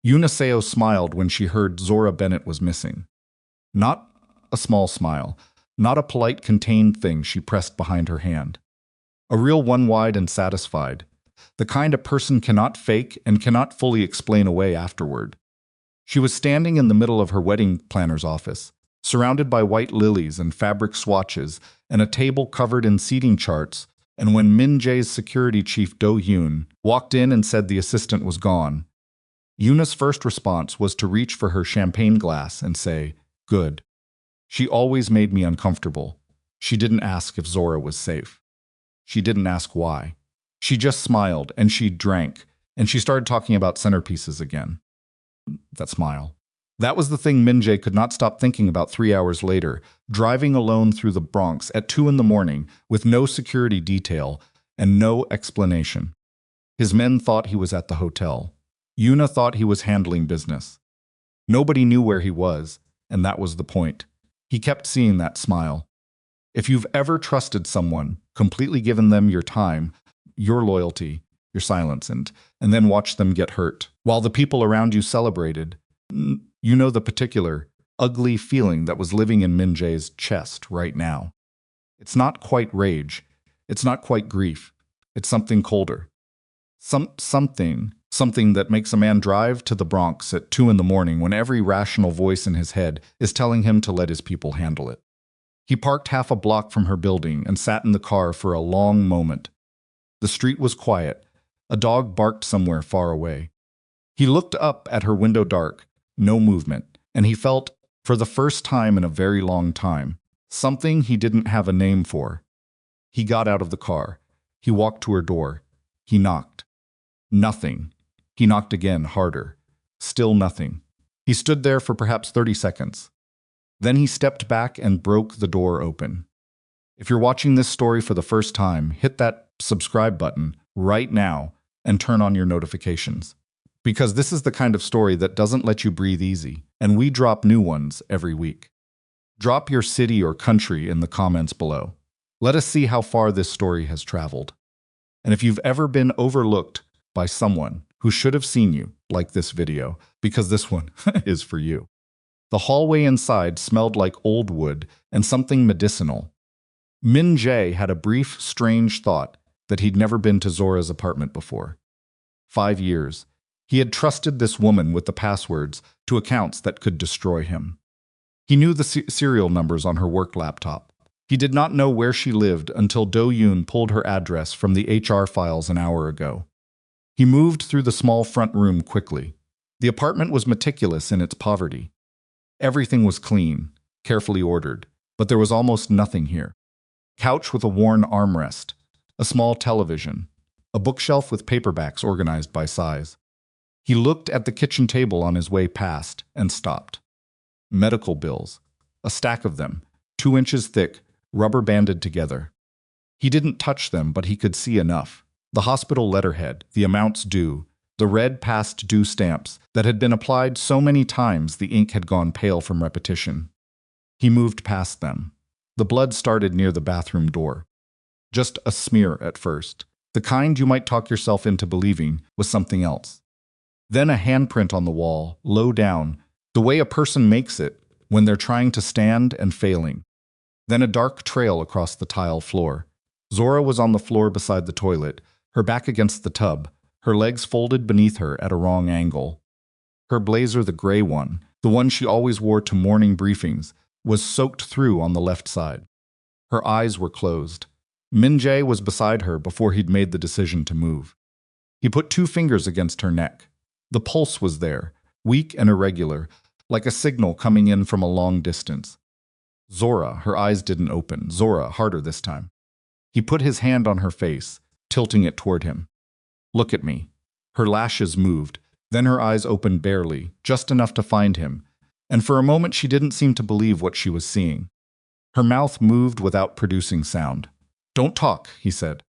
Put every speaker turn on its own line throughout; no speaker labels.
Eunice smiled when she heard Zora Bennett was missing. Not a small smile, not a polite, contained thing she pressed behind her hand. A real one, wide and satisfied. The kind a person cannot fake and cannot fully explain away afterward. She was standing in the middle of her wedding planner's office, surrounded by white lilies and fabric swatches and a table covered in seating charts, and when Min-jae's security chief Do-yoon walked in and said the assistant was gone, Yuna's first response was to reach for her champagne glass and say, "Good." She always made me uncomfortable. She didn't ask if Zora was safe. She didn't ask why. She just smiled, and she drank, and she started talking about centerpieces again. That smile. That was the thing Min-jae could not stop thinking about 3 hours later, driving alone through the Bronx at 2 in the morning with no security detail and no explanation. His men thought he was at the hotel. Yuna thought he was handling business. Nobody knew where he was, and that was the point. He kept seeing that smile. If you've ever trusted someone, completely given them your time, your loyalty, your silence, and then watched them get hurt, while the people around you celebrated, you know the particular, ugly feeling that was living in Min-jae's chest right now. It's not quite rage. It's not quite grief. It's something colder. Something that makes a man drive to the Bronx at 2 in the morning when every rational voice in his head is telling him to let his people handle it. He parked half a block from her building and sat in the car for a long moment. The street was quiet. A dog barked somewhere far away. He looked up at her window, dark, no movement, and he felt, for the first time in a very long time, something he didn't have a name for. He got out of the car. He walked to her door. He knocked. Nothing. He knocked again, harder. Still nothing. He stood there for perhaps 30 seconds. Then he stepped back and broke the door open. If you're watching this story for the first time, hit that subscribe button right now and turn on your notifications. Because this is the kind of story that doesn't let you breathe easy, and we drop new ones every week. Drop your city or country in the comments below. Let us see how far this story has traveled. And if you've ever been overlooked by someone who should have seen you, like this video, because this one is for you. The hallway inside smelled like old wood and something medicinal. Min-jae had a brief, strange thought that he'd never been to Zora's apartment before. 5 years. He had trusted this woman with the passwords to accounts that could destroy him. He knew the serial numbers on her work laptop. He did not know where she lived until Do-yoon pulled her address from the HR files an hour ago. He moved through the small front room quickly. The apartment was meticulous in its poverty. Everything was clean, carefully ordered, but there was almost nothing here. Couch with a worn armrest, a small television, a bookshelf with paperbacks organized by size. He looked at the kitchen table on his way past and stopped. Medical bills, a stack of them, 2 inches thick, rubber banded together. He didn't touch them, but he could see enough. The hospital letterhead, the amounts due, the red past due stamps that had been applied so many times the ink had gone pale from repetition. He moved past them. The blood started near the bathroom door. Just a smear at first. The kind you might talk yourself into believing was something else. Then a handprint on the wall, low down, the way a person makes it when they're trying to stand and failing. Then a dark trail across the tile floor. Zora was on the floor beside the toilet, her back against the tub, her legs folded beneath her at a wrong angle. Her blazer, the gray one, the one she always wore to morning briefings, was soaked through on the left side. Her eyes were closed. Min-jae was beside her before he'd made the decision to move. He put 2 fingers against her neck. The pulse was there, weak and irregular, like a signal coming in from a long distance. Zora, her eyes didn't open. Zora, harder this time. He put his hand on her face, tilting it toward him. "Look at me." Her lashes moved, then her eyes opened barely, just enough to find him, and for a moment she didn't seem to believe what she was seeing. Her mouth moved without producing sound. "Don't talk," he said.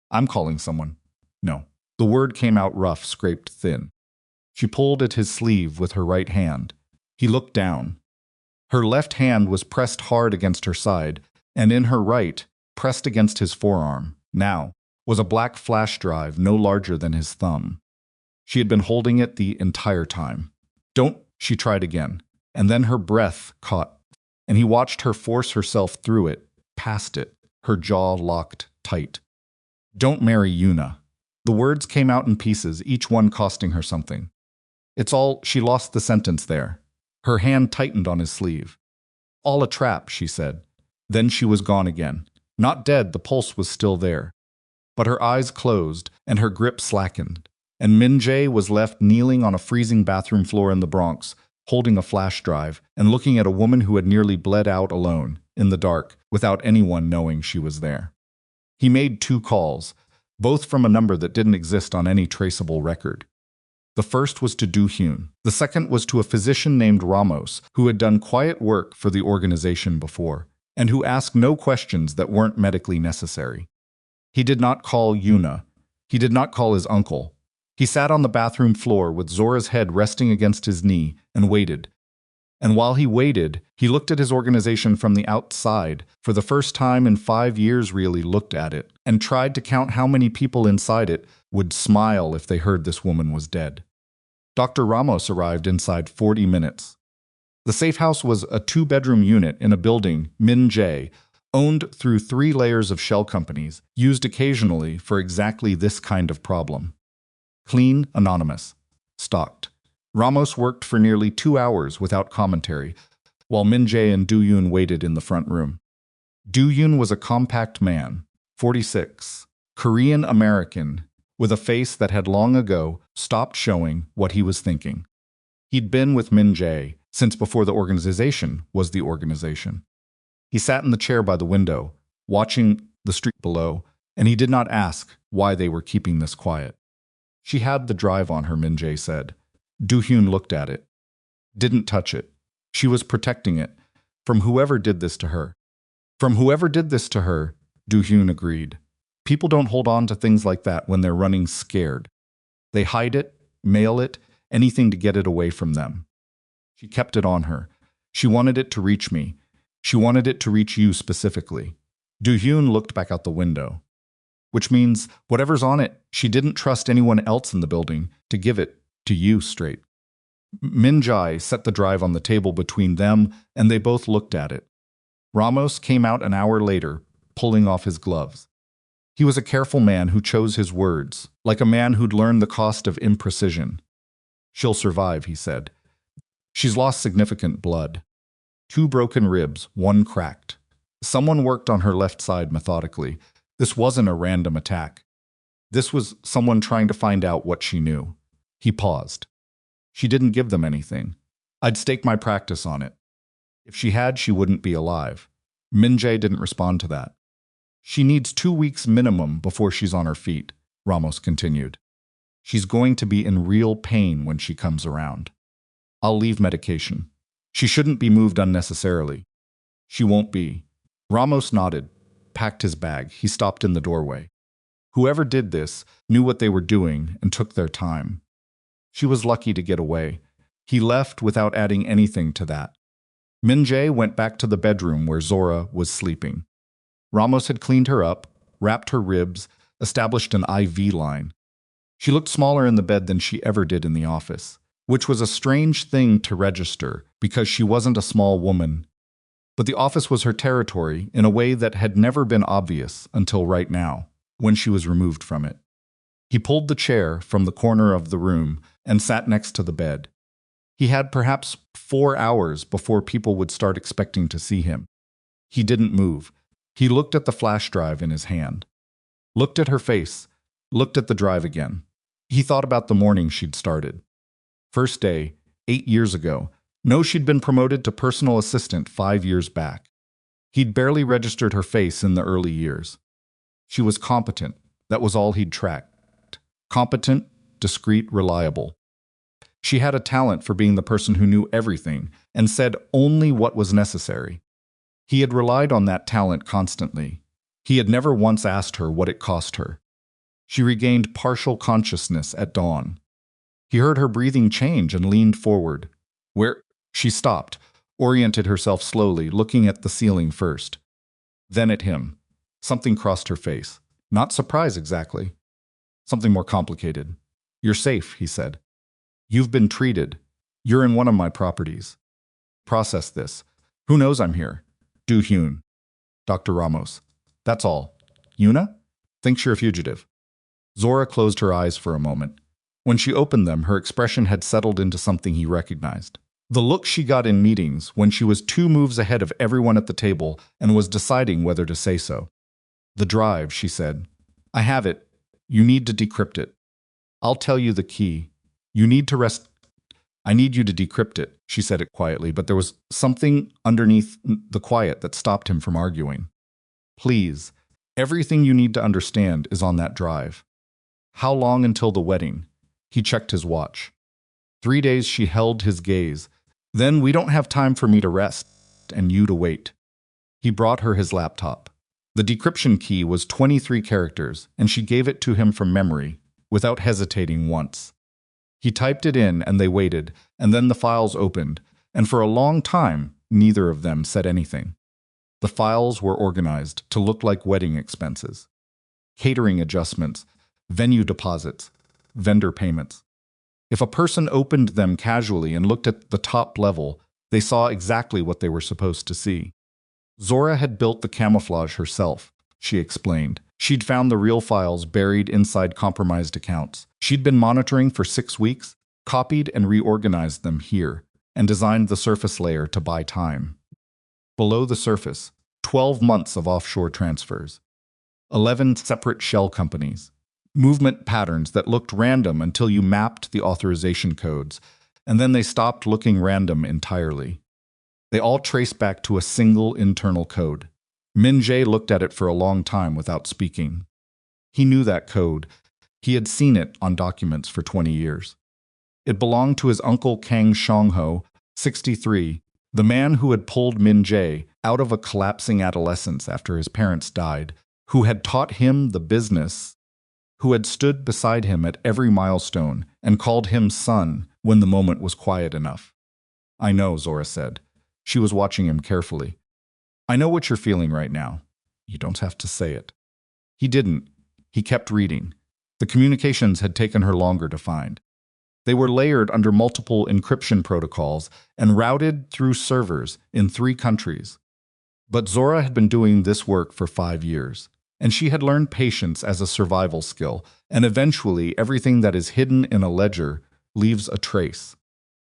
"I'm calling someone." "No." The word came out rough, scraped thin. She pulled at his sleeve with her right hand. He looked down. Her left hand was pressed hard against her side, and in her right, pressed against his forearm, now, was a black flash drive no larger than his thumb. She had been holding it the entire time. Don't, she tried again. And then her breath caught, and he watched her force herself through it, past it, her jaw locked tight. Don't marry Yuna. The words came out in pieces, each one costing her something. It's all, she lost the sentence there. Her hand tightened on his sleeve. All a trap, she said. Then she was gone again. Not dead, the pulse was still there. But her eyes closed, and her grip slackened, and Min-jae was left kneeling on a freezing bathroom floor in the Bronx, holding a flash drive, and looking at a woman who had nearly bled out alone, in the dark, without anyone knowing she was there. He made 2 calls, both from a number that didn't exist on any traceable record. The first was to Do-hyun. The second was to a physician named Ramos, who had done quiet work for the organization before, and who asked no questions that weren't medically necessary. He did not call Yuna. He did not call his uncle. He sat on the bathroom floor with Zora's head resting against his knee and waited. And while he waited, he looked at his organization from the outside, for the first time in 5 years really looked at it, and tried to count how many people inside it would smile if they heard this woman was dead. Dr. Ramos arrived inside 40 minutes. The safe house was a 2-bedroom unit in a building, Min-jae, owned through 3 layers of shell companies, used occasionally for exactly this kind of problem. Clean, anonymous, stocked. Ramos worked for nearly 2 hours without commentary, while Min-jae and Do-hyun waited in the front room. Do-hyun was a compact man, 46, Korean-American, with a face that had long ago stopped showing what he was thinking. He'd been with Min-jae since before the organization was the organization. He sat in the chair by the window, watching the street below, and he did not ask why they were keeping this quiet. She had the drive on her, Min-jae said. Do-hyun looked at it. Didn't touch it. She was protecting it from whoever did this to her. From whoever did this to her, Do-hyun agreed. People don't hold on to things like that when they're running scared. They hide it, mail it, anything to get it away from them. She kept it on her. She wanted it to reach me. She wanted it to reach you specifically. Do-hyun looked back out the window. Which means, whatever's on it, she didn't trust anyone else in the building to give it to you straight. Min-jae set the drive on the table between them, and they both looked at it. Ramos came out an hour later, pulling off his gloves. He was a careful man who chose his words, like a man who'd learned the cost of imprecision. She'll survive, he said. She's lost significant blood. 2 broken ribs, 1 cracked. Someone worked on her left side methodically. This wasn't a random attack. This was someone trying to find out what she knew. He paused. She didn't give them anything. I'd stake my practice on it. If she had, she wouldn't be alive. Min-jae didn't respond to that. She needs 2 weeks minimum before she's on her feet, Ramos continued. She's going to be in real pain when she comes around. I'll leave medication. She shouldn't be moved unnecessarily. She won't be. Ramos nodded, packed his bag. He stopped in the doorway. Whoever did this knew what they were doing and took their time. She was lucky to get away. He left without adding anything to that. Min-jae went back to the bedroom where Zora was sleeping. Ramos had cleaned her up, wrapped her ribs, established an IV line. She looked smaller in the bed than she ever did in the office, which was a strange thing to register because she wasn't a small woman. But the office was her territory in a way that had never been obvious until right now, when she was removed from it. He pulled the chair from the corner of the room and sat next to the bed. He had perhaps 4 hours before people would start expecting to see him. He didn't move. He looked at the flash drive in his hand. Looked at her face. Looked at the drive again. He thought about the morning she'd started. First day, 8 years ago. No, she'd been promoted to personal assistant 5 years back. He'd barely registered her face in the early years. She was competent. That was all he'd tracked. Competent, discreet, reliable. She had a talent for being the person who knew everything and said only what was necessary. He had relied on that talent constantly. He had never once asked her what it cost her. She regained partial consciousness at dawn. He heard her breathing change and leaned forward. Where? She stopped, oriented herself slowly, looking at the ceiling first. Then at him. Something crossed her face. Not surprise exactly. Something more complicated. You're safe, he said. You've been treated. You're in one of my properties. Process this. Who knows I'm here? Do Hyun. Dr. Ramos. That's all. Yuna? Thinks you're a fugitive. Zora closed her eyes for a moment. When she opened them, her expression had settled into something he recognized. The look she got in meetings when she was 2 moves ahead of everyone at the table and was deciding whether to say so. The drive, she said. I have it. You need to decrypt it. I'll tell you the key. You need to rest. I need you to decrypt it, she said it quietly, but there was something underneath the quiet that stopped him from arguing. Please, everything you need to understand is on that drive. How long until the wedding? He checked his watch. 3 days. She held his gaze. Then we don't have time for me to rest and you to wait. He brought her his laptop. The decryption key was 23 characters, and she gave it to him from memory, without hesitating once. He typed it in and they waited, and then the files opened, and for a long time, neither of them said anything. The files were organized to look like wedding expenses, catering adjustments, venue deposits, vendor payments. If a person opened them casually and looked at the top level, they saw exactly what they were supposed to see. Zora had built the camouflage herself, she explained. She'd found the real files buried inside compromised accounts. She'd been monitoring for 6 weeks, copied and reorganized them here, and designed the surface layer to buy time. Below the surface, 12 months of offshore transfers, 11 separate shell companies, movement patterns that looked random until you mapped the authorization codes, and then they stopped looking random entirely. They all traced back to a single internal code. Min-jae looked at it for a long time without speaking. He knew that code. He had seen it on documents for 20 years. It belonged to his uncle Kang Shong-ho, 63, the man who had pulled Min-jae out of a collapsing adolescence after his parents died, who had taught him the business, who had stood beside him at every milestone and called him son when the moment was quiet enough. I know, Zora said. She was watching him carefully. I know what you're feeling right now. You don't have to say it. He didn't. He kept reading. The communications had taken her longer to find. They were layered under multiple encryption protocols and routed through servers in 3 countries. But Zora had been doing this work for 5 years, and she had learned patience as a survival skill, and eventually everything that is hidden in a ledger leaves a trace.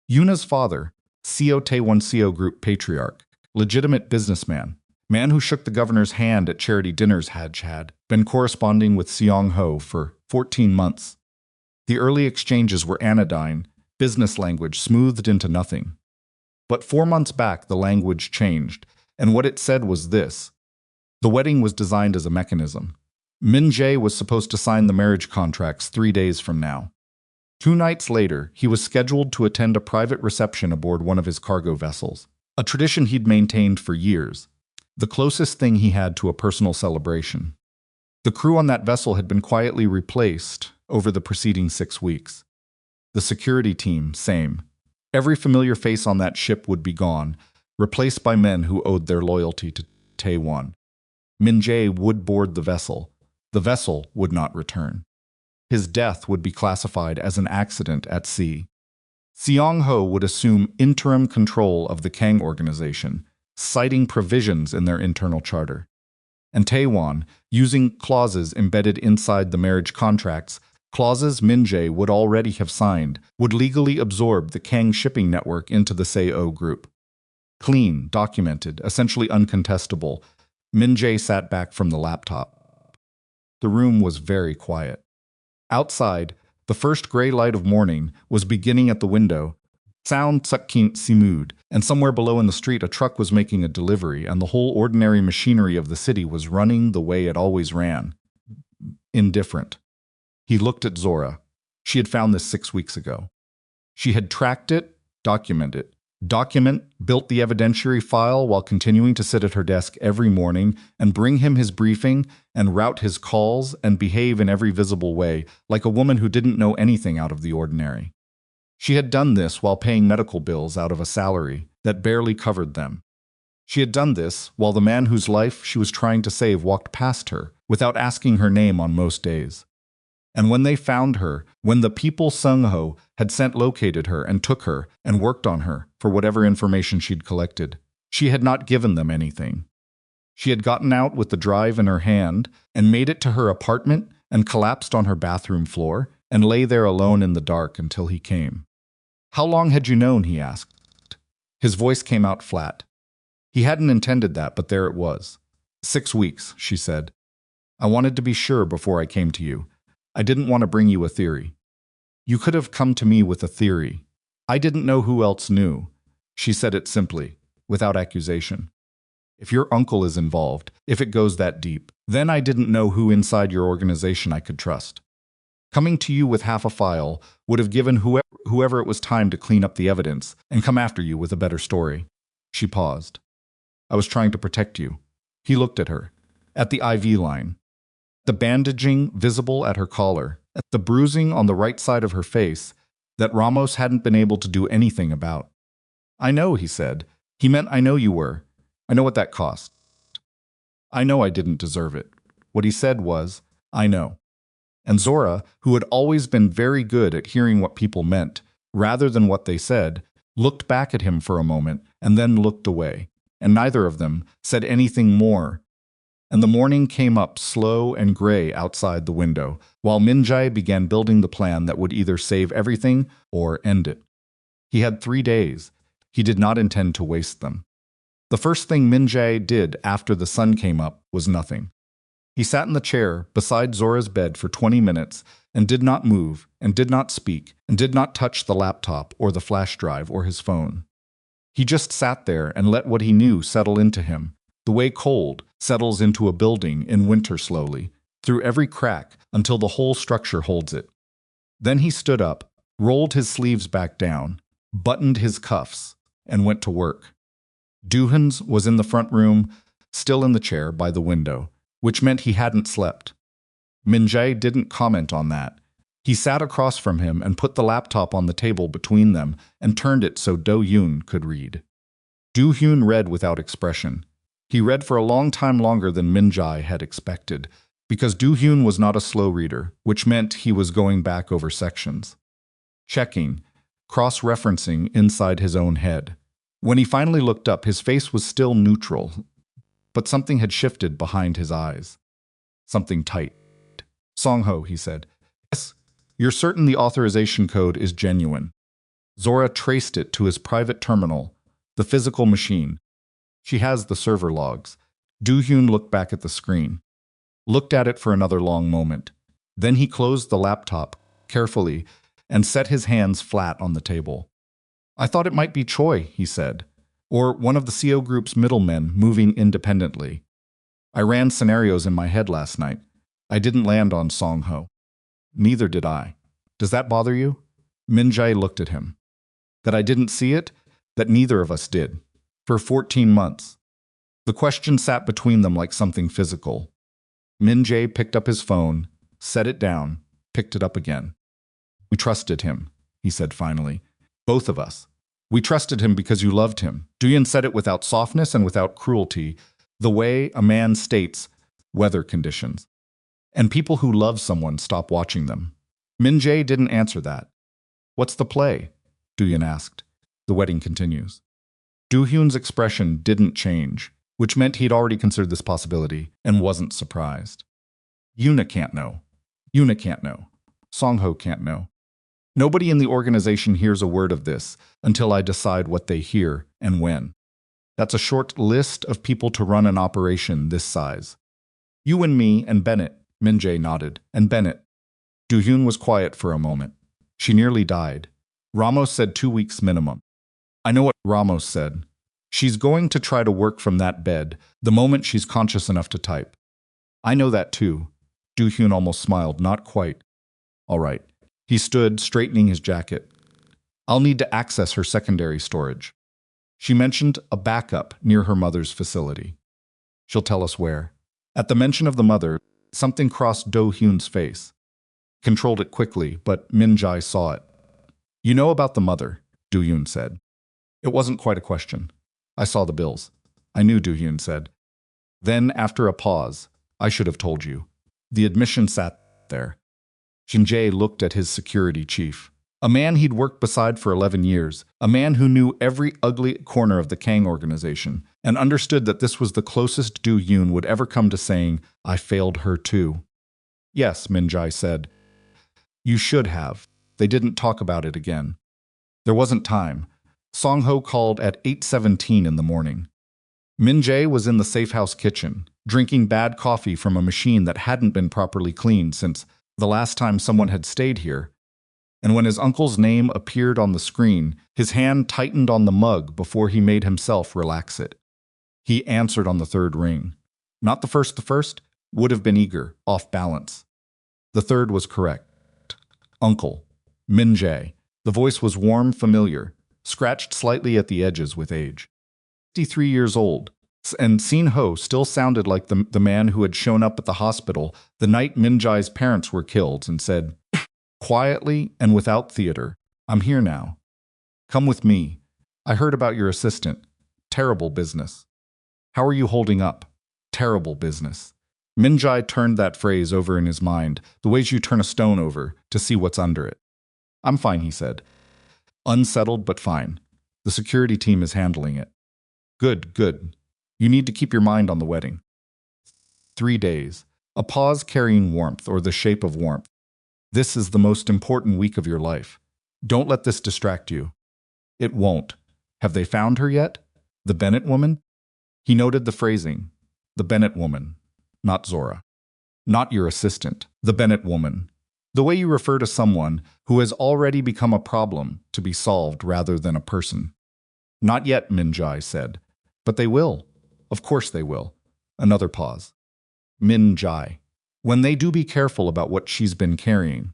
Yuna's father, CO Taewon Group patriarch, legitimate businessman, man who shook the governor's hand at charity dinners, had been corresponding with Seong-ho for 14 months. The early exchanges were anodyne, business language smoothed into nothing. But 4 months back, the language changed, and what it said was this. The wedding was designed as a mechanism. Min-jae was supposed to sign the marriage contracts 3 days from now. 2 nights later, he was scheduled to attend a private reception aboard one of his cargo vessels, a tradition he'd maintained for years, the closest thing he had to a personal celebration. The crew on that vessel had been quietly replaced over the preceding 6 weeks. The security team, same. Every familiar face on that ship would be gone, replaced by men who owed their loyalty to Taewon. Min-jae would board the vessel. The vessel would not return. His death would be classified as an accident at sea. Seong-ho would assume interim control of the Kang organization, citing provisions in their internal charter. And Taewon, using clauses embedded inside the marriage contracts, clauses Min-jae would already have signed, would legally absorb the Kang shipping network into the SEO group. Clean, documented, essentially uncontestable, Min-jae sat back from the laptop. The room was very quiet. Outside, the first gray light of morning was beginning at the window. Sound sucking simud, and somewhere below in the street a truck was making a delivery, and the whole ordinary machinery of the city was running the way it always ran. Indifferent. He looked at Zora. She had found this 6 weeks ago. She had tracked it, documented it, built the evidentiary file while continuing to sit at her desk every morning and bring him his briefing and route his calls and behave in every visible way, like a woman who didn't know anything out of the ordinary. She had done this while paying medical bills out of a salary that barely covered them. She had done this while the man whose life she was trying to save walked past her without asking her name on most days. And when they found her, when the people Sung-ho had sent located her and took her and worked on her for whatever information she'd collected, she had not given them anything. She had gotten out with the drive in her hand and made it to her apartment and collapsed on her bathroom floor and lay there alone in the dark until he came. "How long had you known?" he asked. His voice came out flat. He hadn't intended that, but there it was. 6 weeks, she said. "I wanted to be sure before I came to you. I didn't want to bring you a theory." "You could have come to me with a theory. I didn't know who else knew." She said it simply, without accusation. "If your uncle is involved, if it goes that deep, then I didn't know who inside your organization I could trust. Coming to you with half a file would have given whoever it was time to clean up the evidence and come after you with a better story." She paused. "I was trying to protect you." He looked at her, at the IV line, the bandaging visible at her collar, at the bruising on the right side of her face that Ramos hadn't been able to do anything about. "I know," he said. He meant, "I know you were. I know what that cost. I know I didn't deserve it." What he said was, "I know." And Zora, who had always been very good at hearing what people meant, rather than what they said, looked back at him for a moment and then looked away, and neither of them said anything more. And the morning came up slow and gray outside the window, while Min-jae began building the plan that would either save everything or end it. He had 3 days. He did not intend to waste them. The first thing Min-jae did after the sun came up was nothing. He sat in the chair beside Zora's bed for 20 minutes and did not move and did not speak and did not touch the laptop or the flash drive or his phone. He just sat there and let what he knew settle into him, the way cold settles into a building in winter slowly, through every crack until the whole structure holds it. Then he stood up, rolled his sleeves back down, buttoned his cuffs, and went to work. Doohan's was in the front room, still in the chair by the window, which meant he hadn't slept. Min-jae didn't comment on that. He sat across from him and put the laptop on the table between them and turned it so Do-hyun could read. Do-hyun read without expression. He read for a long time longer than Min-jae had expected, because Do-hyun was not a slow reader, which meant he was going back over sections. Checking, cross-referencing inside his own head. When he finally looked up, his face was still neutral, but something had shifted behind his eyes. Something tight. "Song-ho," he said. "Yes, you're certain the authorization code is genuine." Zora traced it to his private terminal, the physical machine. "She has the server logs." Do-hyun looked back at the screen, looked at it for another long moment. Then he closed the laptop, carefully, and set his hands flat on the table. "I thought it might be Choi," he said, "or one of the CO group's middlemen moving independently. I ran scenarios in my head last night. I didn't land on Song-ho." "Neither did I. Does that bother you?" Min-jae looked at him. "That I didn't see it? That neither of us did. For 14 months. The question sat between them like something physical. Min-jae picked up his phone, set it down, picked it up again. "We trusted him," he said finally. "Both of us. We trusted him because you loved him." Do-hyun said it without softness and without cruelty, the way a man states weather conditions. "And people who love someone stop watching them." Min-jae didn't answer that. "What's the play?" Do-hyun asked. "The wedding continues." Do-hyun's expression didn't change, which meant he'd already considered this possibility and wasn't surprised. "Yuna can't know. Yuna can't know. Song-ho can't know. Nobody in the organization hears a word of this until I decide what they hear and when. That's a short list of people to run an operation this size. You and me and Bennett." Min-jae nodded. "And Bennett." Do-hyun was quiet for a moment. "She nearly died. Ramos said 2 weeks minimum." "I know what Ramos said. She's going to try to work from that bed the moment she's conscious enough to type." "I know that too." Do-hyun almost smiled. "Not quite." "All right." He stood, straightening his jacket. "I'll need to access her secondary storage." She mentioned a backup near her mother's facility. "She'll tell us where." At the mention of the mother, something crossed Do-hyun's face. Controlled it quickly, but Min-jae saw it. "You know about the mother," Do-hyun said. It wasn't quite a question. "I saw the bills." "I knew," Do-hyun said. Then, after a pause, "I should have told you." The admission sat there. Min-jae looked at his security chief. A man he'd worked beside for 11 years, a man who knew every ugly corner of the Kang organization, and understood that this was the closest Do-hyun would ever come to saying, "I failed her too." "Yes," Min-jae said. "You should have." They didn't talk about it again. There wasn't time. Song-ho called at 8:17 in the morning. Min-jae was in the safe-house kitchen, drinking bad coffee from a machine that hadn't been properly cleaned since the last time someone had stayed here. And when his uncle's name appeared on the screen, his hand tightened on the mug before he made himself relax it. He answered on the third ring. Not the first would have been eager, off balance. The third was correct. Uncle. Min-jae. The voice was warm, familiar, scratched slightly at the edges with age. 53 years old, and Sin-ho still sounded like the man who had shown up at the hospital the night Min-jae's parents were killed and said, quietly and without theater, "I'm here now. Come with me. I heard about your assistant. Terrible business. How are you holding up? Terrible business." Min-jae turned that phrase over in his mind, the ways you turn a stone over to see what's under it. "I'm fine," he said. "Unsettled, but fine. The security team is handling it." "Good, good. You need to keep your mind on the wedding." 3 days. A pause carrying warmth, or the shape of warmth. This is the most important week of your life. Don't let this distract you. It won't. Have they found her yet? The Bennett woman? He noted the phrasing. The Bennett woman. Not Zora. Not your assistant. The Bennett woman. The way you refer to someone who has already become a problem to be solved rather than a person. "Not yet," Min-jae said. "But they will. Of course they will." Another pause. Min-jae. "When they do, be careful about what she's been carrying.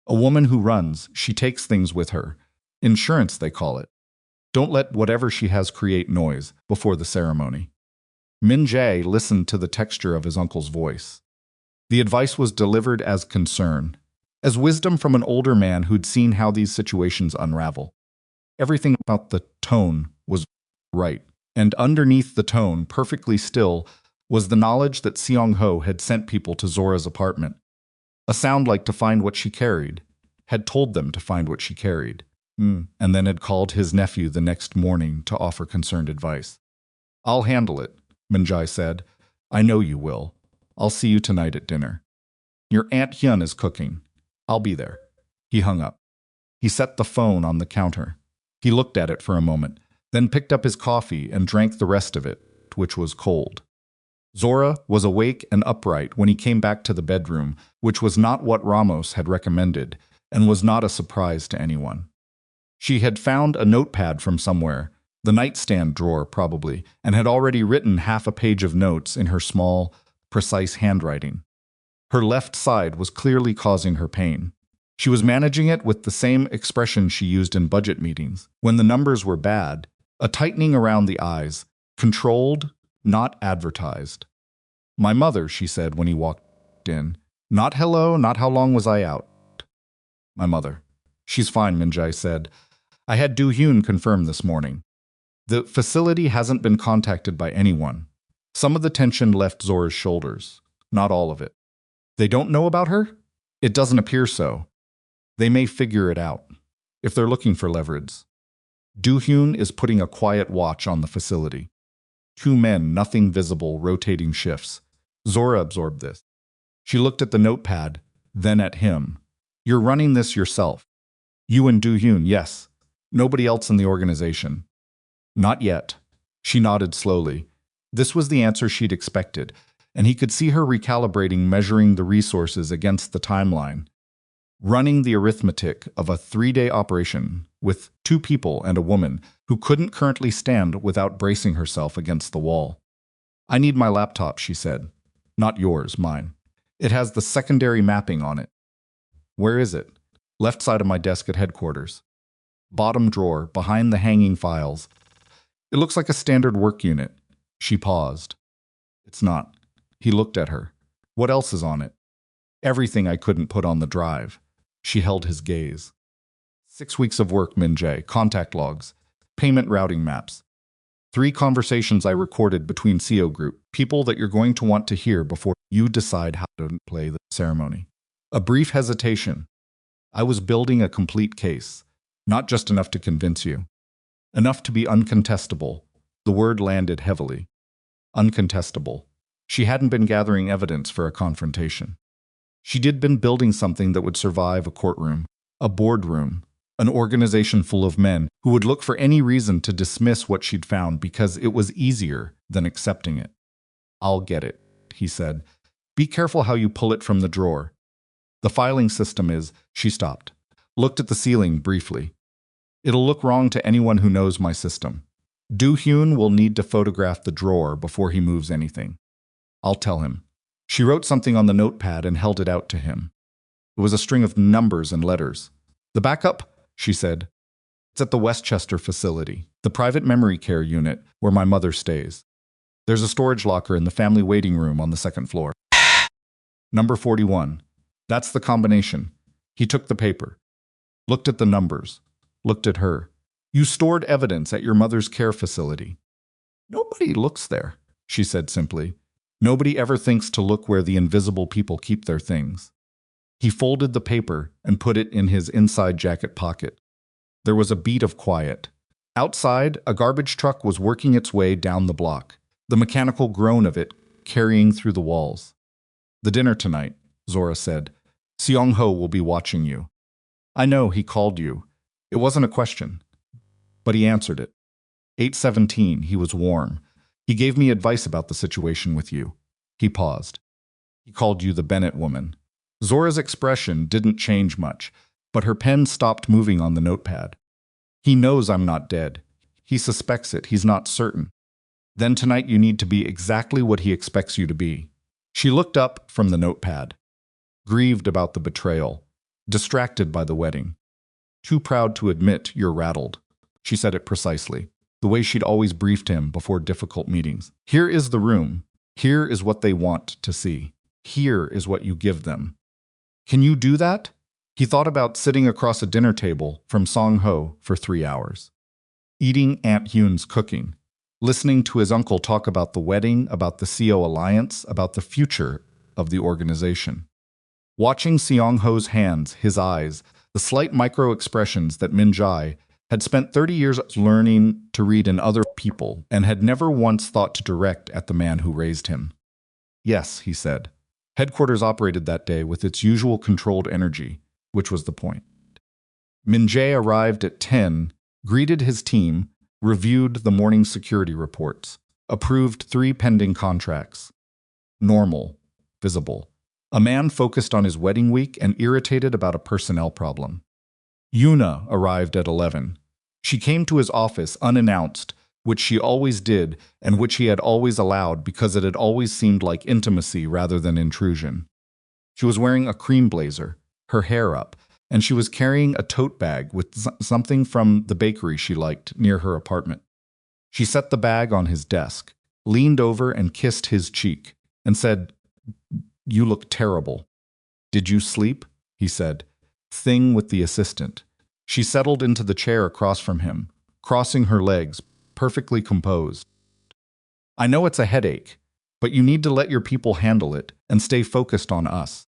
A woman who runs, she takes things with her. Insurance, they call it. Don't let whatever she has create noise before the ceremony." Min-jae listened to the texture of his uncle's voice. The advice was delivered as concern, as wisdom from an older man who'd seen how these situations unravel. Everything about the tone was right, and underneath the tone, perfectly still, was the knowledge that Seong-ho had sent people to Zora's apartment. A sound like to find what she carried, had told them to find what she carried, and then had called his nephew the next morning to offer concerned advice. "I'll handle it," Min-jae said. "I know you will. I'll see you tonight at dinner. Your Aunt Hyun is cooking. I'll be there." He hung up. He set the phone on the counter. He looked at it for a moment, then picked up his coffee and drank the rest of it, which was cold. Zora was awake and upright when he came back to the bedroom, which was not what Ramos had recommended, and was not a surprise to anyone. She had found a notepad from somewhere, the nightstand drawer probably, and had already written half a page of notes in her small, precise handwriting. Her left side was clearly causing her pain. She was managing it with the same expression she used in budget meetings. When the numbers were bad, a tightening around the eyes, controlled, not advertised. "My mother," she said when he walked in. "Not hello, not how long was I out." "My mother." "She's fine," Min-jae said. "I had Do-hyun confirm this morning. The facility hasn't been contacted by anyone. Some of the tension left Zora's shoulders. Not all of it. They don't know about her? It doesn't appear so. They may figure it out, if they're looking for leverage. Do-hyun is putting a quiet watch on the facility. 2 men, nothing visible, rotating shifts. Zora absorbed this. She looked at the notepad, then at him. "You're running this yourself." "You and Do-hyun, yes. Nobody else in the organization." "Not yet." She nodded slowly. This was the answer she'd expected, and he could see her recalibrating, measuring the resources against the timeline. Running the arithmetic of a 3-day operation with 2 people and a woman who couldn't currently stand without bracing herself against the wall. "I need my laptop," she said. "Not yours, mine. It has the secondary mapping on it." "Where is it?" "Left side of my desk at headquarters. Bottom drawer, behind the hanging files. It looks like a standard work unit." She paused. "It's not." He looked at her. "What else is on it?" "Everything I couldn't put on the drive." She held his gaze. 6 weeks of work, Min-jae, contact logs, payment routing maps. 3 conversations I recorded between CO group, people that you're going to want to hear before you decide how to play the ceremony. A brief hesitation. I was building a complete case, not just enough to convince you. Enough to be uncontestable. The word landed heavily. Uncontestable. She hadn't been gathering evidence for a confrontation. She'd been building something that would survive a courtroom, a boardroom, an organization full of men who would look for any reason to dismiss what she'd found because it was easier than accepting it. I'll get it, he said. Be careful how you pull it from the drawer. The filing system is, she stopped, looked at the ceiling briefly. It'll look wrong to anyone who knows my system. Do-hyun will need to photograph the drawer before he moves anything. I'll tell him. She wrote something on the notepad and held it out to him. It was a string of numbers and letters. The backup, she said. It's at the Westchester facility, the private memory care unit where my mother stays. There's a storage locker in the family waiting room on the second floor. Number 41. That's the combination. He took the paper, looked at the numbers, looked at her. You stored evidence at your mother's care facility. Nobody looks there, she said simply. Nobody ever thinks to look where the invisible people keep their things. He folded the paper and put it in his inside jacket pocket. There was a beat of quiet. Outside, a garbage truck was working its way down the block, the mechanical groan of it carrying through the walls. The dinner tonight, Zora said. Seong-ho will be watching you. I know he called you. It wasn't a question. But he answered it. 8:17, he was warm. He gave me advice about the situation with you. He paused. He called you the Bennett woman. Zora's expression didn't change much, but her pen stopped moving on the notepad. He knows I'm not dead. He suspects it. He's not certain. Then tonight you need to be exactly what he expects you to be. She looked up from the notepad, grieved about the betrayal, distracted by the wedding. Too proud to admit you're rattled. She said it precisely, the way she'd always briefed him before difficult meetings. Here is the room. Here is what they want to see. Here is what you give them. Can you do that? He thought about sitting across a dinner table from Song-ho for 3 hours, eating Aunt Hyun's cooking, listening to his uncle talk about the wedding, about the CO alliance, about the future of the organization. Watching Seong-ho's hands, his eyes, the slight micro-expressions that Min-jae had spent 30 years learning to read in other people and had never once thought to direct at the man who raised him. Yes, he said. Headquarters operated that day with its usual controlled energy, which was the point. Min-jae arrived at 10, greeted his team, reviewed the morning security reports, approved 3 pending contracts. Normal, visible. A man focused on his wedding week and irritated about a personnel problem. Yuna arrived at 11. She came to his office unannounced, which she always did and which he had always allowed because it had always seemed like intimacy rather than intrusion. She was wearing a cream blazer, her hair up, and she was carrying a tote bag with something from the bakery she liked near her apartment. She set the bag on his desk, leaned over and kissed his cheek, and said, "You look terrible." "Did you sleep?" he said. Thing with the assistant. She settled into the chair across from him, crossing her legs, perfectly composed. "I know it's a headache, but you need to let your people handle it and stay focused on us."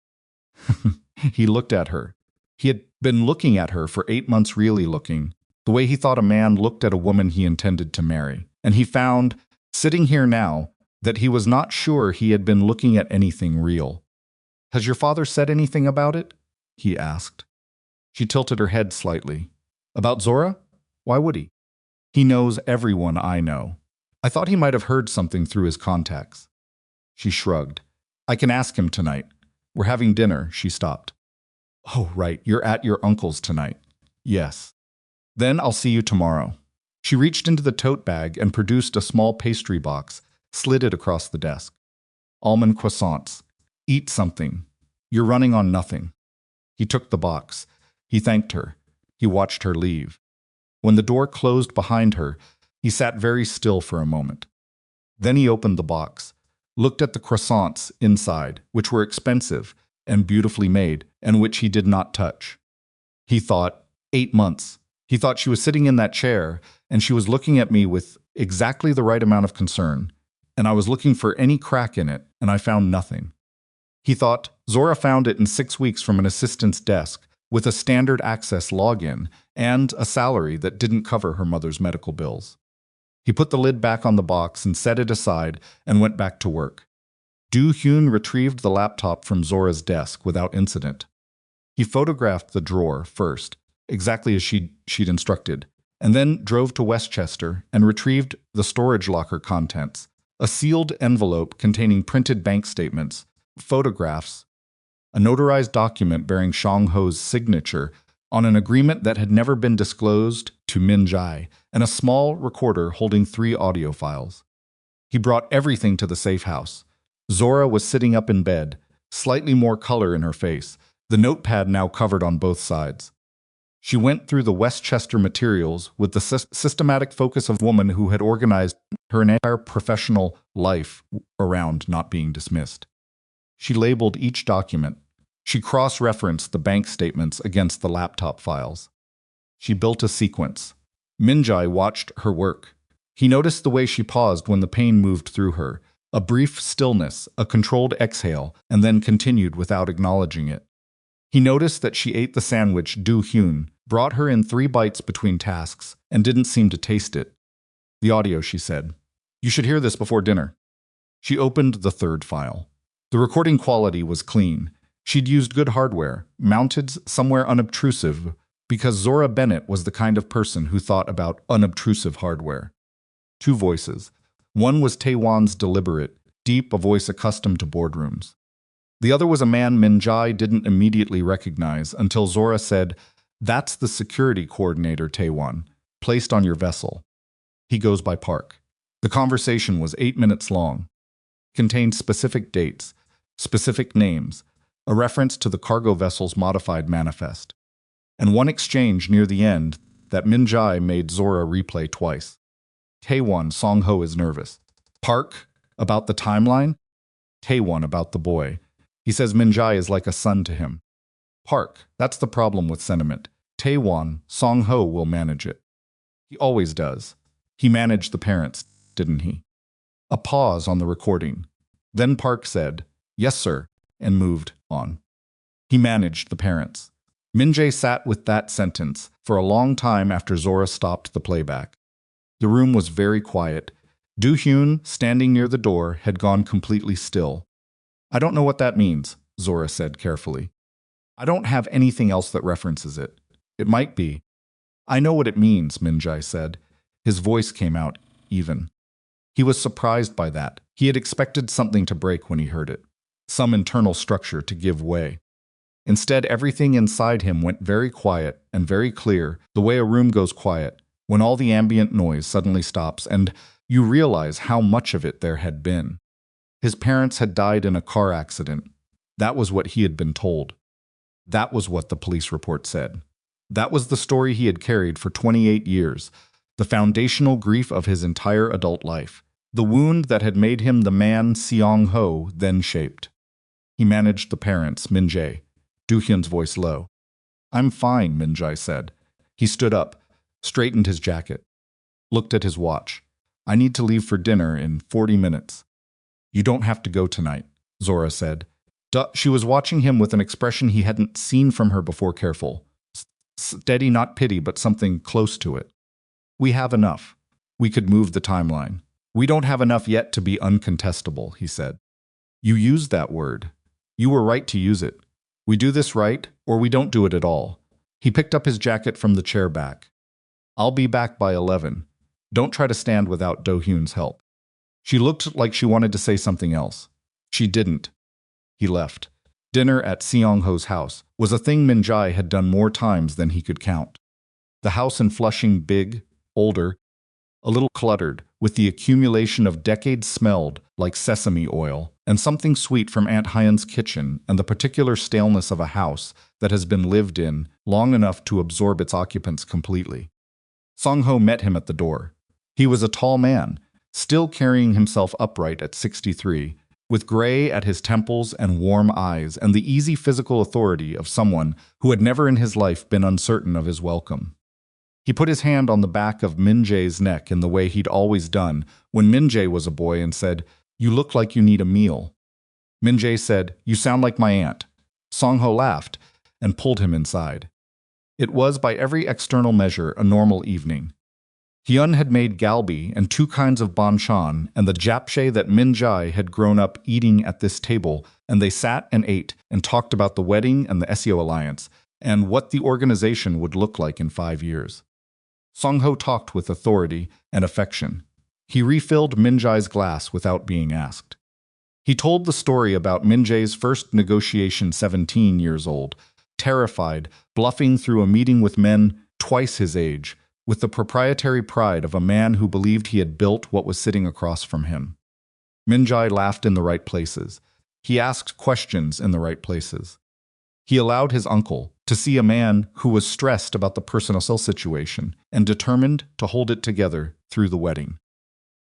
He looked at her. He had been looking at her for 8 months, really looking, the way he thought a man looked at a woman he intended to marry. And he found, sitting here now, that he was not sure he had been looking at anything real. "Has your father said anything about it?" he asked. She tilted her head slightly. "About Zora? Why would he? He knows everyone I know. I thought he might have heard something through his contacts." She shrugged. "I can ask him tonight. We're having dinner." She stopped. "Oh, right, you're at your uncle's tonight." "Yes." "Then I'll see you tomorrow." She reached into the tote bag and produced a small pastry box, slid it across the desk. "Almond croissants. Eat something. You're running on nothing." He took the box. He thanked her. He watched her leave. When the door closed behind her, he sat very still for a moment. Then he opened the box, looked at the croissants inside, which were expensive and beautifully made, and which he did not touch. He thought, 8 months. He thought she was sitting in that chair, and she was looking at me with exactly the right amount of concern, and I was looking for any crack in it, and I found nothing. He thought, Zora found it in 6 weeks from an assistant's desk, with a standard access login and a salary that didn't cover her mother's medical bills. He put the lid back on the box and set it aside and went back to work. Do-hyun retrieved the laptop from Zora's desk without incident. He photographed the drawer first, exactly as she'd instructed, and then drove to Westchester and retrieved the storage locker contents, a sealed envelope containing printed bank statements, photographs, a notarized document bearing Song-ho's signature on an agreement that had never been disclosed to Min-jae, and a small recorder holding 3 audio files. He brought everything to the safe house. Zora was sitting up in bed, slightly more color in her face, the notepad now covered on both sides. She went through the Westchester materials with the systematic focus of a woman who had organized her entire professional life around not being dismissed. She labeled each document. She cross-referenced the bank statements against the laptop files. She built a sequence. Min-jae watched her work. He noticed the way she paused when the pain moved through her, a brief stillness, a controlled exhale, and then continued without acknowledging it. He noticed that she ate the sandwich Do-hyun brought her in 3 bites between tasks and didn't seem to taste it. The audio, she said. You should hear this before dinner. She opened the 3rd file. The recording quality was clean. She'd used good hardware, mounted somewhere unobtrusive, because Zora Bennett was the kind of person who thought about unobtrusive hardware. 2 voices. One was Taewon's deliberate, deep, a voice accustomed to boardrooms. The other was a man Min-jae didn't immediately recognize until Zora said, "That's the security coordinator, Taewon, placed on your vessel. He goes by Park." The conversation was 8 minutes long, contained specific dates, specific names, a reference to the cargo vessel's modified manifest, and one exchange near the end that Min-jae made Zora replay twice. Taewon, Song-ho is nervous. Park, about the timeline? Taewon, about the boy. He says Min-jae is like a son to him. Park, that's the problem with sentiment. Taewon, Song-ho will manage it. He always does. He managed the parents, didn't he? A pause on the recording. Then Park said, "Yes, sir," and moved on. He managed the parents. Min-jae sat with that sentence for a long time after Zora stopped the playback. The room was very quiet. Do-hyun, standing near the door, had gone completely still. "I don't know what that means," Zora said carefully. "I don't have anything else that references it. It might be." "I know what it means," Min-jae said. His voice came out even. He was surprised by that. He had expected something to break when he heard it, some internal structure to give way. Instead, everything inside him went very quiet and very clear, the way a room goes quiet, when all the ambient noise suddenly stops and you realize how much of it there had been. His parents had died in a car accident. That was what he had been told. That was what the police report said. That was the story he had carried for 28 years, the foundational grief of his entire adult life, the wound that had made him the man Song-ho then shaped. He managed the parents, Min-jae. Do-hyun's voice low. "I'm fine," Min-jae said. He stood up, straightened his jacket, looked at his watch. "I need to leave for dinner in 40 minutes. "You don't have to go tonight," Zora said. She was watching him with an expression he hadn't seen from her before, careful. Steady, not pity, but something close to it. "We have enough. We could move the timeline. We don't have enough yet to be uncontestable," he said. "You used that word. You were right to use it. We do this right, or we don't do it at all." He picked up his jacket from the chair back. "I'll be back by 11. Don't try to stand without Do-hyun's help." She looked like she wanted to say something else. She didn't. He left. Dinner at Song-ho's house was a thing Min-jae had done more times than he could count. The house in Flushing, big, older, a little cluttered, with the accumulation of decades smelled like sesame oil, and something sweet from Aunt Hyun's kitchen, and the particular staleness of a house that has been lived in long enough to absorb its occupants completely. Song-ho met him at the door. He was a tall man, still carrying himself upright at 63, with gray at his temples and warm eyes and the easy physical authority of someone who had never in his life been uncertain of his welcome. He put his hand on the back of Min-jae's neck in the way he'd always done when Min-jae was a boy and said, "You look like you need a meal." Min-jae said, "You sound like my aunt." Song-ho laughed and pulled him inside. It was, by every external measure, a normal evening. Hyun had made galbi and 2 kinds of banchan and the japchae that Min-jae had grown up eating at this table, and they sat and ate and talked about the wedding and the SEO alliance and what the organization would look like in 5 years. Song-ho talked with authority and affection. He refilled Min-jae's glass without being asked. He told the story about Min-jae's first negotiation 17 years old, terrified, bluffing through a meeting with men twice his age, with the proprietary pride of a man who believed he had built what was sitting across from him. Min-jae laughed in the right places. He asked questions in the right places. He allowed his uncle to see a man who was stressed about the personal situation and determined to hold it together through the wedding.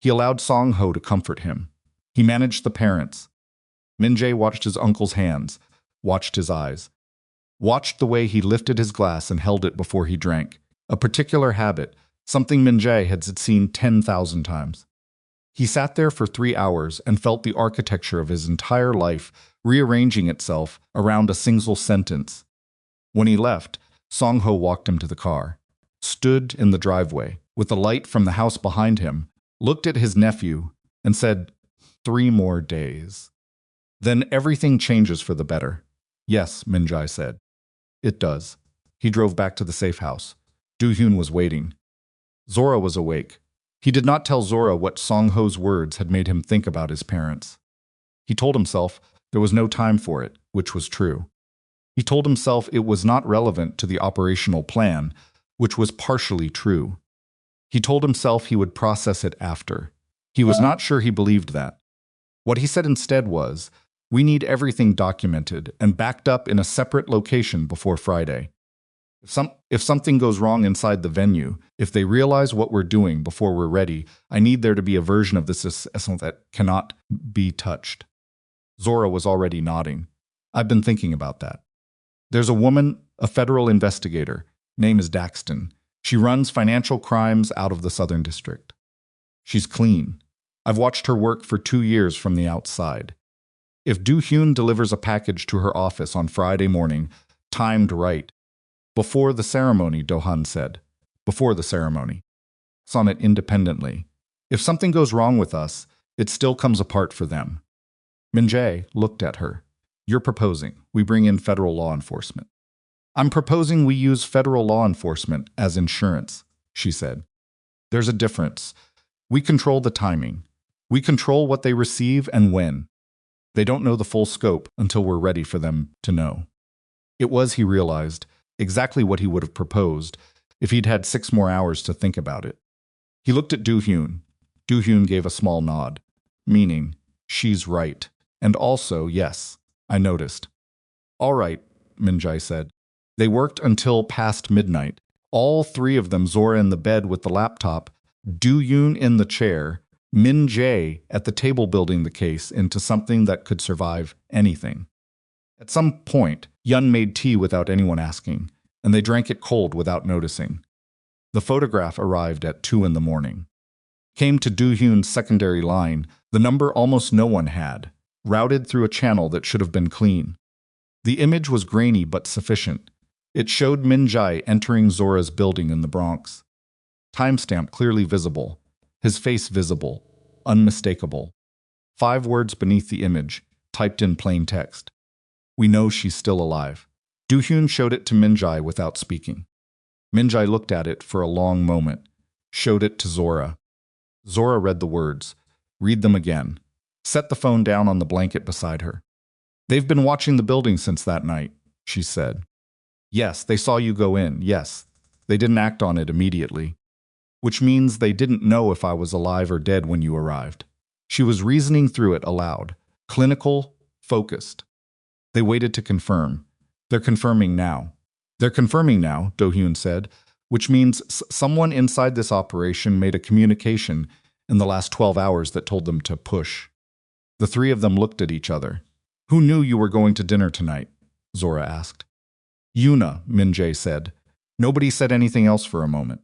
He allowed Song-ho to comfort him. He managed the parents. Min-jae watched his uncle's hands, watched his eyes, watched the way he lifted his glass and held it before he drank, a particular habit, something Min-jae had seen 10,000 times. He sat there for 3 hours and felt the architecture of his entire life rearranging itself around a single sentence. When he left, Song-ho walked him to the car, stood in the driveway with the light from the house behind him, looked at his nephew, and said, 3 more days. Then everything changes for the better. Yes, Min-jae said. It does. He drove back to the safe house. Do-hyun was waiting. Zora was awake. He did not tell Zora what Song-ho's words had made him think about his parents. He told himself there was no time for it, which was true. He told himself it was not relevant to the operational plan, which was partially true. He told himself he would process it after. He was not sure he believed that. What he said instead was, "We need everything documented and backed up in a separate location before Friday. If something goes wrong inside the venue, if they realize what we're doing before we're ready, I need there to be a version of this that cannot be touched." Zora was already nodding. "I've been thinking about that. There's a woman, a federal investigator. Name is Daxton. She runs financial crimes out of the Southern District. She's clean. I've watched her work for 2 years from the outside. If Do-hyun delivers a package to her office on Friday morning, timed right, before the ceremony," Do-han said. "Before the ceremony. It's on it independently. If something goes wrong with us, it still comes apart for them." Min-jae looked at her. "You're proposing we bring in federal law enforcement." "I'm proposing we use federal law enforcement as insurance," she said. "There's a difference. We control the timing. We control what they receive and when. They don't know the full scope until we're ready for them to know." It was, he realized, exactly what he would have proposed if he'd had 6 more hours to think about it. He looked at Do-hyun. Do-hyun gave a small nod, meaning, "She's right. And also, yes, I noticed." "All right," Min-jae said. They worked until past midnight. All 3 of them, Zora in the bed with the laptop, Do-hyun in the chair, Min-jae at the table building the case into something that could survive anything. At some point, Hyun made tea without anyone asking, and they drank it cold without noticing. The photograph arrived at 2 in the morning. Came to Do-hyun's secondary line, the number almost no one had, routed through a channel that should have been clean. The image was grainy but sufficient. It showed Min-jae entering Zora's building in the Bronx. Timestamp clearly visible, his face visible, unmistakable. 5 words beneath the image, typed in plain text. "We know she's still alive." Do-hyun showed it to Min-jae without speaking. Min-jae looked at it for a long moment, showed it to Zora. Zora read the words. Read them again. Set the phone down on the blanket beside her. "They've been watching the building since that night," she said. "Yes, they saw you go in, yes. They didn't act on it immediately. Which means they didn't know if I was alive or dead when you arrived." She was reasoning through it aloud. Clinical, focused. "They waited to confirm. They're confirming now." "They're confirming now," Do-hyun said, "which means someone inside this operation made a communication in the last 12 hours that told them to push." The 3 of them looked at each other. "Who knew you were going to dinner tonight?" Zora asked. "Yuna," Min-jae said. Nobody said anything else for a moment.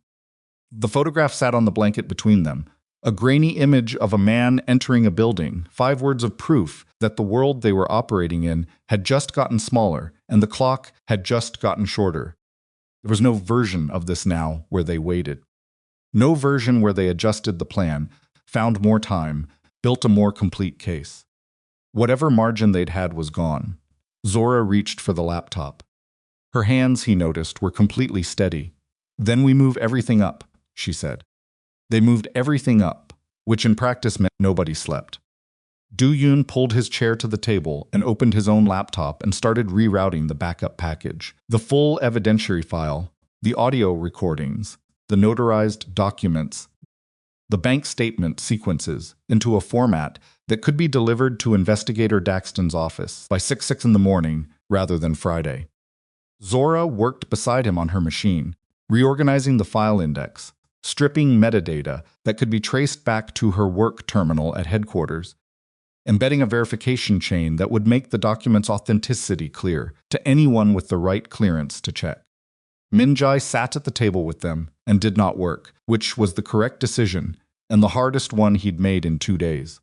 The photograph sat on the blanket between them, A grainy image of a man entering a building, 5 words of proof that the world they were operating in had just gotten smaller and the clock had just gotten shorter. There was no version of this now where they waited. No version where they adjusted the plan, found more time, built a more complete case. Whatever margin they'd had was gone. Zora reached for the laptop. Her hands, he noticed, were completely steady. "Then we move everything up," she said. They moved everything up, which in practice meant nobody slept. Do-yoon pulled his chair to the table and opened his own laptop and started rerouting the backup package. The full evidentiary file, the audio recordings, the notarized documents, the bank statement sequences into a format that could be delivered to Investigator Daxton's office by 6 in the morning rather than Friday. Zora worked beside him on her machine, reorganizing the file index, stripping metadata that could be traced back to her work terminal at headquarters, embedding a verification chain that would make the document's authenticity clear to anyone with the right clearance to check. Min-jae sat at the table with them and did not work, which was the correct decision and the hardest one he'd made in 2 days.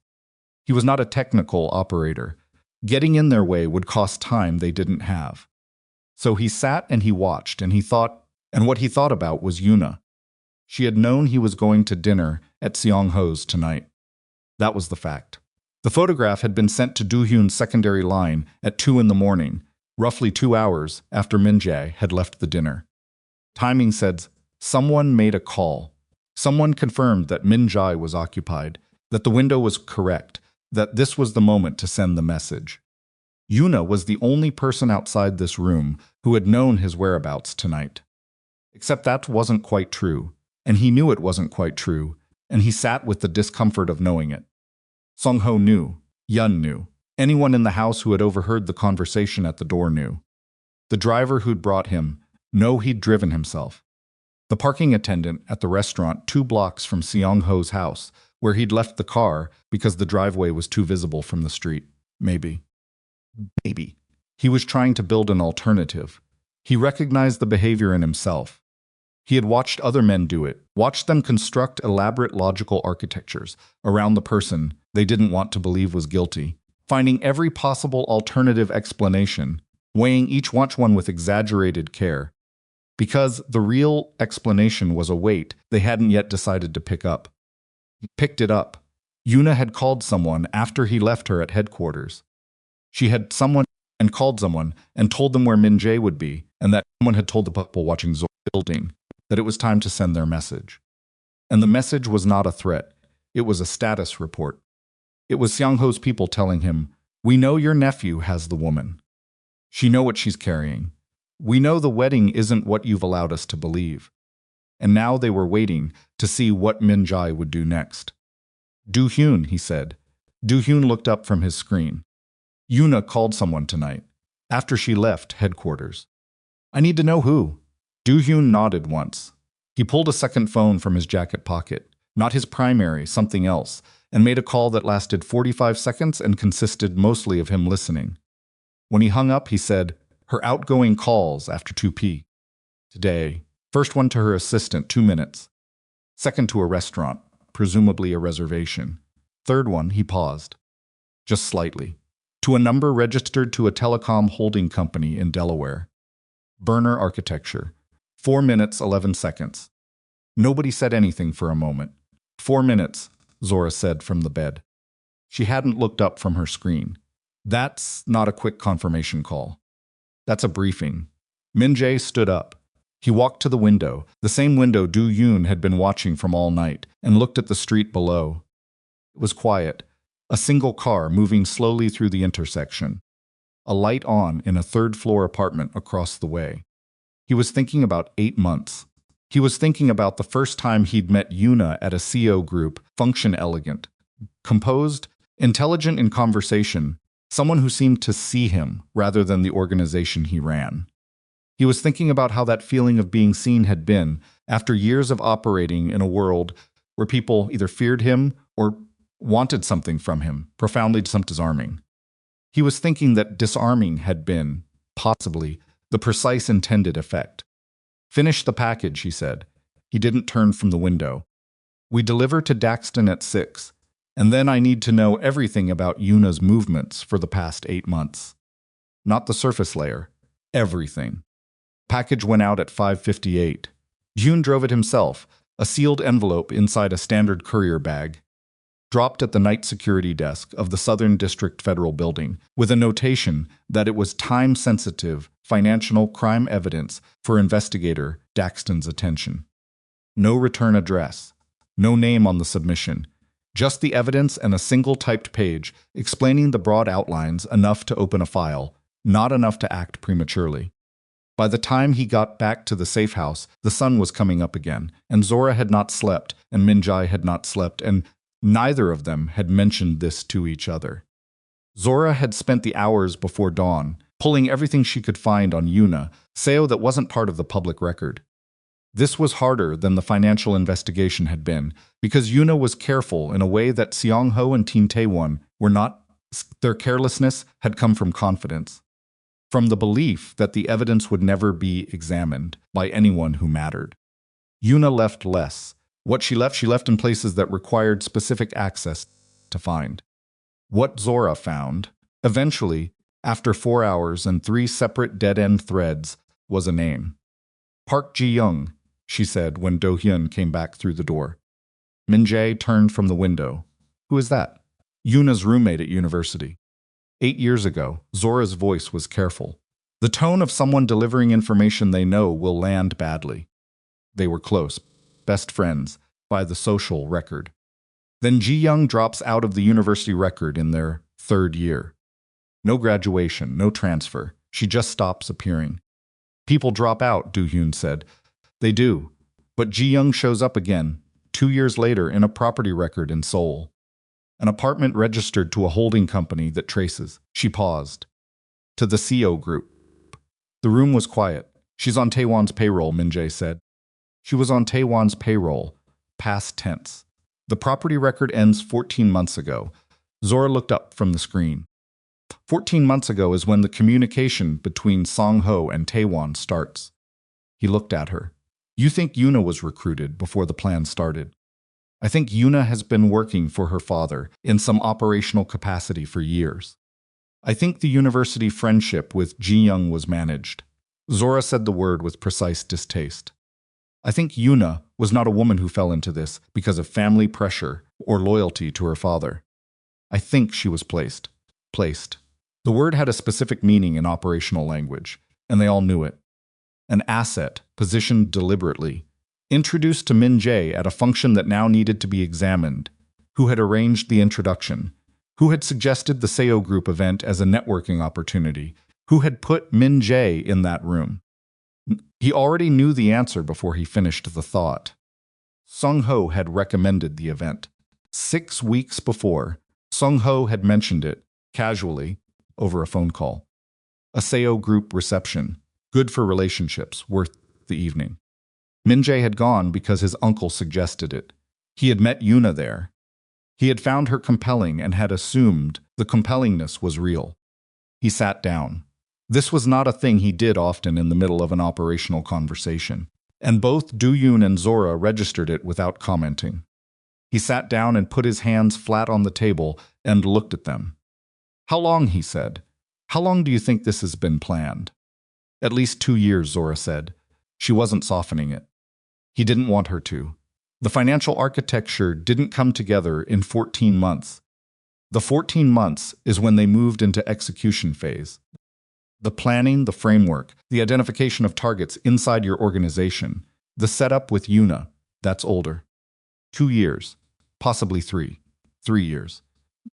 He was not a technical operator. Getting in their way would cost time they didn't have. So he sat and he watched and he thought, and what he thought about was Yuna. She had known he was going to dinner at Seong-ho's tonight. That was the fact. The photograph had been sent to Do-hyun's secondary line at 2 in the morning, roughly 2 hours after Min-jae had left the dinner. Timing said someone made a call. Someone confirmed that Min-jae was occupied, that the window was correct, that this was the moment to send the message. Yuna was the only person outside this room who had known his whereabouts tonight. Except that wasn't quite true. And he knew it wasn't quite true, and he sat with the discomfort of knowing it. Song-ho knew. Yun knew. Anyone in the house who had overheard the conversation at the door knew. The driver who'd brought him, no, he'd driven himself. The parking attendant at the restaurant 2 blocks from Seong-ho's house, where he'd left the car because the driveway was too visible from the street. Maybe. He was trying to build an alternative. He recognized the behavior in himself. He had watched other men do it, watched them construct elaborate logical architectures around the person they didn't want to believe was guilty, finding every possible alternative explanation, weighing each one with exaggerated care. Because the real explanation was a weight they hadn't yet decided to pick up. He picked it up. Yuna had called someone after he left her at headquarters. She had called someone and told them where Min-jae would be, and that someone had told the people watching Zora building that it was time to send their message. And the message was not a threat. It was a status report. It was Seong-ho's people telling him, "We know your nephew has the woman. She know what she's carrying. We know the wedding isn't what you've allowed us to believe." And now they were waiting to see what Min-jae would do next. "Do-hyun," he said. Do-hyun looked up from his screen. "Yuna called someone tonight, after she left headquarters. I need to know who." Do-hyun nodded once. He pulled a second phone from his jacket pocket, not his primary, something else, and made a call that lasted 45 seconds and consisted mostly of him listening. When he hung up, he said, "Her outgoing calls after 2 p. today. First one to her assistant, 2 minutes. Second to a restaurant, presumably a reservation. Third one," he paused, just slightly, "to a number registered to a telecom holding company in Delaware. Burner architecture. 4 minutes, 11 seconds. Nobody said anything for a moment. 4 minutes, Zora said from the bed. She hadn't looked up from her screen. That's not a quick confirmation call. That's a briefing. Min-jae stood up. He walked to the window, the same window Do-hyun had been watching from all night, and looked at the street below. It was quiet, a single car moving slowly through the intersection. A light on in a third-floor apartment across the way. He was thinking about 8 months. He was thinking about the first time he'd met Yuna at a CO group, function elegant, composed, intelligent in conversation, someone who seemed to see him rather than the organization he ran. He was thinking about how that feeling of being seen had been after years of operating in a world where people either feared him or wanted something from him, profoundly disarming. He was thinking that disarming had been, possibly, the precise intended effect. "Finish the package," he said. He didn't turn from the window. We deliver to Daxton at 6, and then I need to know everything about Yuna's movements for the past 8 months. Not the surface layer. Everything. Package went out at 5:58. Yoon drove it himself, a sealed envelope inside a standard courier bag. Dropped at the night security desk of the Southern District Federal Building, with a notation that it was time-sensitive financial crime evidence for investigator Daxton's attention. No return address. No name on the submission. Just the evidence and a single typed page explaining the broad outlines enough to open a file, not enough to act prematurely. By the time he got back to the safe house, the sun was coming up again, and Zora had not slept, and Min-jae had not slept, and neither of them had mentioned this to each other. Zora had spent the hours before dawn, pulling everything she could find on Yuna, Seo that wasn't part of the public record. This was harder than the financial investigation had been, because Yuna was careful in a way that Seong-ho and Teen Taewon were not. Their carelessness had come from confidence, from the belief that the evidence would never be examined by anyone who mattered. Yuna left less. What she left in places that required specific access to find. What Zora found, eventually, after 4 hours and 3 separate dead-end threads, was a name. Park Ji-young, she said when Do-hyun came back through the door. Min-jae turned from the window. Who is that? Yuna's roommate at university. 8 years ago, Zora's voice was careful. The tone of someone delivering information they know will land badly. They were close, best friends, by the social record. Then Ji-young drops out of the university record in their 3rd year. No graduation, no transfer. She just stops appearing. People drop out, Do-hyun said. They do. But Ji-young shows up again, 2 years later in a property record in Seoul. An apartment registered to a holding company that traces. She paused. To the CO group. The room was quiet. She's on Taewon's payroll, Min-jae said. She was on Taewon's payroll, past tense. The property record ends 14 months ago. Zora looked up from the screen. 14 months ago is when the communication between Song-ho and Taewon starts. He looked at her. You think Yuna was recruited before the plan started? I think Yuna has been working for her father in some operational capacity for years. I think the university friendship with Ji-young was managed. Zora said the word with precise distaste. I think Yuna was not a woman who fell into this because of family pressure or loyalty to her father. I think she was placed. The word had a specific meaning in operational language, and they all knew it. An asset, positioned deliberately, introduced to Min-jae at a function that now needed to be examined, who had arranged the introduction, who had suggested the Seo Group event as a networking opportunity, who had put Min-jae in that room. He already knew the answer before he finished the thought. Song-ho had recommended the event. 6 weeks before, Song-ho had mentioned it, casually, over a phone call. A Seo Group reception, good for relationships, worth the evening. Min-jae had gone because his uncle suggested it. He had met Yuna there. He had found her compelling and had assumed the compellingness was real. He sat down. This was not a thing he did often in the middle of an operational conversation, and both Do-hyun and Zora registered it without commenting. He sat down and put his hands flat on the table and looked at them. How long, he said. How long do you think this has been planned? At least 2 years, Zora said. She wasn't softening it. He didn't want her to. The financial architecture didn't come together in 14 months. The 14 months is when they moved into execution phase. The planning, the framework, the identification of targets inside your organization, the setup with Yuna, that's older. 2 years, possibly 3. 3 years.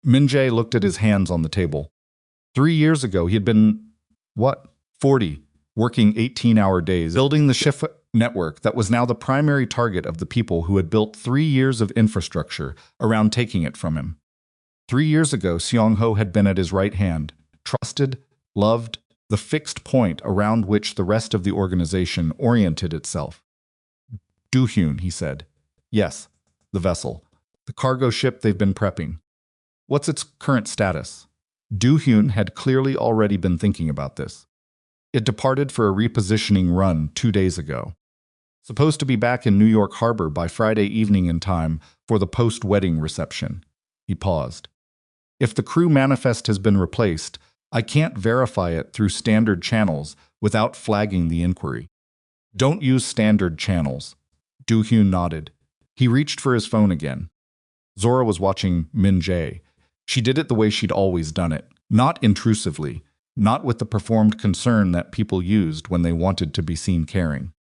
Min-jae looked at his hands on the table. 3 years ago, he had been, 40, working 18-hour days, building the shift network that was now the primary target of the people who had built 3 years of infrastructure around taking it from him. 3 years ago, Seong-ho had been at his right hand, trusted, loved, the fixed point around which the rest of the organization oriented itself. Do-hyun, he said. Yes, the vessel. The cargo ship they've been prepping. What's its current status? Do-hyun had clearly already been thinking about this. It departed for a repositioning run 2 days ago. Supposed to be back in New York Harbor by Friday evening in time for the post-wedding reception. He paused. If the crew manifest has been replaced, I can't verify it through standard channels without flagging the inquiry. Don't use standard channels. Do-hyun nodded. He reached for his phone again. Zora was watching Min-jae. She did it the way she'd always done it, not intrusively, not with the performed concern that people used when they wanted to be seen caring.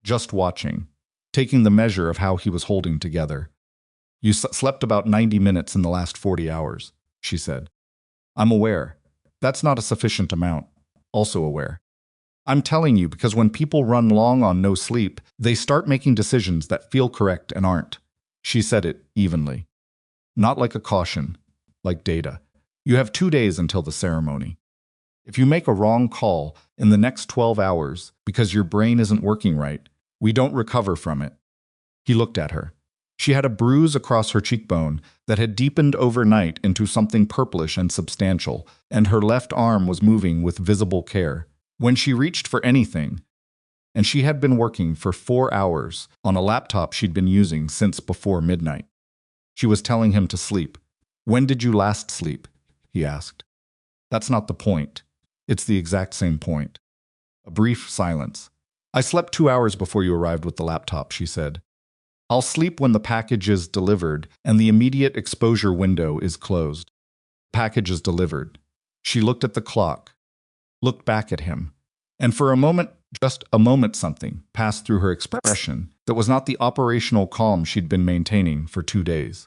Just watching, taking the measure of how he was holding together. You slept about 90 minutes in the last 40 hours, she said. I'm aware. That's not a sufficient amount. Also aware. I'm telling you because when people run long on no sleep, they start making decisions that feel correct and aren't. She said it evenly. Not like a caution, like data. You have 2 days until the ceremony. If you make a wrong call in the next 12 hours because your brain isn't working right, we don't recover from it. He looked at her. She had a bruise across her cheekbone that had deepened overnight into something purplish and substantial, and her left arm was moving with visible care. When she reached for anything, and she had been working for 4 hours on a laptop she'd been using since before midnight. She was telling him to sleep. When did you last sleep? He asked. That's not the point. It's the exact same point. A brief silence. I slept 2 hours before you arrived with the laptop, she said. I'll sleep when the package is delivered and the immediate exposure window is closed. Package is delivered. She looked at the clock, looked back at him, and for a moment, just a moment, something passed through her expression that was not the operational calm she'd been maintaining for 2 days.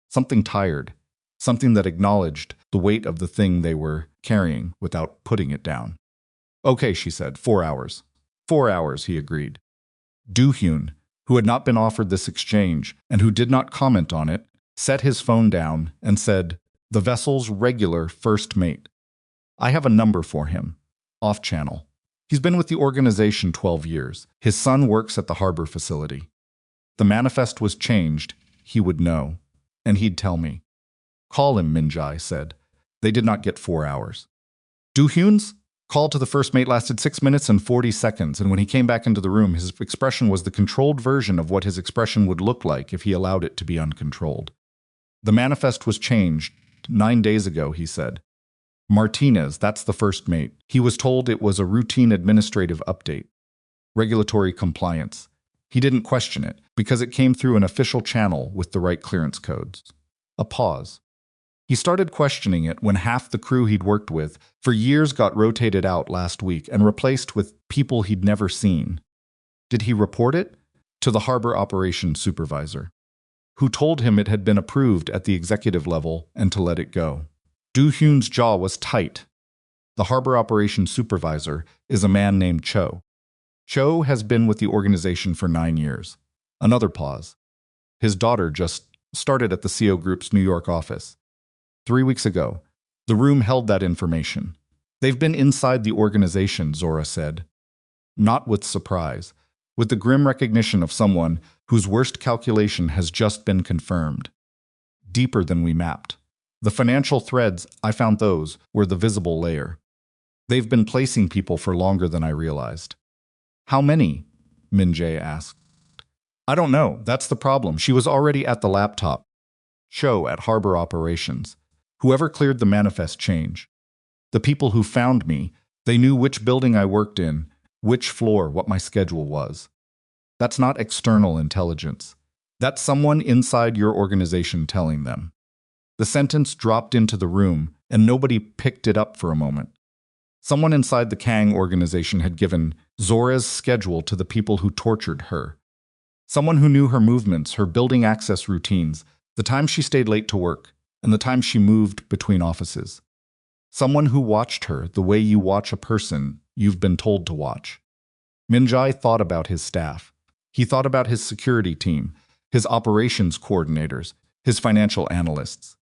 Something tired, something that acknowledged the weight of the thing they were carrying without putting it down. Okay, she said, 4 hours. 4 hours, he agreed. Do-hyun, who had not been offered this exchange and who did not comment on it, set his phone down and said, the vessel's regular first mate. I have a number for him. Off-channel. He's been with the organization 12 years. His son works at the harbor facility. The manifest was changed. He would know. And he'd tell me. Call him, Min-jae said. They did not get 4 hours. Do-hyun's call to the first mate lasted 6 minutes and 40 seconds, and when he came back into the room, his expression was the controlled version of what his expression would look like if he allowed it to be uncontrolled. The manifest was changed 9 days ago, he said. Martinez, that's the first mate. He was told it was a routine administrative update. Regulatory compliance. He didn't question it, because it came through an official channel with the right clearance codes. A pause. He started questioning it when half the crew he'd worked with for years got rotated out last week and replaced with people he'd never seen. Did he report it? To the harbor operations supervisor, who told him it had been approved at the executive level and to let it go. Do-hyun's jaw was tight. The harbor operations supervisor is a man named Cho. Cho has been with the organization for 9 years. Another pause. His daughter just started at the CO Group's New York office. 3 weeks ago, the room held that information. They've been inside the organization, Zora said. Not with surprise, with the grim recognition of someone whose worst calculation has just been confirmed. Deeper than we mapped. The financial threads, I found those, were the visible layer. They've been placing people for longer than I realized. How many? Min-jae asked. I don't know, that's the problem. She was already at the laptop. Show at harbor operations. Whoever cleared the manifest change. The people who found me, they knew which building I worked in, which floor, what my schedule was. That's not external intelligence. That's someone inside your organization telling them. The sentence dropped into the room, and nobody picked it up for a moment. Someone inside the Kang organization had given Zora's schedule to the people who tortured her. Someone who knew her movements, her building access routines, the time she stayed late to work, and the time she moved between offices. Someone who watched her the way you watch a person you've been told to watch. Min-jae thought about his staff. He thought about his security team, his operations coordinators, his financial analysts.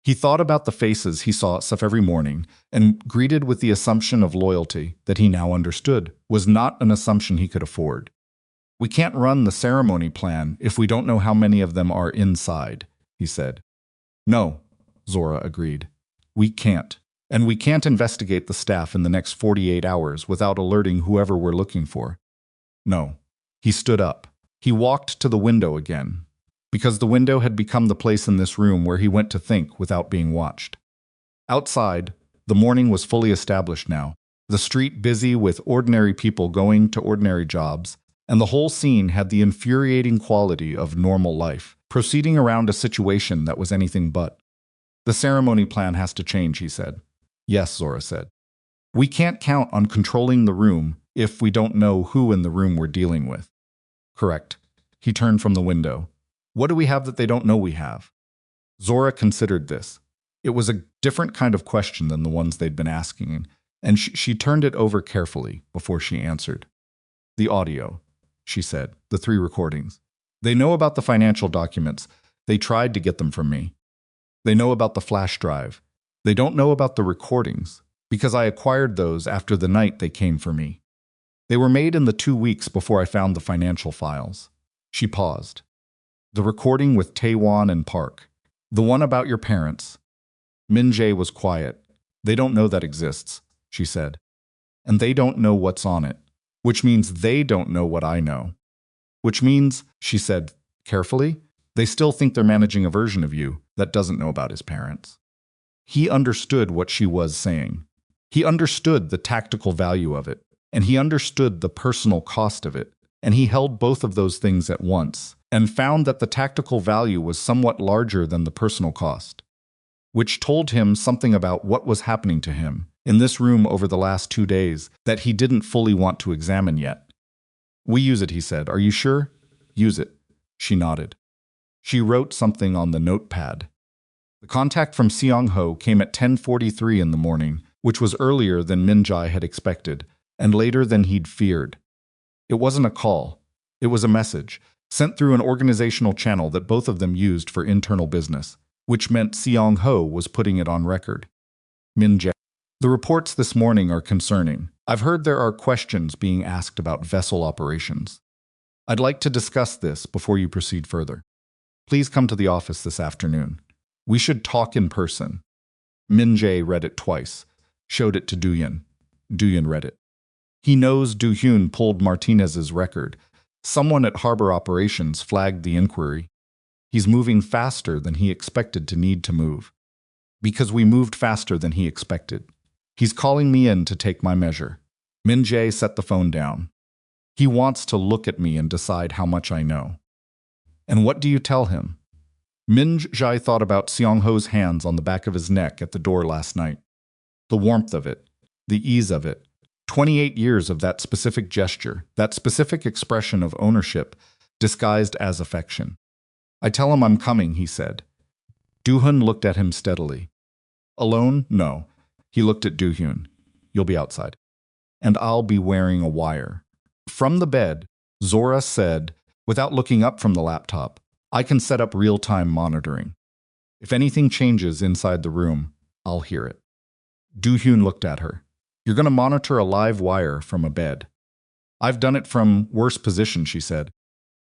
He thought about the faces he saw stuff every morning and greeted with the assumption of loyalty that he now understood was not an assumption he could afford. We can't run the ceremony plan if we don't know how many of them are inside, he said. No, Zora agreed. We can't. And we can't investigate the staff in the next 48 hours without alerting whoever we're looking for. No. He stood up. He walked to the window again, because the window had become the place in this room where he went to think without being watched. Outside, the morning was fully established now, the street busy with ordinary people going to ordinary jobs, and the whole scene had the infuriating quality of normal life, proceeding around a situation that was anything but. The ceremony plan has to change, he said. Yes, Zora said. We can't count on controlling the room if we don't know who in the room we're dealing with. Correct. He turned from the window. What do we have that they don't know we have? Zora considered this. It was a different kind of question than the ones they'd been asking, and she turned it over carefully before she answered. The audio, she said, the 3 recordings. They know about the financial documents. They tried to get them from me. They know about the flash drive. They don't know about the recordings, because I acquired those after the night they came for me. They were made in the 2 weeks before I found the financial files. She paused. The recording with Taewon and Park. The one about your parents. Min-jae was quiet. They don't know that exists, she said. And they don't know what's on it, which means they don't know what I know. Which means, she said carefully, they still think they're managing a version of you that doesn't know about his parents. He understood what she was saying. He understood the tactical value of it, and he understood the personal cost of it, and he held both of those things at once, and found that the tactical value was somewhat larger than the personal cost, which told him something about what was happening to him in this room over the last 2 days that he didn't fully want to examine yet. We use it, he said. Are you sure? Use it. She nodded. She wrote something on the notepad. The contact from Seong-ho came at 10:43 in the morning, which was earlier than Min-jae had expected, and later than he'd feared. It wasn't a call. It was a message, sent through an organizational channel that both of them used for internal business, which meant Seong-ho was putting it on record. Min-jae. The reports this morning are concerning. I've heard there are questions being asked about vessel operations. I'd like to discuss this before you proceed further. Please come to the office this afternoon. We should talk in person. Min-jae read it twice, showed it to Do-hyun. Do-hyun read it. He knows Do-hyun pulled Martinez's record. Someone at Harbor Operations flagged the inquiry. He's moving faster than he expected to need to move. Because we moved faster than he expected. He's calling me in to take my measure. Min-jae set the phone down. He wants to look at me and decide how much I know. And what do you tell him? Min-jae thought about Seong-ho's hands on the back of his neck at the door last night. The warmth of it, the ease of it, 28 years of that specific gesture, that specific expression of ownership, disguised as affection. I tell him I'm coming, he said. Do-hyun looked at him steadily. Alone? No. He looked at Do-hyun. You'll be outside. And I'll be wearing a wire. From the bed, Zora said, without looking up from the laptop, I can set up real-time monitoring. If anything changes inside the room, I'll hear it. Do-hyun looked at her. You're going to monitor a live wire from a bed. I've done it from worse position, she said.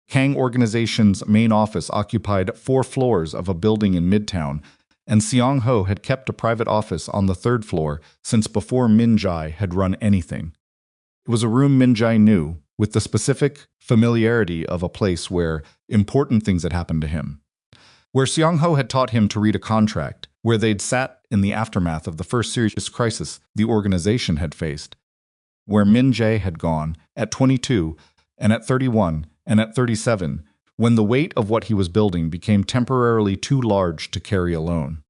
Kang Organization's main office occupied 4 floors of a building in Midtown, and Seong-ho had kept a private office on the 3rd floor since before Min-jae had run anything. It was a room Min-jae knew, with the specific familiarity of a place where important things had happened to him. Where Seong-ho had taught him to read a contract, where they'd sat in the aftermath of the first serious crisis the organization had faced. Where Min-jae had gone, at 22, and at 31, and at 37, when the weight of what he was building became temporarily too large to carry alone.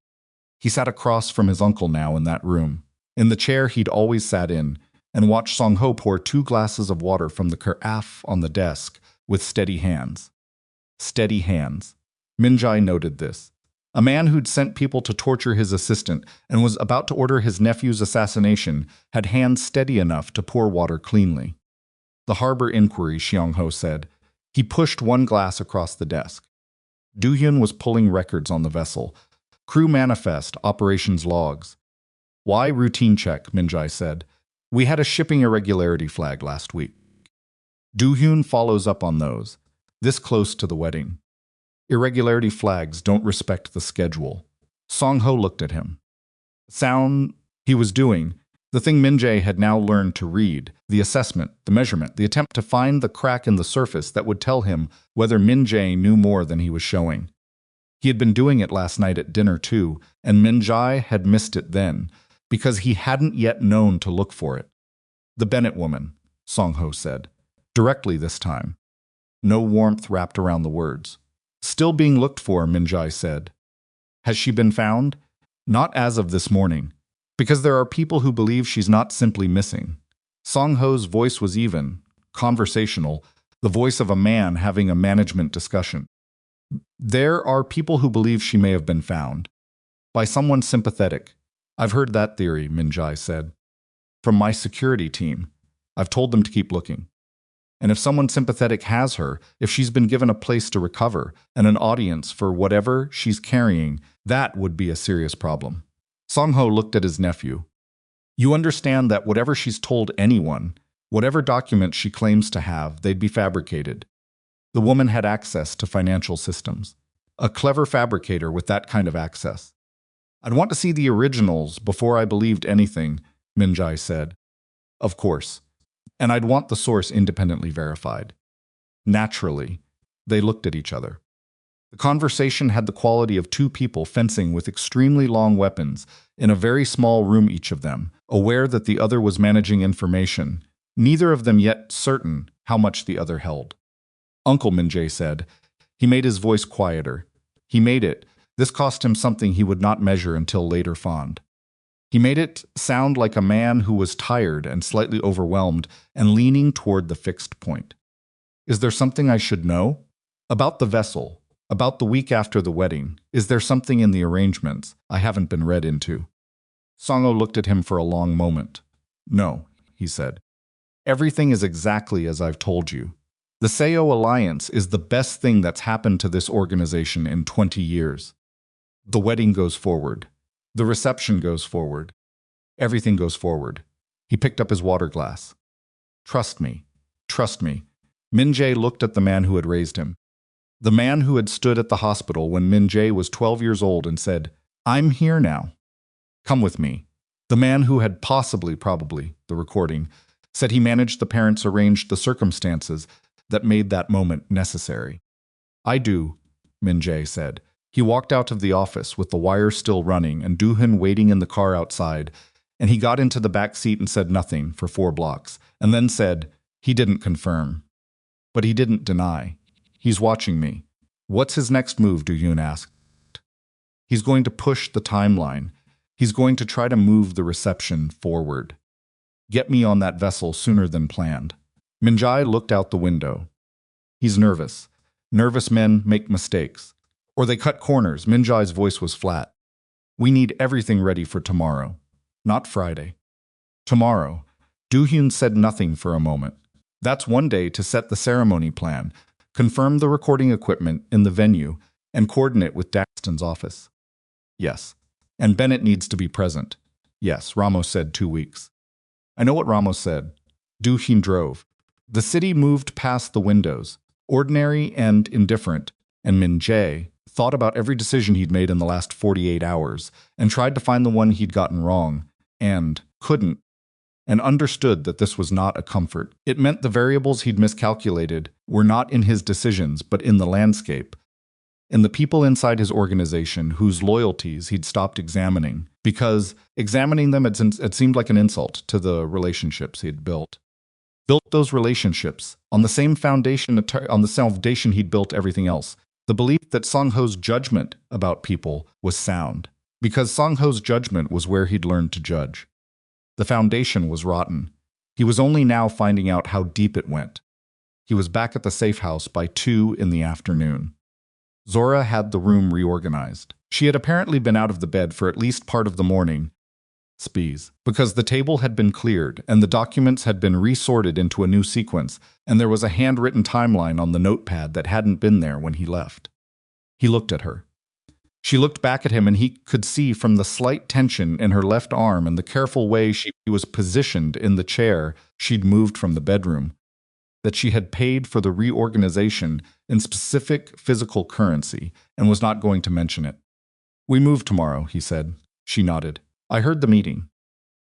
He sat across from his uncle now in that room, in the chair he'd always sat in, and watched Seong-ho pour 2 glasses of water from the carafe on the desk with steady hands. Steady hands. Min-jae noted this. A man who'd sent people to torture his assistant and was about to order his nephew's assassination had hands steady enough to pour water cleanly. The harbor inquiry, Seong-ho said. He pushed 1 glass across the desk. Do-hyun was pulling records on the vessel. Crew manifest, operations logs. Why routine check, Min-jae said. We had a shipping irregularity flag last week. Do-hyun follows up on those, this close to the wedding. Irregularity flags don't respect the schedule. Seong-ho looked at him. Sound he was doing, The thing Min-jae had now learned to read, the assessment, the measurement, the attempt to find the crack in the surface that would tell him whether Min-jae knew more than he was showing. He had been doing it last night at dinner too, and Min-jae had missed it then, because he hadn't yet known to look for it. The Bennett woman, Song-ho said, directly this time. No warmth wrapped around the words. Still being looked for, Min-jae said. Has she been found? Not as of this morning, because there are people who believe she's not simply missing. Song-ho's voice was even, conversational, the voice of a man having a management discussion. There are people who believe she may have been found. By someone sympathetic. I've heard that theory, Min-jae said. From my security team. I've told them to keep looking. And if someone sympathetic has her, if she's been given a place to recover and an audience for whatever she's carrying, that would be a serious problem. Song-ho looked at his nephew. You understand that whatever she's told anyone, whatever documents she claims to have, they'd be fabricated. The woman had access to financial systems. A clever fabricator with that kind of access. I'd want to see the originals before I believed anything, Min-jae said. Of course. And I'd want the source independently verified. Naturally, they looked at each other. The conversation had the quality of two people fencing with extremely long weapons in a very small room, each of them, aware that the other was managing information, neither of them yet certain how much the other held. Uncle, Min-jae said. He made his voice quieter. He made it. This cost him something he would not measure until later fond. He made it sound like a man who was tired and slightly overwhelmed and leaning toward the fixed point. Is there something I should know? About the vessel, about the week after the wedding, is there something in the arrangements I haven't been read into? Song-ho looked at him for a long moment. No, he said. Everything is exactly as I've told you. The Seo Alliance is the best thing that's happened to this organization in 20 years. The wedding goes forward. The reception goes forward. Everything goes forward. He picked up his water glass. Trust me. Trust me. Min-jae looked at the man who had raised him. The man who had stood at the hospital when Min-jae was 12 years old and said, I'm here now. Come with me. The man who had probably, the recording, said he managed the parents arranged the circumstances that made that moment necessary. I do, Min-jae said. He walked out of the office with the wire still running and Do-hyun waiting in the car outside, and he got into the back seat and said nothing for 4 blocks, and then said he didn't confirm. But he didn't deny. He's watching me. What's his next move, Do-hyun asked. He's going to push the timeline. He's going to try to move the reception forward. Get me on that vessel sooner than planned. Min-jae looked out the window. He's nervous. Nervous men make mistakes. Or they cut corners. Min-jae's voice was flat. We need everything ready for tomorrow. Not Friday. Tomorrow. Do-hyun said nothing for a moment. That's one day to set the ceremony plan, confirm the recording equipment in the venue, and coordinate with Daxton's office. Yes. And Bennett needs to be present. Yes, Ramos said 2 weeks. I know what Ramos said. Do-hyun drove. The city moved past the windows, ordinary and indifferent, and Min-jae thought about every decision he'd made in the last 48 hours and tried to find the one he'd gotten wrong, and couldn't, and understood that this was not a comfort. It meant the variables he'd miscalculated were not in his decisions but in the landscape, in the people inside his organization whose loyalties he'd stopped examining, because examining them had seemed like an insult to the relationships he'd built. Built those relationships on the same foundation he'd built everything else. The belief that Song-ho's judgment about people was sound, because Song-ho's judgment was where he'd learned to judge. The foundation was rotten. He was only now finding out how deep it went. He was back at the safe house by 2 in the afternoon. Zora had the room reorganized. She had apparently been out of the bed for at least part of the morning, because the table had been cleared and the documents had been resorted into a new sequence, and there was a handwritten timeline on the notepad that hadn't been there when he left. He looked at her. She looked back at him, and he could see from the slight tension in her left arm and the careful way she was positioned in the chair she'd moved from the bedroom, that she had paid for the reorganization in specific physical currency and was not going to mention it. We move tomorrow, he said. She nodded. I heard the meeting.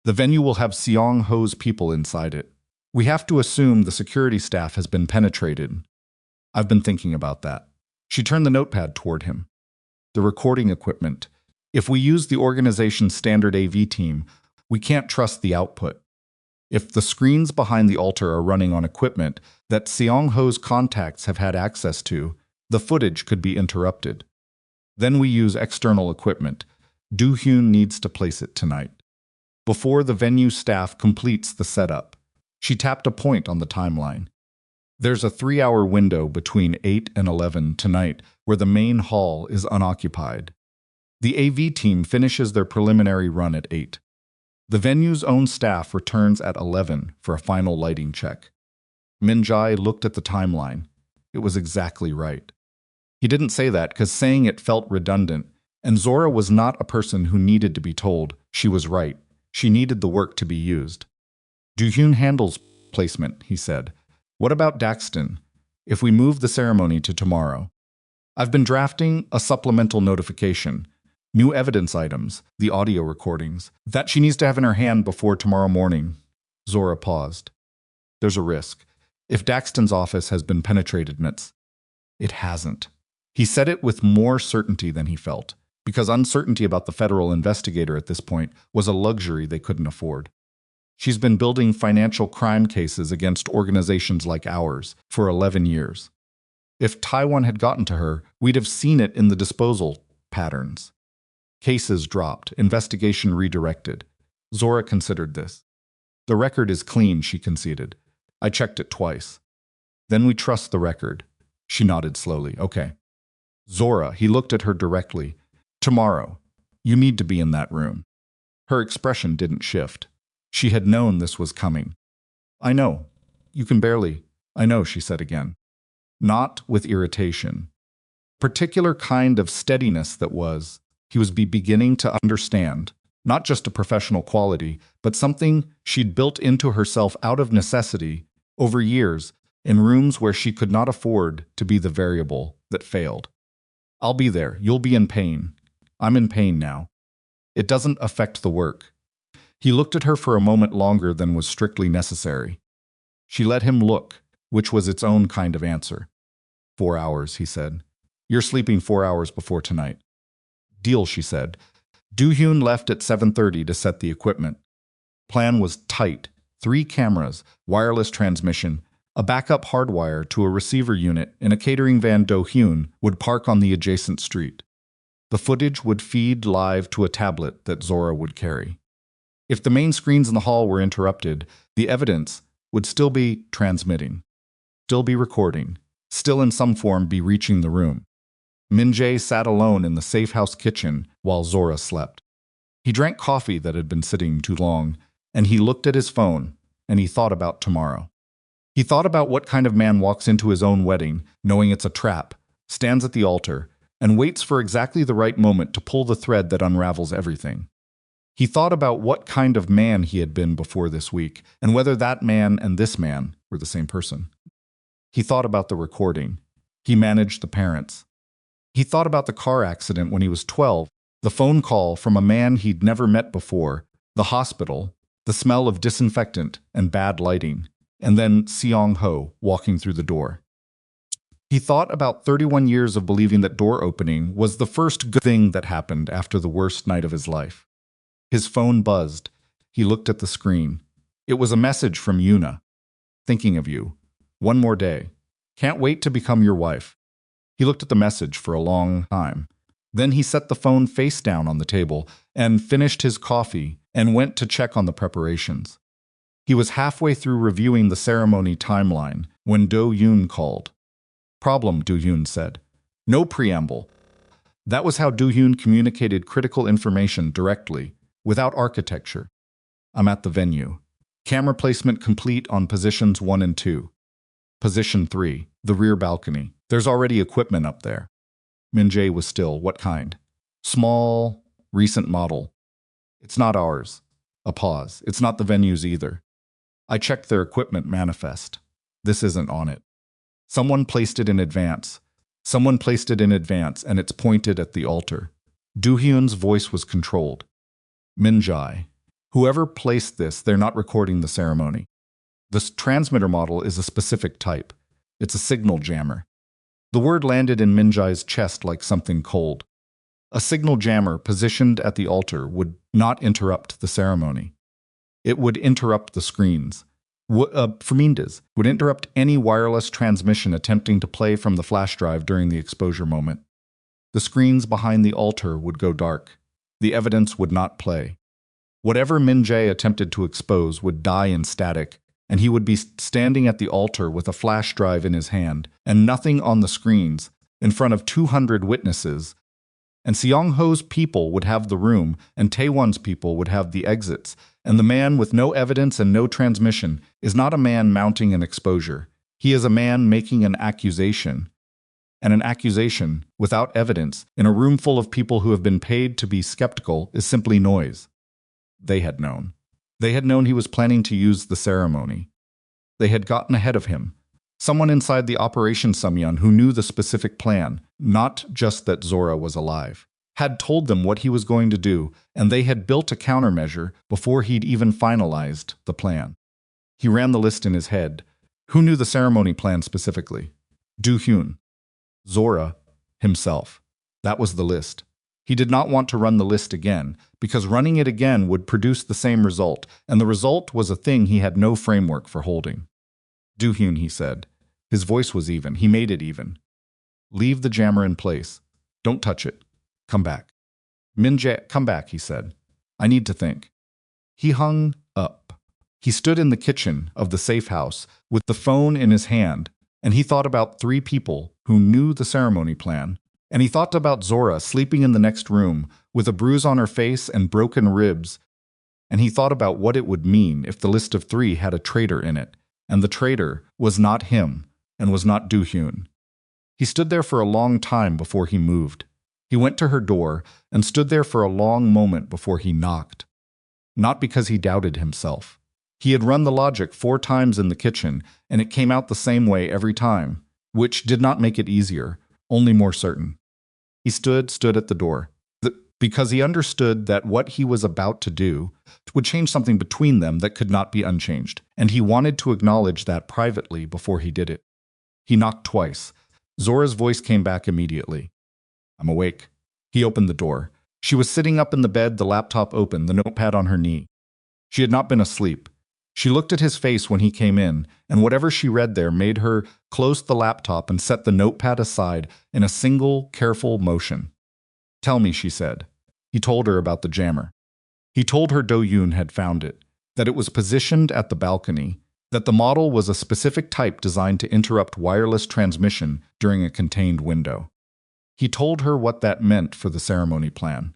The venue will have Seong Ho's people inside it. We have to assume the security staff has been penetrated. I've been thinking about that. She turned the notepad toward him. The recording equipment. If we use the organization's standard AV team, we can't trust the output. If the screens behind the altar are running on equipment that Seong Ho's contacts have had access to, the footage could be interrupted. Then we use external equipment. Do-hyun needs to place it tonight. Before the venue staff completes the setup. She tapped a point on the timeline. There's a 3-hour window between 8 and 11 tonight where the main hall is unoccupied. The AV team finishes their preliminary run at 8. The venue's own staff returns at 11 for a final lighting check. Min-jae looked at the timeline. It was exactly right. He didn't say that because saying it felt redundant, and Zora was not a person who needed to be told she was right. She needed the work to be used. Do-hyun handles placement, he said. What about Daxton? If we move the ceremony to tomorrow? I've been drafting a supplemental notification. New evidence items, the audio recordings, that she needs to have in her hand before tomorrow morning. Zora paused. There's a risk. If Daxton's office has been penetrated, Mitz. It hasn't. He said it with more certainty than he felt, because uncertainty about the federal investigator at this point was a luxury they couldn't afford. She's been building financial crime cases against organizations like ours for 11 years. If Taiwan had gotten to her, we'd have seen it in the disposal patterns. Cases dropped, investigation redirected. Zora considered this. The record is clean, she conceded. I checked it twice. Then we trust the record. She nodded slowly. Okay. Zora, he looked at her directly. Tomorrow, you need to be in that room. Her expression didn't shift. She had known this was coming. I know. You can barely. I know, she said again. Not with irritation. Particular kind of steadiness that was, he was beginning to understand, not just a professional quality, but something she'd built into herself out of necessity over years in rooms where she could not afford to be the variable that failed. I'll be there. You'll be in pain. I'm in pain now. It doesn't affect the work. He looked at her for a moment longer than was strictly necessary. She let him look, which was its own kind of answer. 4 hours, he said. You're sleeping 4 hours before tonight. Deal, she said. Do-hyun left at 7:30 to set the equipment. Plan was tight. 3 cameras, wireless transmission, a backup hardwire to a receiver unit in a catering van. Do-hyun would park on the adjacent street. The footage would feed live to a tablet that Zora would carry. If the main screens in the hall were interrupted, the evidence would still be transmitting, still be recording, still in some form be reaching the room. Min-jae sat alone in the safe house kitchen while Zora slept. He drank coffee that had been sitting too long, and he looked at his phone, and he thought about tomorrow. He thought about what kind of man walks into his own wedding, knowing it's a trap, stands at the altar, and waits for exactly the right moment to pull the thread that unravels everything. He thought about what kind of man he had been before this week, and whether that man and this man were the same person. He thought about the recording. He managed the parents. He thought about the car accident when he was 12, the phone call from a man he'd never met before, the hospital, the smell of disinfectant and bad lighting, and then Seong Ho walking through the door. He thought about 31 years of believing that door opening was the first good thing that happened after the worst night of his life. His phone buzzed. He looked at the screen. It was a message from Yuna. Thinking of you. One more day. Can't wait to become your wife. He looked at the message for a long time. Then he set the phone face down on the table and finished his coffee and went to check on the preparations. He was halfway through reviewing the ceremony timeline when Do-hyun called. Problem, Do-hyun said. No preamble. That was how Do-hyun communicated critical information directly, without architecture. I'm at the venue. Camera placement complete on positions 1 and 2. Position 3, the rear balcony. There's already equipment up there. Min-jae was still. What kind? Small, recent model. It's not ours. A pause. It's not the venue's either. I checked their equipment manifest. This isn't on it. Someone placed it in advance. Someone placed it in advance, and it's pointed at the altar. Do-hyun's voice was controlled. Min-jae. Whoever placed this, they're not recording the ceremony. This transmitter model is a specific type. It's a signal jammer. The word landed in Min-jae's chest like something cold. A signal jammer positioned at the altar would not interrupt the ceremony. It would interrupt the screens. Fermindes would interrupt any wireless transmission attempting to play from the flash drive during the exposure moment. The screens behind the altar would go dark. The evidence would not play. Whatever Min-jae attempted to expose would die in static, and he would be standing at the altar with a flash drive in his hand, and nothing on the screens, in front of 200 witnesses. And Seong-ho's people would have the room, and Taewon's people would have the exits, and the man with no evidence and no transmission is not a man mounting an exposure. He is a man making an accusation. And an accusation, without evidence, in a room full of people who have been paid to be skeptical, is simply noise. They had known. They had known he was planning to use the ceremony. They had gotten ahead of him. Someone inside the Operation Samyeon who knew the specific plan, not just that Zora was alive, had told them what he was going to do, and they had built a countermeasure before he'd even finalized the plan. He ran the list in his head. Who knew the ceremony plan specifically? Do-hyun. Zora himself. That was the list. He did not want to run the list again, because running it again would produce the same result, and the result was a thing he had no framework for holding. Do-hyun, he said. His voice was even. He made it even. Leave the jammer in place. Don't touch it. Come back. Min-jae, come back, he said. I need to think. He hung up. He stood in the kitchen of the safe house with the phone in his hand, and he thought about 3 people who knew the ceremony plan, and he thought about Zora sleeping in the next room with a bruise on her face and broken ribs, and he thought about what it would mean if the list of 3 had a traitor in it, and the traitor was not him and was not Do-hyun. He stood there for a long time before he moved. He went to her door and stood there for a long moment before he knocked. Not because he doubted himself. He had run the logic 4 times in the kitchen, and it came out the same way every time, which did not make it easier, only more certain. He stood at the door, because he understood that what he was about to do would change something between them that could not be unchanged, and he wanted to acknowledge that privately before he did it. He knocked twice. Zora's voice came back immediately. I'm awake. He opened the door. She was sitting up in the bed, the laptop open, the notepad on her knee. She had not been asleep. She looked at his face when he came in, and whatever she read there made her close the laptop and set the notepad aside in a single, careful motion. Tell me, she said. He told her about the jammer. He told her Do-hyun had found it, that it was positioned at the balcony, that the model was a specific type designed to interrupt wireless transmission during a contained window. He told her what that meant for the ceremony plan.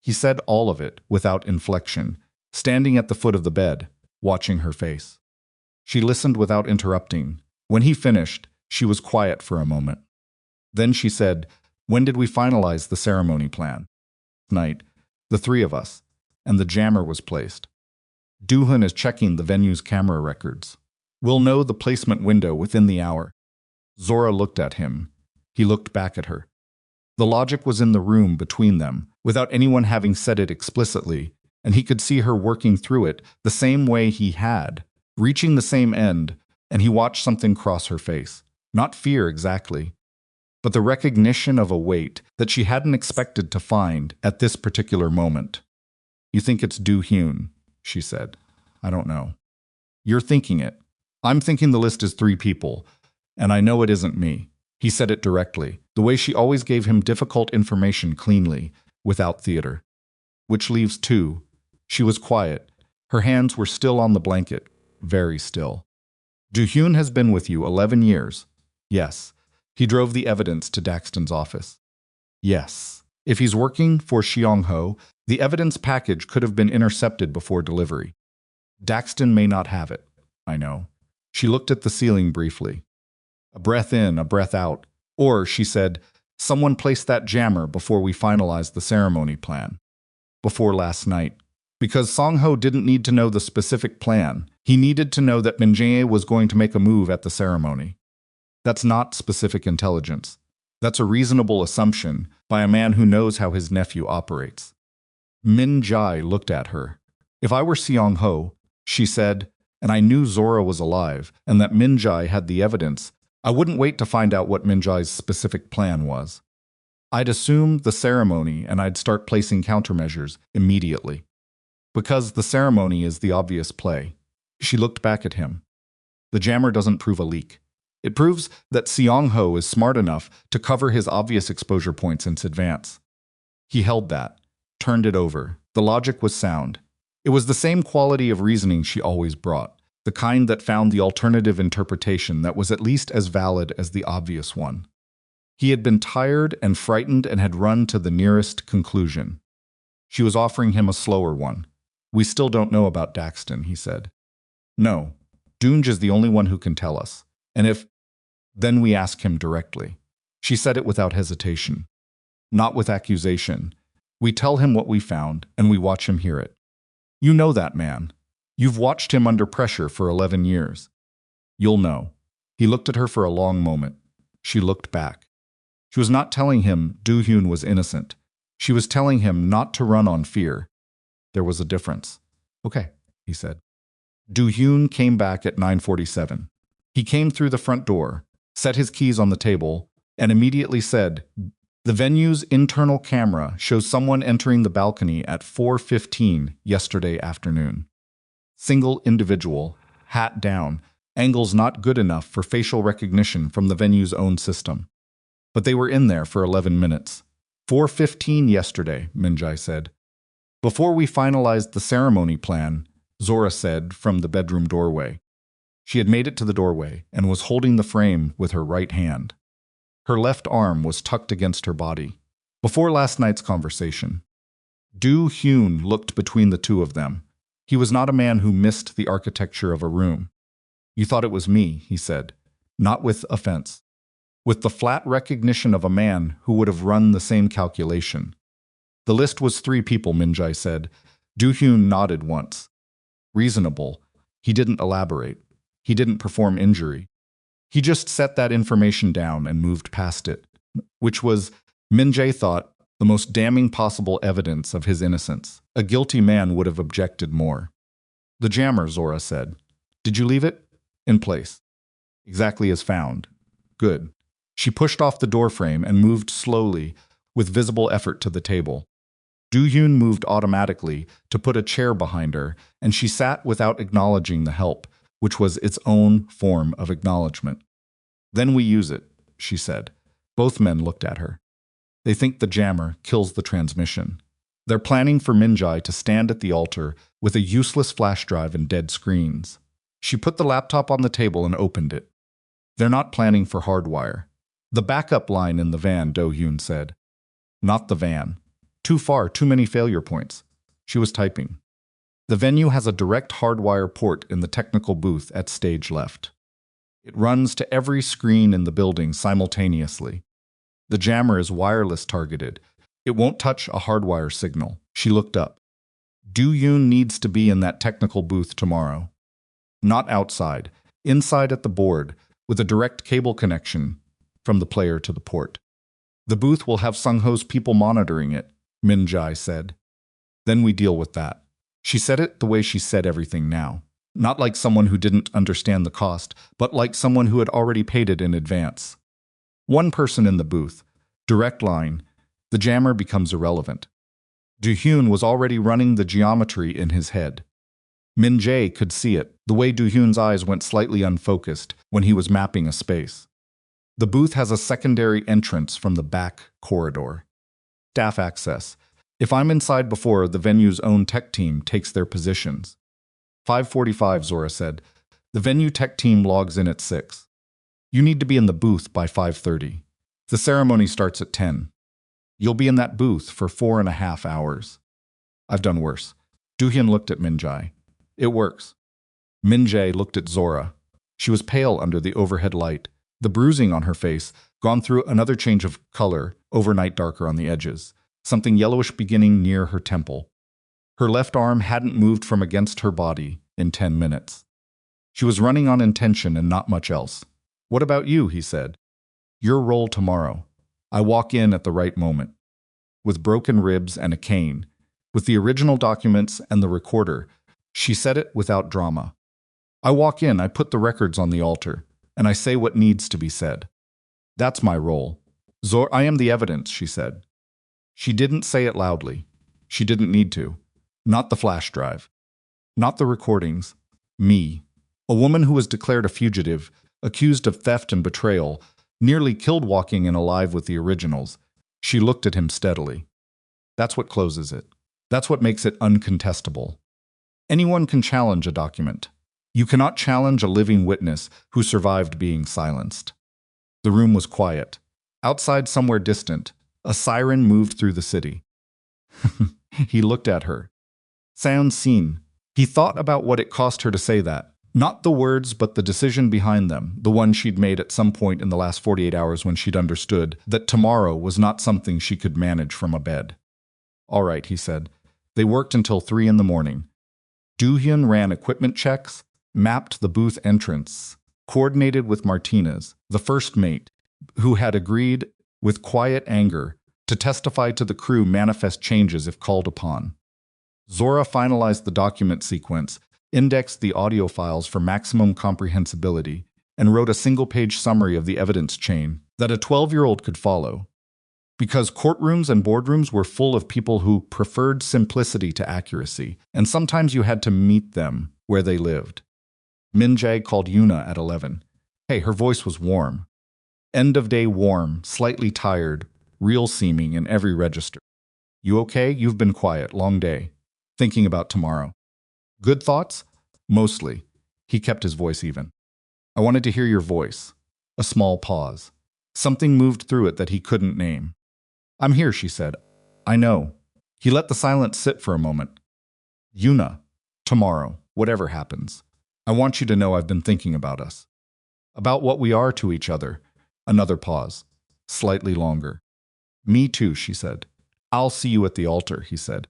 He said all of it without inflection, standing at the foot of the bed, watching her face. She listened without interrupting. When he finished, she was quiet for a moment. Then she said, when did we finalize the ceremony plan? Night, the 3 of us, and the jammer was placed. Do-hyun is checking the venue's camera records. We'll know the placement window within the hour. Zora looked at him. He looked back at her. The logic was in the room between them, without anyone having said it explicitly, and he could see her working through it the same way he had, reaching the same end, and he watched something cross her face. Not fear exactly, but the recognition of a weight that she hadn't expected to find at this particular moment. You think it's Do-hyun, she said. I don't know. You're thinking it. I'm thinking the list is 3 people, and I know it isn't me. He said it directly, the way she always gave him difficult information cleanly, without theater. Which leaves 2. She was quiet. Her hands were still on the blanket, very still. Do-hyun has been with you 11 years. Yes. He drove the evidence to Daxton's office. Yes. If he's working for Seong-ho, the evidence package could have been intercepted before delivery. Daxton may not have it. I know. She looked at the ceiling briefly. A breath in, a breath out. Or, she said, someone placed that jammer before we finalized the ceremony plan. Before last night. Because Seong-ho didn't need to know the specific plan. He needed to know that Min-jae was going to make a move at the ceremony. That's not specific intelligence. That's a reasonable assumption by a man who knows how his nephew operates. Min-jae looked at her. If I were Seong-ho, she said, and I knew Zora was alive and that Min-jae had the evidence, I wouldn't wait to find out what Min-jae's specific plan was. I'd assume the ceremony and I'd start placing countermeasures immediately. Because the ceremony is the obvious play. She looked back at him. The jammer doesn't prove a leak. It proves that Seong-ho is smart enough to cover his obvious exposure points in advance. He held that, turned it over. The logic was sound. It was the same quality of reasoning she always brought, the kind that found the alternative interpretation that was at least as valid as the obvious one. He had been tired and frightened and had run to the nearest conclusion. She was offering him a slower one. We still don't know about Daxton, he said. No, Dunj is the only one who can tell us. And if, then we ask him directly. She said it without hesitation. Not with accusation. We tell him what we found, and we watch him hear it. You know that man. You've watched him under pressure for 11 years. You'll know. He looked at her for a long moment. She looked back. She was not telling him Do-hyun was innocent. She was telling him not to run on fear. There was a difference. Okay, he said. Do-hyun came back at 9:47. He came through the front door, set his keys on the table, and immediately said, the venue's internal camera shows someone entering the balcony at 4:15 yesterday afternoon. Single individual, hat down, angles not good enough for facial recognition from the venue's own system. But they were in there for 11 minutes. 4:15 yesterday, Min-jae said. Before we finalized the ceremony plan, Zora said from the bedroom doorway. She had made it to the doorway and was holding the frame with her right hand. Her left arm was tucked against her body. Before last night's conversation, Do-hyun looked between the two of them. He was not a man who missed the architecture of a room. You thought it was me, he said, not with offense. With the flat recognition of a man who would have run the same calculation. The list was 3 people, Min-jae said. Do-hyun nodded once. Reasonable. He didn't elaborate. He didn't perform injury. He just set that information down and moved past it, which was, Min-jae thought, the most damning possible evidence of his innocence. A guilty man would have objected more. The jammer, Zora said. Did you leave it? In place. Exactly as found. Good. She pushed off the doorframe and moved slowly, with visible effort to the table. Do-hyun moved automatically to put a chair behind her, and she sat without acknowledging the help, which was its own form of acknowledgement. Then we use it, she said. Both men looked at her. They think the jammer kills the transmission. They're planning for Min-jae to stand at the altar with a useless flash drive and dead screens. She put the laptop on the table and opened it. They're not planning for hardwire. The backup line in the van, Do-hyun said. Not the van. Too far, too many failure points. She was typing. The venue has a direct hardwire port in the technical booth at stage left. It runs to every screen in the building simultaneously. The jammer is wireless targeted. It won't touch a hardwire signal. She looked up. Do-hyun needs to be in that technical booth tomorrow. Not outside, inside at the board, with a direct cable connection from the player to the port. The booth will have Sung-ho's people monitoring it, Min-jae said. Then we deal with that. She said it the way she said everything now. Not like someone who didn't understand the cost, but like someone who had already paid it in advance. One person in the booth, direct line, the jammer becomes irrelevant. Do-hyun was already running the geometry in his head. Min-jae could see it, the way Do-hyun's eyes went slightly unfocused when he was mapping a space. The booth has a secondary entrance from the back corridor. Staff access. If I'm inside before the venue's own tech team takes their positions. 5:45, Zora said. The venue tech team logs in at 6. You need to be in the booth by 5:30. The ceremony starts at 10. You'll be in that booth for 4.5 hours. I've done worse. Do-hyun looked at Min-jae. It works. Min-jae looked at Zora. She was pale under the overhead light. The bruising on her face, gone through another change of color, overnight darker on the edges, something yellowish beginning near her temple. Her left arm hadn't moved from against her body in 10 minutes. She was running on intention and not much else. What about you, he said. Your role tomorrow. I walk in at the right moment. With broken ribs and a cane, with the original documents and the recorder. She said it without drama. I walk in, I put the records on the altar, and I say what needs to be said. That's my role. I am the evidence, she said. She didn't say it loudly. She didn't need to. Not the flash drive. Not the recordings. Me. A woman who was declared a fugitive, accused of theft and betrayal, nearly killed walking in alive with the originals. She looked at him steadily. That's what closes it. That's what makes it uncontestable. Anyone can challenge a document. You cannot challenge a living witness who survived being silenced. The room was quiet. Outside, somewhere distant, a siren moved through the city. He looked at her. Sounds seen. He thought about what it cost her to say that. Not the words, but the decision behind them, the one she'd made at some point in the last 48 hours when she'd understood that tomorrow was not something she could manage from a bed. All right, he said. They worked until 3 in the morning. Do-hyun ran equipment checks, mapped the booth entrance, coordinated with Martinez, the first mate, who had agreed, with quiet anger, to testify to the crew manifest changes if called upon. Zora finalized the document sequence, indexed the audio files for maximum comprehensibility, and wrote a single-page summary of the evidence chain that a 12-year-old could follow. Because courtrooms and boardrooms were full of people who preferred simplicity to accuracy, and sometimes you had to meet them where they lived. Min-jae called Yuna at 11. Hey, her voice was warm. End of day warm, slightly tired, real seeming in every register. You okay? You've been quiet, long day. Thinking about tomorrow. Good thoughts? Mostly. He kept his voice even. I wanted to hear your voice. A small pause. Something moved through it that he couldn't name. I'm here, she said. I know. He let the silence sit for a moment. Yuna, tomorrow, whatever happens, I want you to know I've been thinking about us. About what we are to each other. Another pause. Slightly longer. Me too, she said. I'll see you at the altar, he said.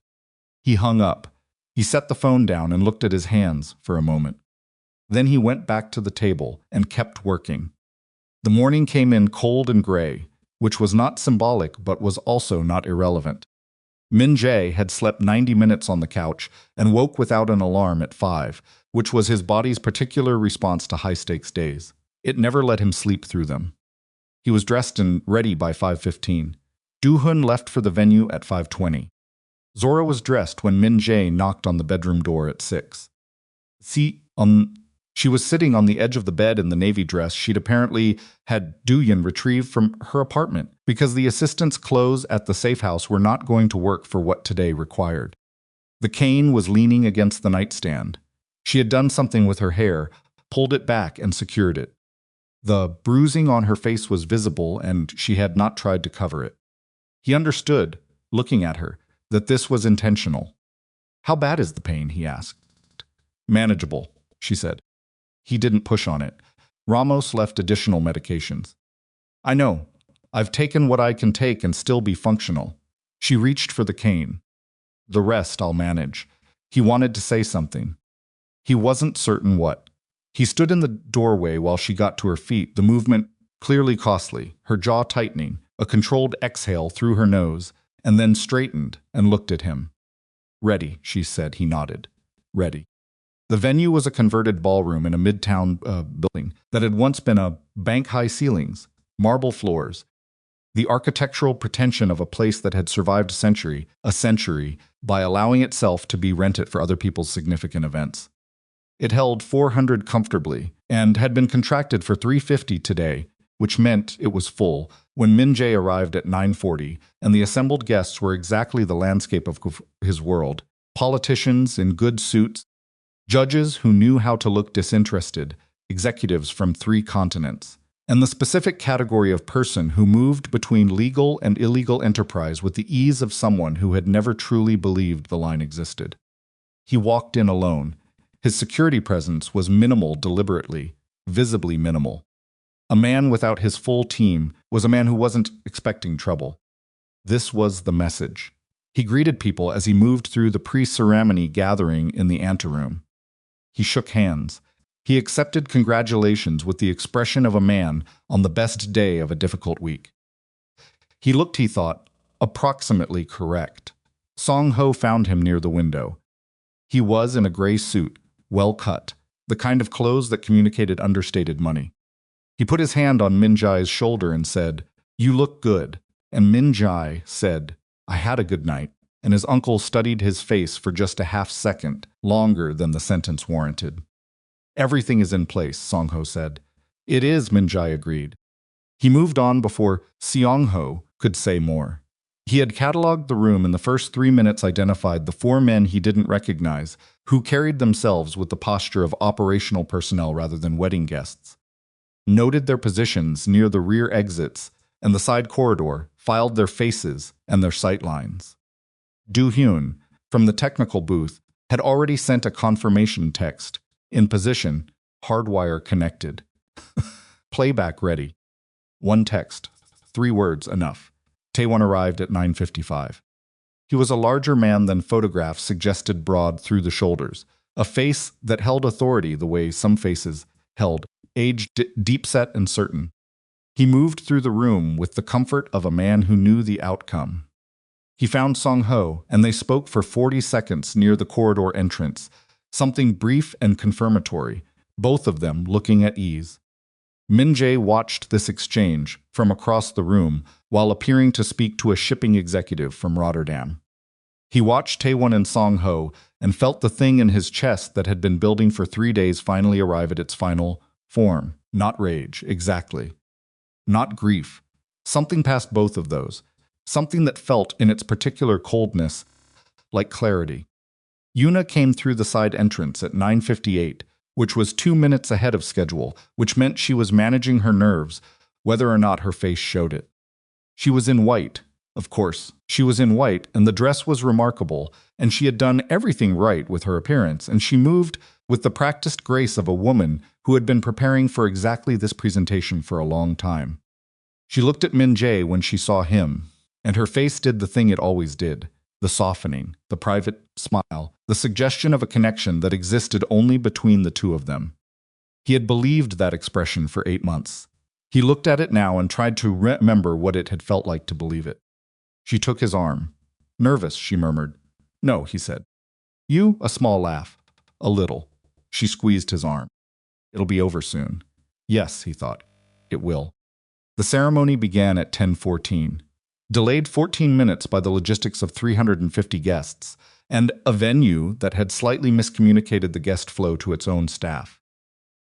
He hung up. He set the phone down and looked at his hands for a moment. Then he went back to the table and kept working. The morning came in cold and gray, which was not symbolic but was also not irrelevant. Min-jae had slept 90 minutes on the couch and woke without an alarm at 5, which was his body's particular response to high-stakes days. It never let him sleep through them. He was dressed and ready by 5:15. Do-hyun left for the venue at 5:20. Zora was dressed when Min-jae knocked on the bedroom door at 6. She was sitting on the edge of the bed in the navy dress she'd apparently had Do-hyun retrieve from her apartment because the assistant's clothes at the safe house were not going to work for what today required. The cane was leaning against the nightstand. She had done something with her hair, pulled it back and secured it. The bruising on her face was visible and she had not tried to cover it. He understood, looking at her, that this was intentional. How bad is the pain? He asked. Manageable, she said. He didn't push on it. Ramos left additional medications. I know. I've taken what I can take and still be functional. She reached for the cane. The rest I'll manage. He wanted to say something. He wasn't certain what. He stood in the doorway while she got to her feet, the movement clearly costly, her jaw tightening, a controlled exhale through her nose, and then straightened and looked at him. Ready, she said. He nodded. Ready. The venue was a converted ballroom in a midtown building that had once been a bank-high ceilings, marble floors, the architectural pretension of a place that had survived a century, by allowing itself to be rented for other people's significant events. It held 400 comfortably and had been contracted for 350 today, which meant it was full when Min-jae arrived at 9:40, and the assembled guests were exactly the landscape of his world. Politicians in good suits, judges who knew how to look disinterested, executives from 3 continents, and the specific category of person who moved between legal and illegal enterprise with the ease of someone who had never truly believed the line existed. He walked in alone. His security presence was minimal deliberately, visibly minimal. A man without his full team was a man who wasn't expecting trouble. This was the message. He greeted people as he moved through the pre-ceremony gathering in the anteroom. He shook hands. He accepted congratulations with the expression of a man on the best day of a difficult week. He looked, he thought, approximately correct. Song-ho found him near the window. He was in a gray suit, well cut, the kind of clothes that communicated understated money. He put his hand on Min-jae's shoulder and said, "You look good." And Min-jae said, "I had a good night." And his uncle studied his face for just a half second, longer than the sentence warranted. "Everything is in place," Song-ho said. "It is," Min-jae agreed. He moved on before Seong-ho could say more. He had cataloged the room in the first 3 minutes, identified the 4 men he didn't recognize, who carried themselves with the posture of operational personnel rather than wedding guests. Noted their positions near the rear exits and the side corridor, filed their faces and their sightlines. Do-hyun, from the technical booth, had already sent a confirmation text. In position, hardwire connected. Playback ready. One text, 3 words enough. Taewon arrived at 9:55. He was a larger man than photographs suggested, broad through the shoulders, a face that held authority the way some faces held, aged, deep-set and certain. He moved through the room with the comfort of a man who knew the outcome. He found Song-ho, and they spoke for 40 seconds near the corridor entrance, something brief and confirmatory, both of them looking at ease. Min-jae watched this exchange from across the room while appearing to speak to a shipping executive from Rotterdam. He watched Taewon and Song-ho and felt the thing in his chest that had been building for 3 days finally arrive at its final form. Not rage, exactly. Not grief. Something past both of those. Something that felt, in its particular coldness, like clarity. Yuna came through the side entrance at 9:58, which was 2 minutes ahead of schedule, which meant she was managing her nerves, whether or not her face showed it. She was in white, of course. She was in white, and the dress was remarkable, and she had done everything right with her appearance, and she moved with the practiced grace of a woman who had been preparing for exactly this presentation for a long time. She looked at Min-jae when she saw him, and her face did the thing it always did. The softening, the private smile, the suggestion of a connection that existed only between the two of them. He had believed that expression for 8 months. He looked at it now and tried to remember what it had felt like to believe it. She took his arm. "Nervous," she murmured. "No," he said. "You?" A small laugh. "A little." She squeezed his arm. "It'll be over soon." "Yes," he thought. "It will." The ceremony began at 10:14. Delayed 14 minutes by the logistics of 350 guests, and a venue that had slightly miscommunicated the guest flow to its own staff.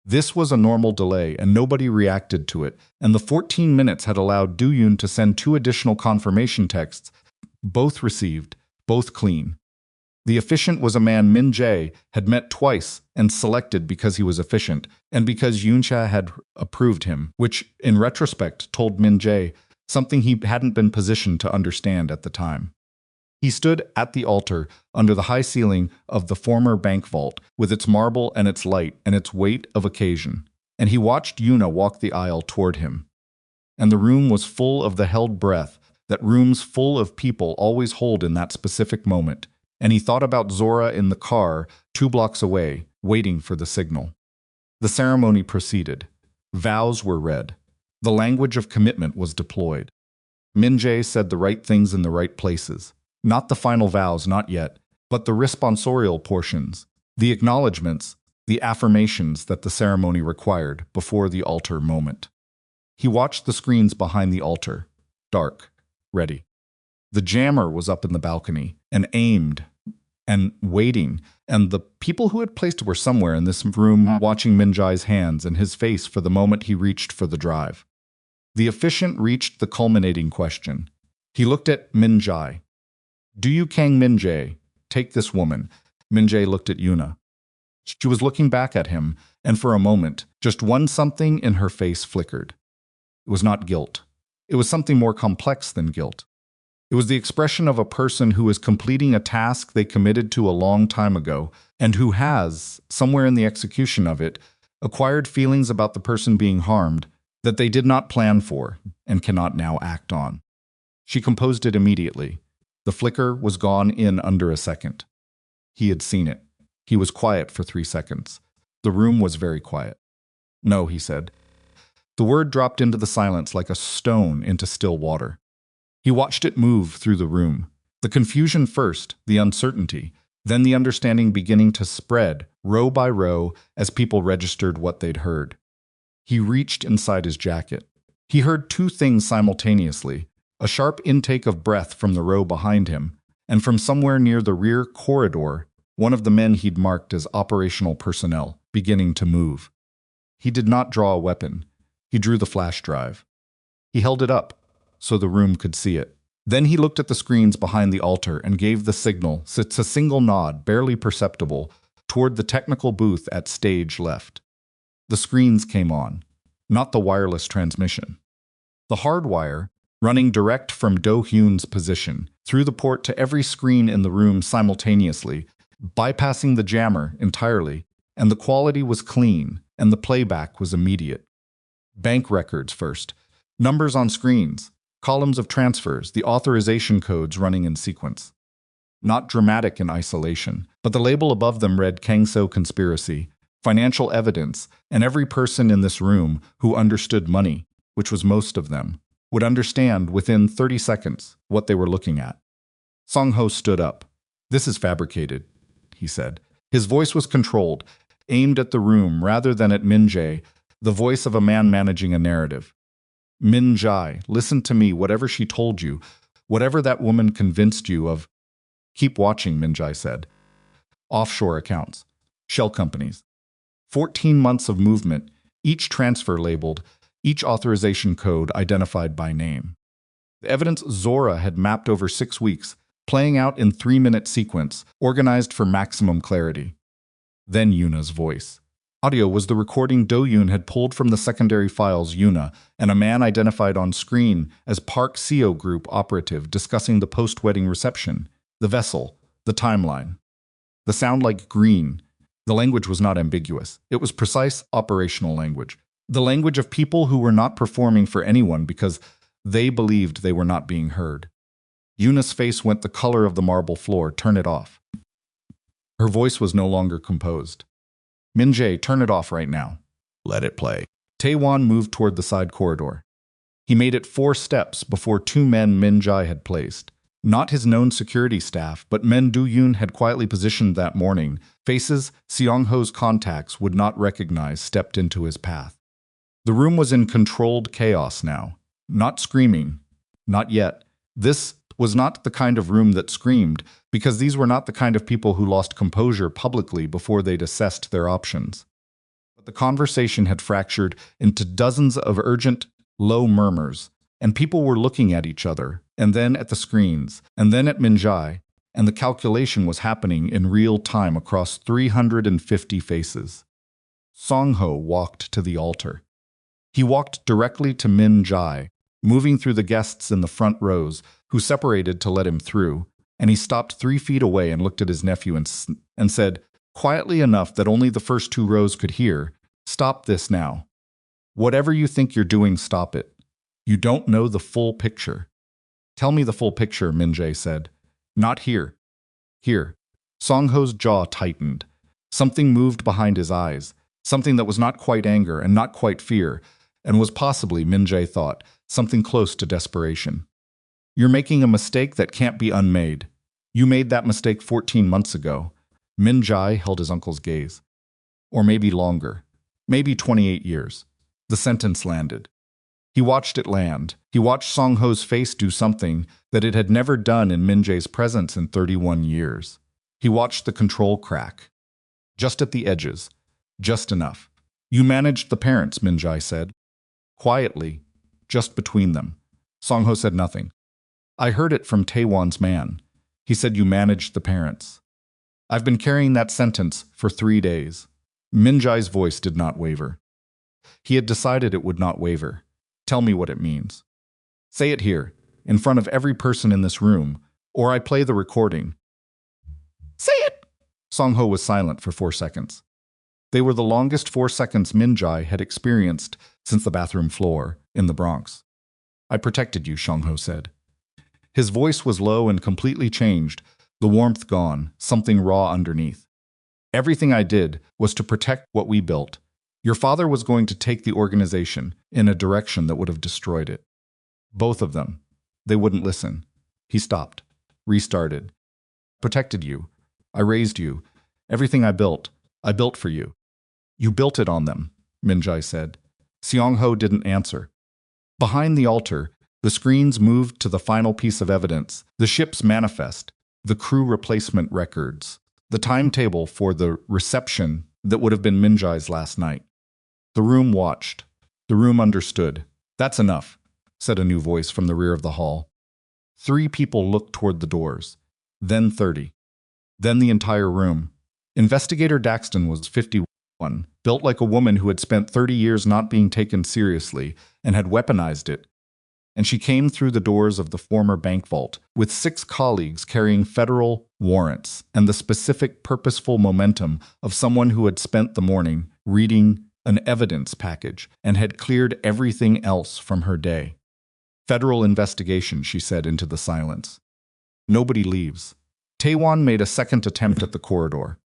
This was a normal delay, and nobody reacted to it, and the 14 minutes had allowed Do-hyun to send 2 additional confirmation texts, both received, both clean. The efficient was a man Min-jae had met twice and selected because he was efficient, and because Yoon-cha had approved him, which, in retrospect, told Min-jae something he hadn't been positioned to understand at the time. He stood at the altar under the high ceiling of the former bank vault, with its marble and its light and its weight of occasion, and he watched Yuna walk the aisle toward him. And the room was full of the held breath that rooms full of people always hold in that specific moment, and he thought about Zora in the car 2 blocks away, waiting for the signal. The ceremony proceeded. Vows were read. The language of commitment was deployed. Min-jae said the right things in the right places. Not the final vows, not yet, but the responsorial portions, the acknowledgments, the affirmations that the ceremony required before the altar moment. He watched the screens behind the altar, dark, ready. The jammer was up in the balcony and aimed and waiting, and the people who had placed it were somewhere in this room watching Min-jae's hands and his face for the moment he reached for the drive. The efficient reached the culminating question. He looked at Min-jae. "Do you, Kang Min-jae, take this woman?" Min-jae looked at Yuna. She was looking back at him, and for a moment, just one something in her face flickered. It was not guilt. It was something more complex than guilt. It was the expression of a person who is completing a task they committed to a long time ago, and who has, somewhere in the execution of it, acquired feelings about the person being harmed that they did not plan for and cannot now act on. She composed it immediately. The flicker was gone in under a second. He had seen it. He was quiet for 3 seconds. The room was very quiet. "No," he said. The word dropped into the silence like a stone into still water. He watched it move through the room. The confusion first, the uncertainty, then the understanding beginning to spread, row by row, as people registered what they'd heard. He reached inside his jacket. He heard two things simultaneously, a sharp intake of breath from the row behind him, and from somewhere near the rear corridor, one of the men he'd marked as operational personnel, beginning to move. He did not draw a weapon. He drew the flash drive. He held it up, so the room could see it. Then he looked at the screens behind the altar and gave the signal, it's a single nod, barely perceptible, toward the technical booth at stage left. The screens came on, not the wireless transmission. The hard wire, running direct from Do-hyun's position, through the port to every screen in the room simultaneously, bypassing the jammer entirely, and the quality was clean, and the playback was immediate. Bank records first, numbers on screens, columns of transfers, the authorization codes running in sequence. Not dramatic in isolation, but the label above them read Kangso Conspiracy, financial evidence, and every person in this room who understood money, which was most of them, would understand within 30 seconds what they were looking at. Song-ho stood up. "This is fabricated," he said. His voice was controlled, aimed at the room rather than at Min-jae, the voice of a man managing a narrative. "Min-jae, listen to me, whatever she told you, whatever that woman convinced you of." "Keep watching," Min-jae said. "Offshore accounts. Shell companies. 14 months of movement, each transfer labeled, each authorization code identified by name. The evidence Zora had mapped over 6 weeks, playing out in 3-minute sequence, organized for maximum clarity." Then Yuna's voice. Audio was the recording Do-hyun had pulled from the secondary files Yuna and a man identified on screen as Park Seo Group operative discussing the post-wedding reception, the vessel, the timeline. The sound like green. The language was not ambiguous. It was precise operational language. The language of people who were not performing for anyone because they believed they were not being heard. Yuna's face went the color of the marble floor. "Turn it off." Her voice was no longer composed. "Min-jae, turn it off right now." "Let it play." Taewon moved toward the side corridor. He made it 4 steps before 2 men Min-jae had placed. Not his known security staff, but men Do-hyun had quietly positioned that morning. Faces Seong-ho's contacts would not recognize stepped into his path. The room was in controlled chaos now. Not screaming. Not yet. This was not the kind of room that screamed, because these were not the kind of people who lost composure publicly before they'd assessed their options. But the conversation had fractured into dozens of urgent, low murmurs, and people were looking at each other, and then at the screens, and then at Min-jae, and the calculation was happening in real time across 350 faces. Song-ho walked to the altar. He walked directly to Min-jae, moving through the guests in the front rows, who separated to let him through, and he stopped 3 feet away and looked at his nephew and said, quietly enough that only the first 2 rows could hear, "Stop this now. Whatever you think you're doing, stop it. You don't know the full picture." "Tell me the full picture," Min-jae said. "Not here. Here." Song-ho's jaw tightened. Something moved behind his eyes, something that was not quite anger and not quite fear, and was possibly, Min-jae thought, something close to desperation. "You're making a mistake that can't be unmade. You made that mistake 14 months ago." Min-jae held his uncle's gaze. "Or maybe longer. Maybe 28 years. The sentence landed. He watched it land. He watched Song-ho's face do something that it had never done in Min-jae's presence in 31 years. He watched the control crack. Just at the edges. Just enough. "You managed the parents," Min-jae said. Quietly, just between them. Song-ho said nothing. "I heard it from Taewon's man. He said you managed the parents. I've been carrying that sentence for 3 days." Min-jae's voice did not waver. He had decided it would not waver. "Tell me what it means. Say it here, in front of every person in this room, or I play the recording." "Say it!" Song-ho was silent for 4 seconds. They were the longest 4 seconds Min-jae had experienced since the bathroom floor in the Bronx. "I protected you," Song-ho said. His voice was low and completely changed, the warmth gone, something raw underneath. "Everything I did was to protect what we built. Your father was going to take the organization in a direction that would have destroyed it. Both of them. They wouldn't listen." He stopped. restarted. Protected you. I raised you. Everything I built for you. You built it on them, Min-jae said. Seong-ho didn't answer. Behind the altar, the screens moved to the final piece of evidence, the ship's manifest, the crew replacement records, the timetable for the reception that would have been Min-jae's last night. The room watched. The room understood. That's enough, said a new voice from the rear of the hall. 3 people looked toward the doors. Then 30. Then the entire room. Investigator Daxton was 51, built like a woman who had spent 30 years not being taken seriously and had weaponized it. And she came through the doors of the former bank vault with 6 colleagues carrying federal warrants and the specific purposeful momentum of someone who had spent the morning reading an evidence package and had cleared everything else from her day. Federal investigation, she said into the silence. Nobody leaves. Taewon made a second attempt at the corridor.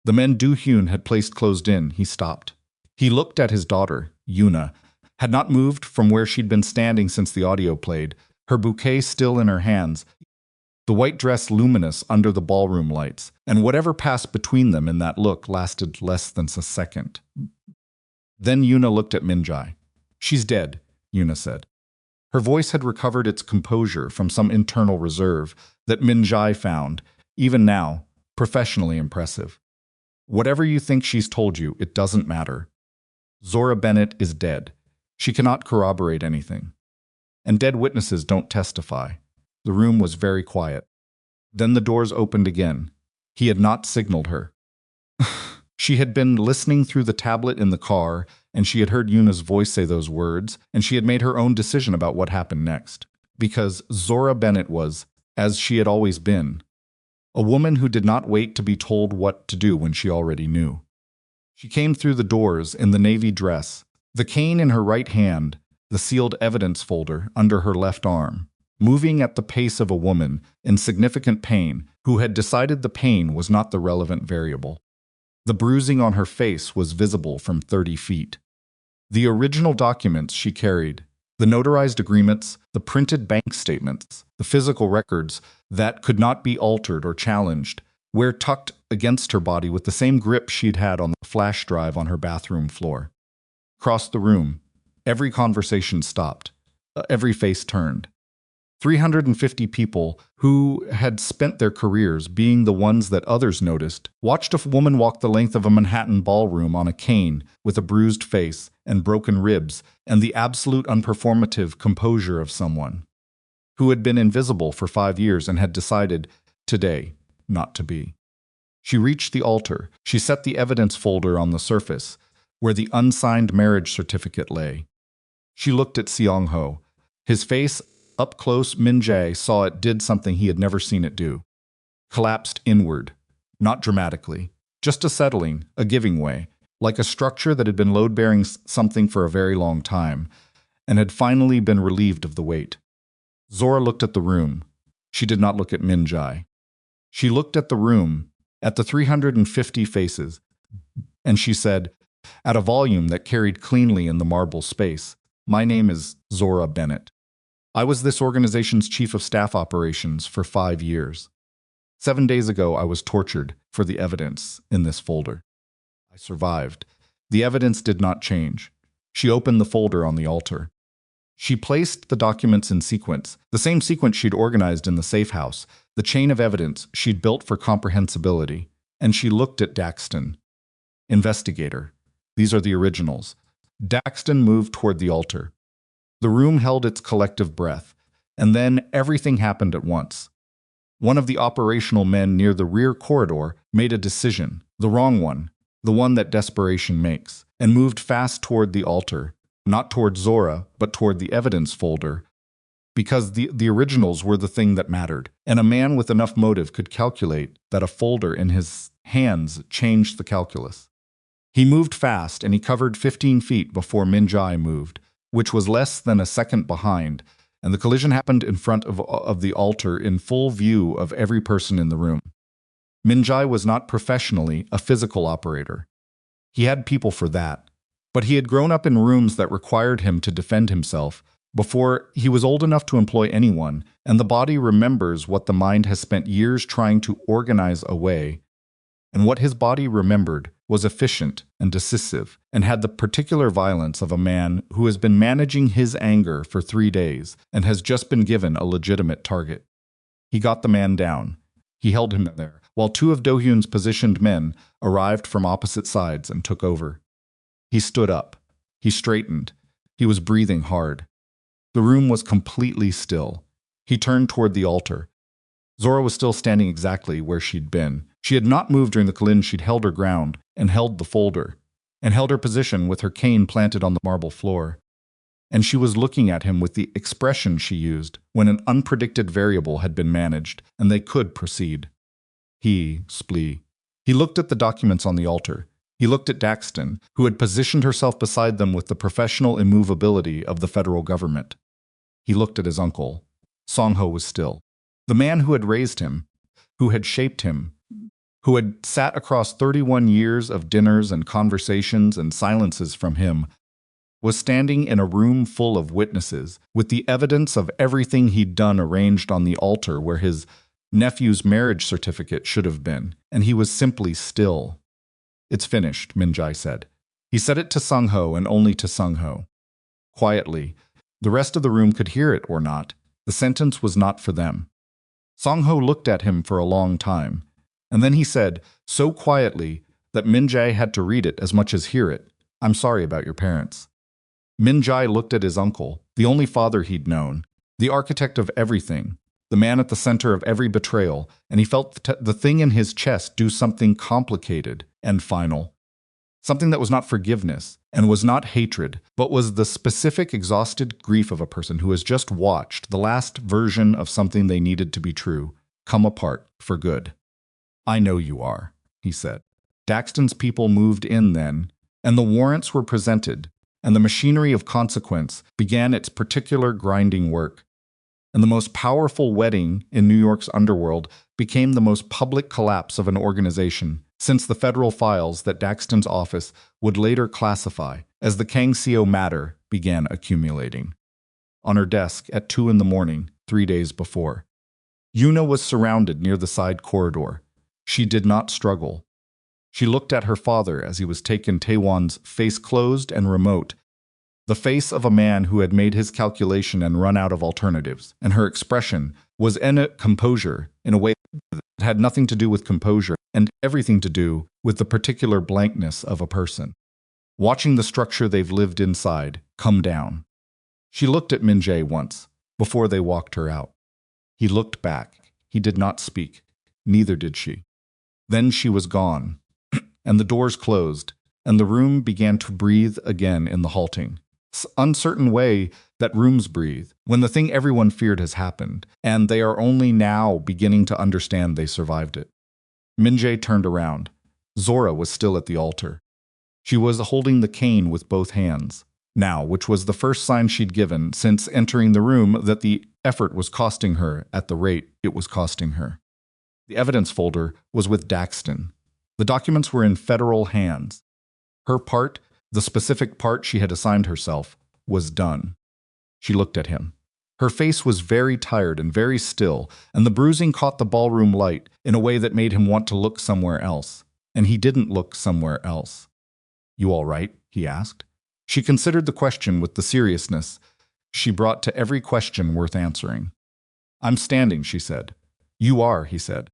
The men Do-hyun had placed closed in. He stopped. He looked at his daughter, Yuna, had not moved from where she'd been standing since the audio played, her bouquet still in her hands, the white dress luminous under the ballroom lights, and whatever passed between them in that look lasted less than a second. Then Yuna looked at Min-jae. She's dead, Yuna said. Her voice had recovered its composure from some internal reserve that Min-jae found, even now, professionally impressive. Whatever you think she's told you, it doesn't matter. Zora Bennett is dead. She cannot corroborate anything. And dead witnesses don't testify. The room was very quiet. Then the doors opened again. He had not signaled her. She had been listening through the tablet in the car, and she had heard Yuna's voice say those words, and she had made her own decision about what happened next. Because Zora Bennett was, as she had always been, a woman who did not wait to be told what to do when she already knew. She came through the doors in the navy dress, the cane in her right hand, the sealed evidence folder under her left arm, moving at the pace of a woman in significant pain who had decided the pain was not the relevant variable. The bruising on her face was visible from 30 feet. The original documents she carried, the notarized agreements, the printed bank statements, the physical records that could not be altered or challenged, were tucked against her body with the same grip she'd had on the flash drive on her bathroom floor. Across the room, every conversation stopped, every face turned. 350 people who had spent their careers being the ones that others noticed watched a woman walk the length of a Manhattan ballroom on a cane with a bruised face and broken ribs and the absolute unperformative composure of someone who had been invisible for 5 years and had decided, today, not to be. She reached the altar. She set the evidence folder on the surface, where the unsigned marriage certificate lay. She looked at Seong-ho. His face, up close, Min-jae saw it did something he had never seen it do. Collapsed inward, not dramatically, just a settling, a giving way, like a structure that had been load-bearing something for a very long time, and had finally been relieved of the weight. Zora looked at the room. She did not look at Min-jae. She looked at the room, at the 350 faces, and she said, at a volume that carried cleanly in the marble space, "My name is Zora Bennett. I was this organization's chief of staff operations for 5 years. 7 days ago, I was tortured for the evidence in this folder. I survived. The evidence did not change. She opened the folder on the altar. She placed the documents in sequence, the same sequence she'd organized in the safe house, the chain of evidence she'd built for comprehensibility, and she looked at Daxton. Investigator. These are the originals. Daxton moved toward the altar. The room held its collective breath, and then everything happened at once. One of the operational men near the rear corridor made a decision, the wrong one, the one that desperation makes, and moved fast toward the altar, not toward Zora, but toward the evidence folder, because the originals were the thing that mattered, and a man with enough motive could calculate that a folder in his hands changed the calculus. He moved fast, and he covered 15 feet before Min-jae moved, which was less than a second behind, and the collision happened in front of the altar in full view of every person in the room. Min-jae was not professionally a physical operator. He had people for that, but he had grown up in rooms that required him to defend himself before he was old enough to employ anyone, and the body remembers what the mind has spent years trying to organize away. And what his body remembered was efficient and decisive, and had the particular violence of a man who has been managing his anger for 3 days and has just been given a legitimate target. He got the man down. He held him there, while 2 of Do-hyun's positioned men arrived from opposite sides and took over. He stood up. He straightened. He was breathing hard. The room was completely still. He turned toward the altar. Zora was still standing exactly where she'd been. She had not moved during the collision. She'd held her ground and held the folder, and held her position with her cane planted on the marble floor. And she was looking at him with the expression she used when an unpredicted variable had been managed, and they could proceed. He looked at the documents on the altar. He looked at Daxton, who had positioned herself beside them with the professional immovability of the federal government. He looked at his uncle. Song-ho was still. The man who had raised him, who had shaped him, who had sat across 31 years of dinners and conversations and silences from him, was standing in a room full of witnesses, with the evidence of everything he'd done arranged on the altar where his nephew's marriage certificate should have been, and he was simply still. "It's finished," Min-jae said. He said it to Sung-ho and only to Sung-ho. Quietly, the rest of the room could hear it or not. The sentence was not for them. Sung-ho looked at him for a long time, and then he said, so quietly that Min-jae had to read it as much as hear it, "I'm sorry about your parents." Min-jae looked at his uncle, the only father he'd known, the architect of everything, the man at the center of every betrayal, and he felt the thing in his chest do something complicated and final. Something that was not forgiveness and was not hatred, but was the specific exhausted grief of a person who has just watched the last version of something they needed to be true come apart for good. "I know you are," he said. Daxton's people moved in then, and the warrants were presented, and the machinery of consequence began its particular grinding work. And the most powerful wedding in New York's underworld became the most public collapse of an organization since the federal files that Daxton's office would later classify as the Kang Seo matter began accumulating. On her desk at 2 a.m, 3 days before, Yuna was surrounded near the side corridor. She did not struggle. She looked at her father as he was taken, Taewon's face closed and remote, the face of a man who had made his calculation and run out of alternatives, and her expression was in composure in a way that had nothing to do with composure and everything to do with the particular blankness of a person, watching the structure they've lived inside come down. She looked at Min-jae once, before they walked her out. He looked back. He did not speak. Neither did she. Then she was gone, and the doors closed, and the room began to breathe again in the halting, uncertain way that rooms breathe when the thing everyone feared has happened, and they are only now beginning to understand they survived it. Min-jae turned around. Zora was still at the altar. She was holding the cane with both hands, now, which was the first sign she'd given since entering the room that the effort was costing her at the rate it was costing her. The evidence folder was with Daxton. The documents were in federal hands. Her part, the specific part she had assigned herself, was done. She looked at him. Her face was very tired and very still, and the bruising caught the ballroom light in a way that made him want to look somewhere else. And he didn't look somewhere else. "You all right?" he asked. She considered the question with the seriousness she brought to every question worth answering. "I'm standing," she said. "You are," he said.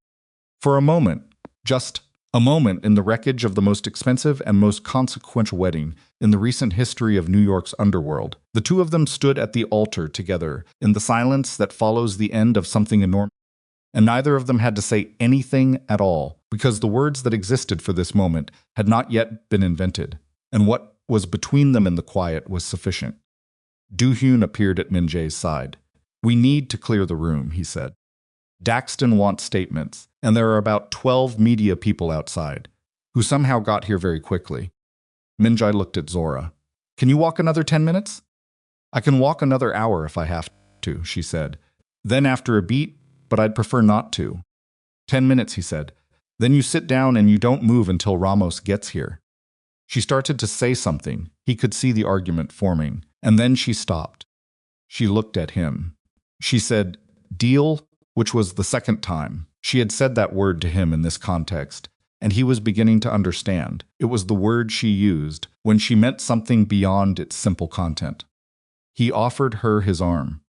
For a moment, just a moment in the wreckage of the most expensive and most consequential wedding in the recent history of New York's underworld, the two of them stood at the altar together in the silence that follows the end of something enormous, and neither of them had to say anything at all, because the words that existed for this moment had not yet been invented, and what was between them in the quiet was sufficient. Do-hyun appeared at Min-jae's side. "We need to clear the room," he said. "Daxton wants statements, and there are about 12 media people outside, who somehow got here very quickly." Min-jae looked at Zora. "Can you walk another 10 minutes? "I can walk another hour if I have to," she said. "Then after a beat, but I'd prefer not to." 10 minutes, he said. "Then you sit down and you don't move until Ramos gets here." She started to say something. He could see the argument forming, and then she stopped. She looked at him. She said, "Deal," which was the second time she had said that word to him in this context, and he was beginning to understand. It was the word she used when she meant something beyond its simple content. He offered her his arm.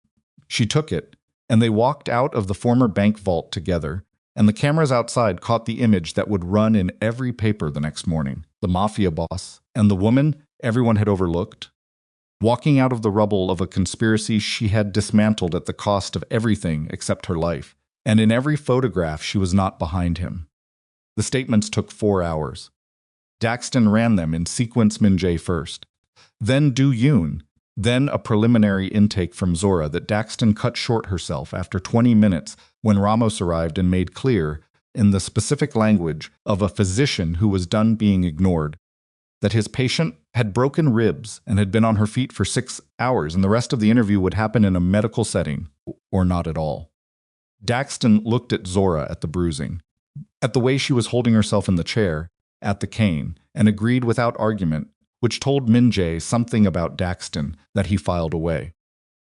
She took it, and they walked out of the former bank vault together, and the cameras outside caught the image that would run in every paper the next morning. The mafia boss and the woman everyone had overlooked, walking out of the rubble of a conspiracy she had dismantled at the cost of everything except her life. And in every photograph she was not behind him. The statements took 4 hours. Daxton ran them in sequence, Min-jae first, then Do-yoon, then a preliminary intake from Zora that Daxton cut short herself after 20 minutes when Ramos arrived and made clear, in the specific language of a physician who was done being ignored, that his patient had broken ribs and had been on her feet for 6 hours, and the rest of the interview would happen in a medical setting, or not at all. Daxton looked at Zora, at the bruising, at the way she was holding herself in the chair, at the cane, and agreed without argument, which told Min-jae something about Daxton that he filed away.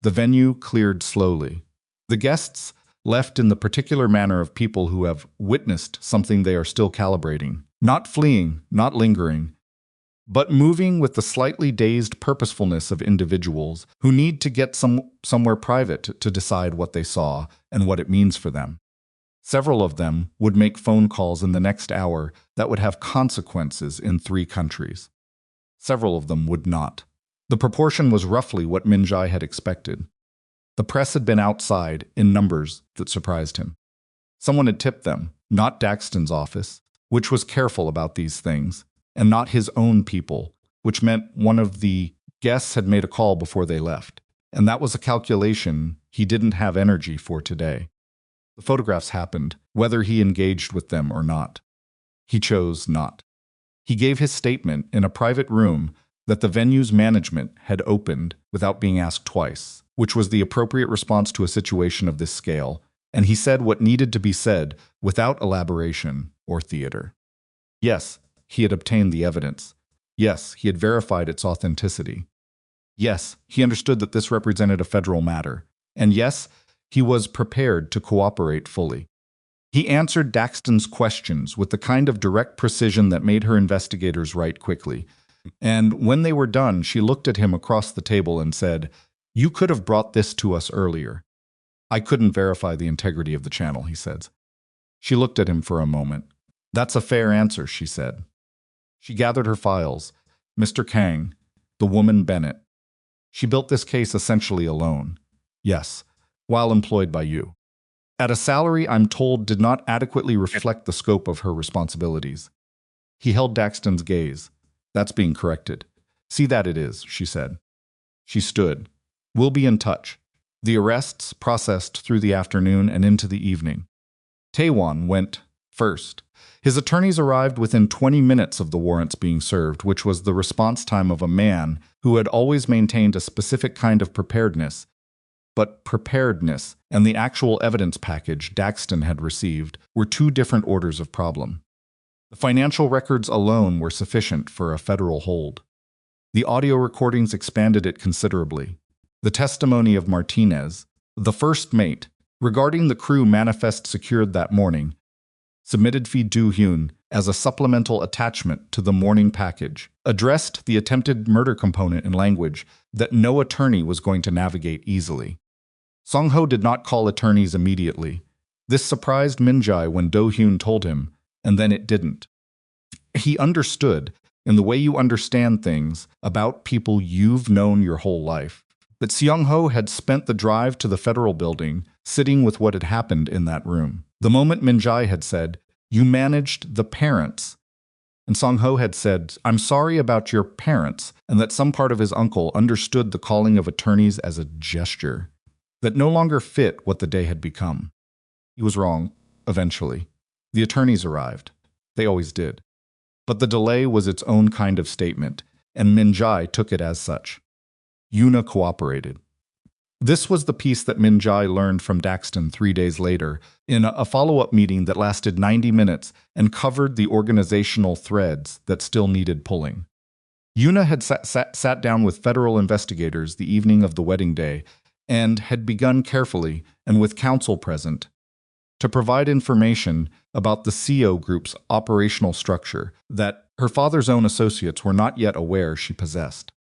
The venue cleared slowly. The guests left in the particular manner of people who have witnessed something they are still calibrating, not fleeing, not lingering, but moving with the slightly dazed purposefulness of individuals who need to get somewhere private to decide what they saw and what it means for them. Several of them would make phone calls in the next hour that would have consequences in 3 countries. Several of them would not. The proportion was roughly what Min-jae had expected. The press had been outside in numbers that surprised him. Someone had tipped them, not Daxton's office, which was careful about these things, and not his own people, which meant one of the guests had made a call before they left. And that was a calculation he didn't have energy for today. The photographs happened, whether he engaged with them or not. He chose not. He gave his statement in a private room that the venue's management had opened without being asked twice, which was the appropriate response to a situation of this scale, and he said what needed to be said without elaboration or theater. Yes, he had obtained the evidence. Yes, he had verified its authenticity. Yes, he understood that this represented a federal matter. And yes, he was prepared to cooperate fully. He answered Daxton's questions with the kind of direct precision that made her investigators write quickly. And when they were done, she looked at him across the table and said, "You could have brought this to us earlier." "I couldn't verify the integrity of the channel," he said. She looked at him for a moment. "That's a fair answer," she said. She gathered her files. "Mr. Kang, the woman Bennett. She built this case essentially alone. Yes, while employed by you. At a salary I'm told did not adequately reflect the scope of her responsibilities." He held Daxton's gaze. "That's being corrected. See that it is," she said. She stood. "We'll be in touch." The arrests processed through the afternoon and into the evening. Taewon went first. His attorneys arrived within 20 minutes of the warrants being served, which was the response time of a man who had always maintained a specific kind of preparedness. But preparedness and the actual evidence package Daxton had received were 2 different orders of problem. The financial records alone were sufficient for a federal hold. The audio recordings expanded it considerably. The testimony of Martinez, the first mate, regarding the crew manifest secured that morning, submitted Fi Do-hyun as a supplemental attachment to the morning package, addressed the attempted murder component in language that no attorney was going to navigate easily. Song-ho did not call attorneys immediately. This surprised Min-jae when Do-hyun told him, and then it didn't. He understood, in the way you understand things about people you've known your whole life, that Seong-ho had spent the drive to the federal building sitting with what had happened in that room. The moment Min-jae had said, "You managed the parents," and Song-ho had said, "I'm sorry about your parents," and that some part of his uncle understood the calling of attorneys as a gesture that no longer fit what the day had become. He was wrong, eventually. The attorneys arrived. They always did. But the delay was its own kind of statement, and Min-jae took it as such. Yuna cooperated. This was the piece that Min-jae learned from Daxton 3 days later in a follow-up meeting that lasted 90 minutes and covered the organizational threads that still needed pulling. Yuna had sat down with federal investigators the evening of the wedding day and had begun carefully and with counsel present to provide information about the CO group's operational structure that her father's own associates were not yet aware she possessed.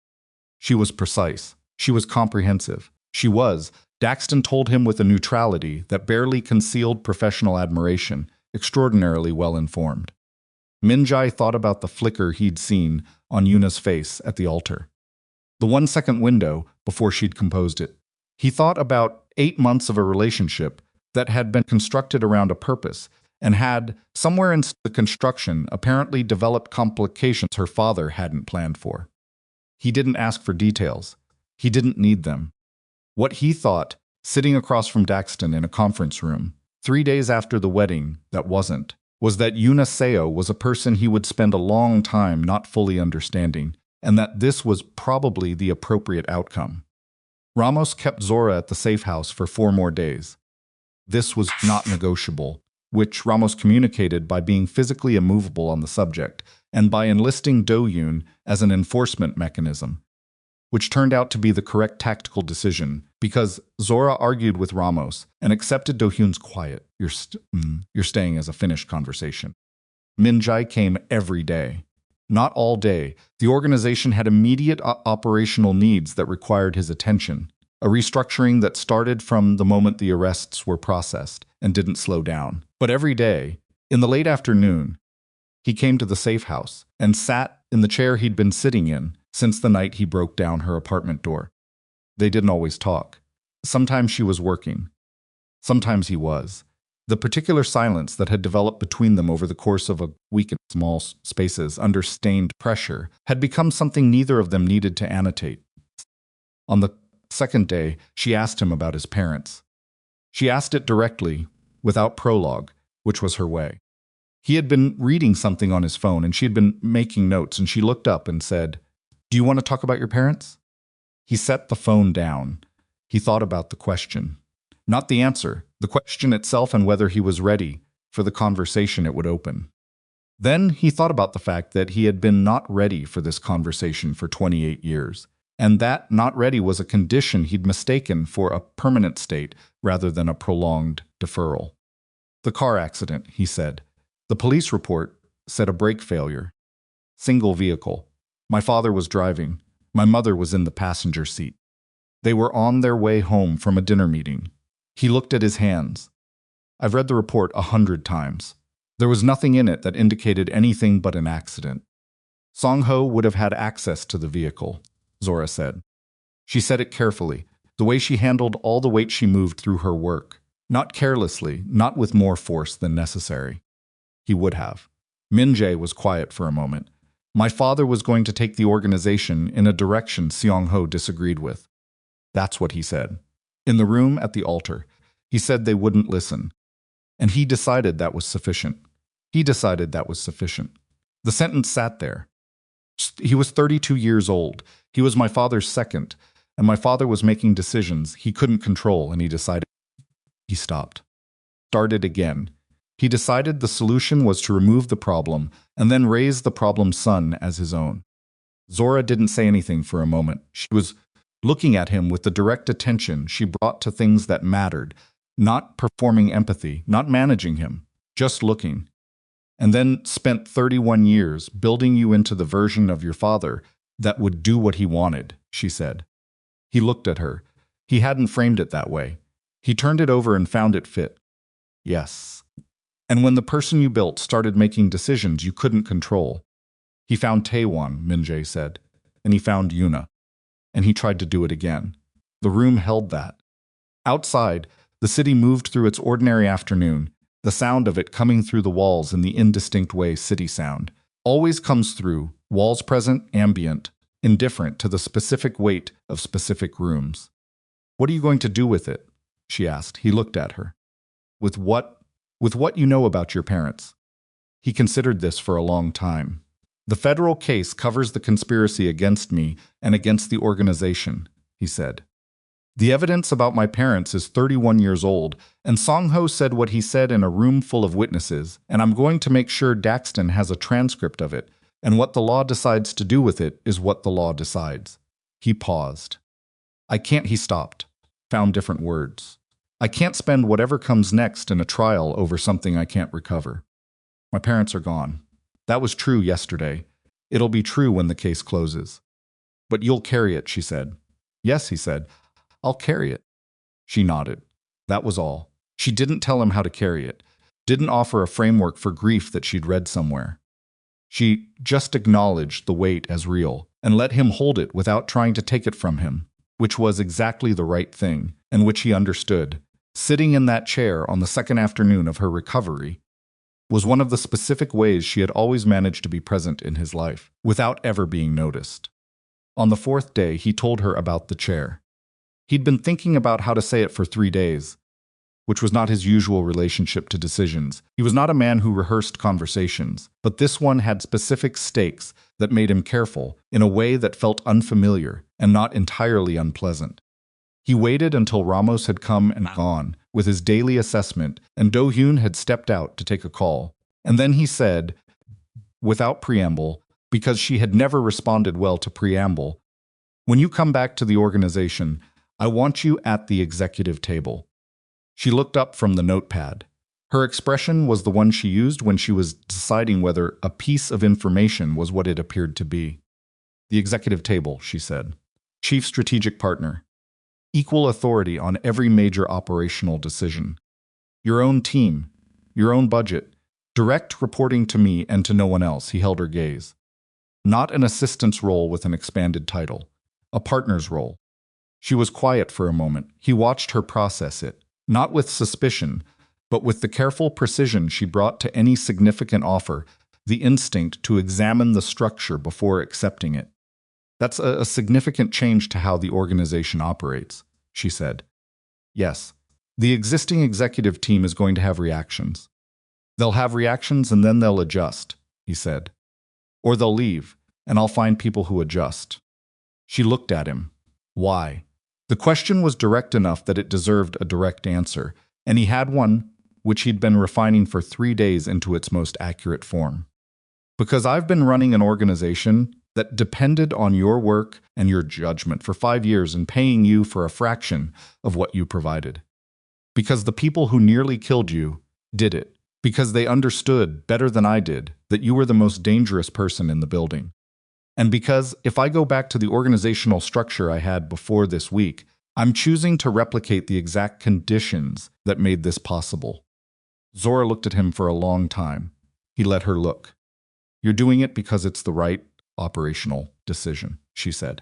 She was precise. She was comprehensive. Daxton told him with a neutrality that barely concealed professional admiration, extraordinarily well informed. Min-jae thought about the flicker he'd seen on Yuna's face at the altar. The 1-second window before she'd composed it. He thought about 8 months of a relationship that had been constructed around a purpose and had, somewhere in the construction, apparently developed complications her father hadn't planned for. He didn't ask for details. He didn't need them. What he thought, sitting across from Daxton in a conference room, 3 days after the wedding was that Yuna Seo was a person he would spend a long time not fully understanding, and that this was probably the appropriate outcome. Ramos kept Zora at the safe house for 4 more days. This was not negotiable, which Ramos communicated by being physically immovable on the subject and by enlisting Do-yoon as an enforcement mechanism, which turned out to be the correct tactical decision because Zora argued with Ramos and accepted Do-hyun's quiet, you're staying as a finished conversation. Min-jae came every day. Not all day. The organization had immediate operational needs that required his attention, a restructuring that started from the moment the arrests were processed and didn't slow down. But every day, in the late afternoon, he came to the safe house and sat in the chair he'd been sitting in since the night he broke down her apartment door. They didn't always talk. Sometimes she was working. Sometimes he was. The particular silence that had developed between them over the course of a week in small spaces under stained pressure had become something neither of them needed to annotate. On the second day, she asked him about his parents. She asked it directly, without prologue, which was her way. He had been reading something on his phone and she had been making notes, and she looked up and said, "Do you want to talk about your parents?" He set the phone down. He thought about the question. Not the answer, the question itself and whether he was ready for the conversation it would open. Then he thought about the fact that he had been not ready for this conversation for 28 years, and that not ready was a condition he'd mistaken for a permanent state rather than a prolonged deferral. The car accident, he said. The police report said a brake failure. Single vehicle. My father was driving. My mother was in the passenger seat. They were on their way home from a dinner meeting. He looked at his hands. I've read the report 100 times. There was nothing in it that indicated anything but an accident. Song-ho would have had access to the vehicle, Zora said. She said it carefully, the way she handled all the weight she moved through her work. Not carelessly, not with more force than necessary. He would have. Min-jae was quiet for a moment. My father was going to take the organization in a direction Seong-ho disagreed with. That's what he said. In the room at the altar, he said they wouldn't listen. And he decided that was sufficient. He decided that was sufficient. The sentence sat there. He was 32 years old. He was my father's second, and my father was making decisions he couldn't control, and he decided. He stopped. Started again. He decided the solution was to remove the problem and then raise the problem's son as his own. Zora didn't say anything for a moment. She was looking at him with the direct attention she brought to things that mattered, not performing empathy, not managing him, just looking. And then spent 31 years building you into the version of your father that would do what he wanted, she said. He looked at her. He hadn't framed it that way. He turned it over and found it fit. Yes. And when the person you built started making decisions you couldn't control, he found Taewon, Min-jae said, and he found Yuna. And he tried to do it again. The room held that. Outside, the city moved through its ordinary afternoon, the sound of it coming through the walls in the indistinct way city sound always comes through, walls present, ambient, indifferent to the specific weight of specific rooms. What are you going to do with it? She asked. He looked at her. With what you know about your parents. He considered this for a long time. The federal case covers the conspiracy against me and against the organization, he said. The evidence about my parents is 31 years old, and Song-ho said what he said in a room full of witnesses, and I'm going to make sure Daxton has a transcript of it, and what the law decides to do with it is what the law decides. He paused. He stopped. found different words. I can't spend whatever comes next in a trial over something I can't recover. My parents are gone. That was true yesterday. It'll be true when the case closes. But you'll carry it, she said. Yes, he said. I'll carry it. She nodded. That was all. She didn't tell him how to carry it, didn't offer a framework for grief that she'd read somewhere. She just acknowledged the weight as real and let him hold it without trying to take it from him, which was exactly the right thing, and which he understood. Sitting in that chair on the second afternoon of her recovery was one of the specific ways she had always managed to be present in his life, without ever being noticed. On the fourth day, he told her about the chair. He'd been thinking about how to say it for 3 days, which was not his usual relationship to decisions. He was not a man who rehearsed conversations, but this one had specific stakes that made him careful in a way that felt unfamiliar and not entirely unpleasant. He waited until Ramos had come and gone with his daily assessment and Do-hyun had stepped out to take a call. And then he said, without preamble, because she had never responded well to preamble, "When you come back to the organization, I want you at the executive table." She looked up from the notepad. Her expression was the one she used when she was deciding whether a piece of information was what it appeared to be. The executive table, she said. Chief strategic partner. Equal authority on every major operational decision. Your own team, your own budget. Direct reporting to me and to no one else, he held her gaze. Not an assistant's role with an expanded title. A partner's role. She was quiet for a moment. He watched her process it. Not with suspicion, but with the careful precision she brought to any significant offer, the instinct to examine the structure before accepting it. That's a significant change to how the organization operates, she said. Yes, the existing executive team is going to have reactions. They'll have reactions and then they'll adjust, he said. Or they'll leave, and I'll find people who adjust. She looked at him. Why? The question was direct enough that it deserved a direct answer, and he had one which he'd been refining for 3 days into its most accurate form. Because I've been running an organization that depended on your work and your judgment for 5 years and paying you for a fraction of what you provided. Because the people who nearly killed you did it. Because they understood better than I did that you were the most dangerous person in the building. And because if I go back to the organizational structure I had before this week, I'm choosing to replicate the exact conditions that made this possible. Zora looked at him for a long time. He let her look. You're doing it because it's the right operational decision, she said.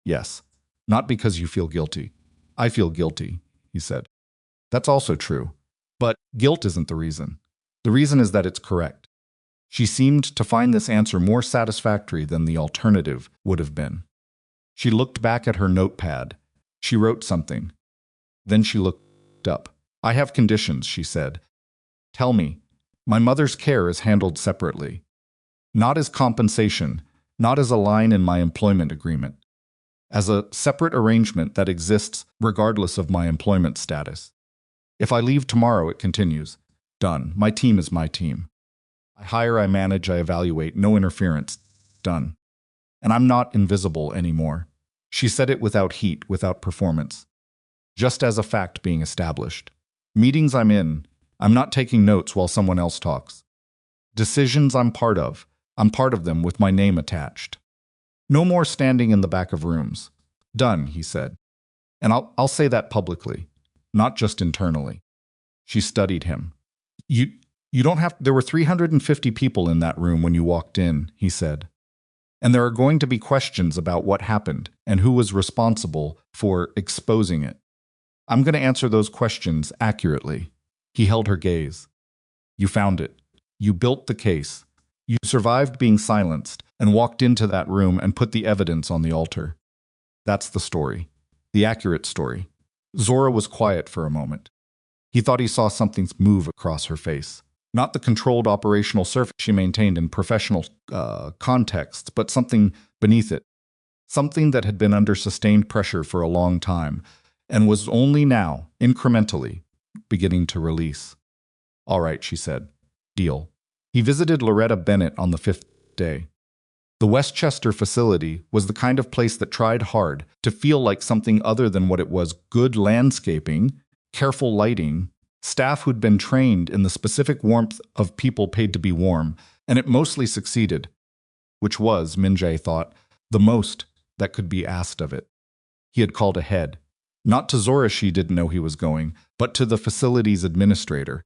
Yes, not because you feel guilty. I feel guilty, he said. That's also true. But guilt isn't the reason. The reason is that it's correct. She seemed to find this answer more satisfactory than the alternative would have been. She looked back at her notepad. She wrote something. Then she looked up. I have conditions, she said. Tell me, my mother's care is handled separately. Not as compensation, not as a line in my employment agreement. As a separate arrangement that exists regardless of my employment status. If I leave tomorrow, it continues. Done. My team is my team. I hire, I manage, I evaluate, no interference. Done. And I'm not invisible anymore. She said it without heat, without performance. Just as a fact being established. Meetings I'm in, I'm not taking notes while someone else talks. Decisions I'm part of them with my name attached. No more standing in the back of rooms. Done, he said. And I'll say that publicly, not just internally. She studied him. You don't have, there were 350 people in that room when you walked in, he said. And there are going to be questions about what happened and who was responsible for exposing it. I'm going to answer those questions accurately. He held her gaze. You found it. You built the case. You survived being silenced and walked into that room and put the evidence on the altar. That's the story. The accurate story. Zora was quiet for a moment. He thought he saw something move across her face. Not the controlled operational surface she maintained in professional contexts, but something beneath it. Something that had been under sustained pressure for a long time and was only now, incrementally, beginning to release. All right, she said. Deal. He visited Zora Bennett on the 5th day. The Westchester facility was the kind of place that tried hard to feel like something other than what it was: good landscaping, careful lighting, staff who'd been trained in the specific warmth of people paid to be warm, and it mostly succeeded, which was, Min-jae thought, the most that could be asked of it. He had called ahead. Not to Zora, she didn't know he was going, but to the facility's administrator,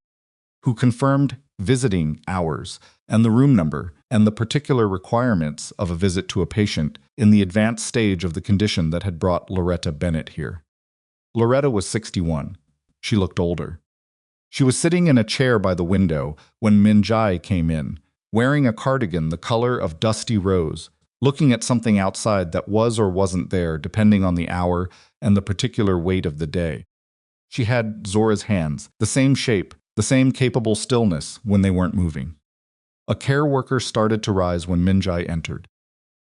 who confirmed visiting hours and the room number and the particular requirements of a visit to a patient in the advanced stage of the condition that had brought Zora Bennett here. Loretta was 61. She looked older. She was sitting in a chair by the window when Min-jae came in, wearing a cardigan the color of dusty rose, looking at something outside that was or wasn't there depending on the hour and the particular weight of the day. She had Zora's hands, the same shape, the same capable stillness when they weren't moving. A care worker started to rise when Min-jae entered.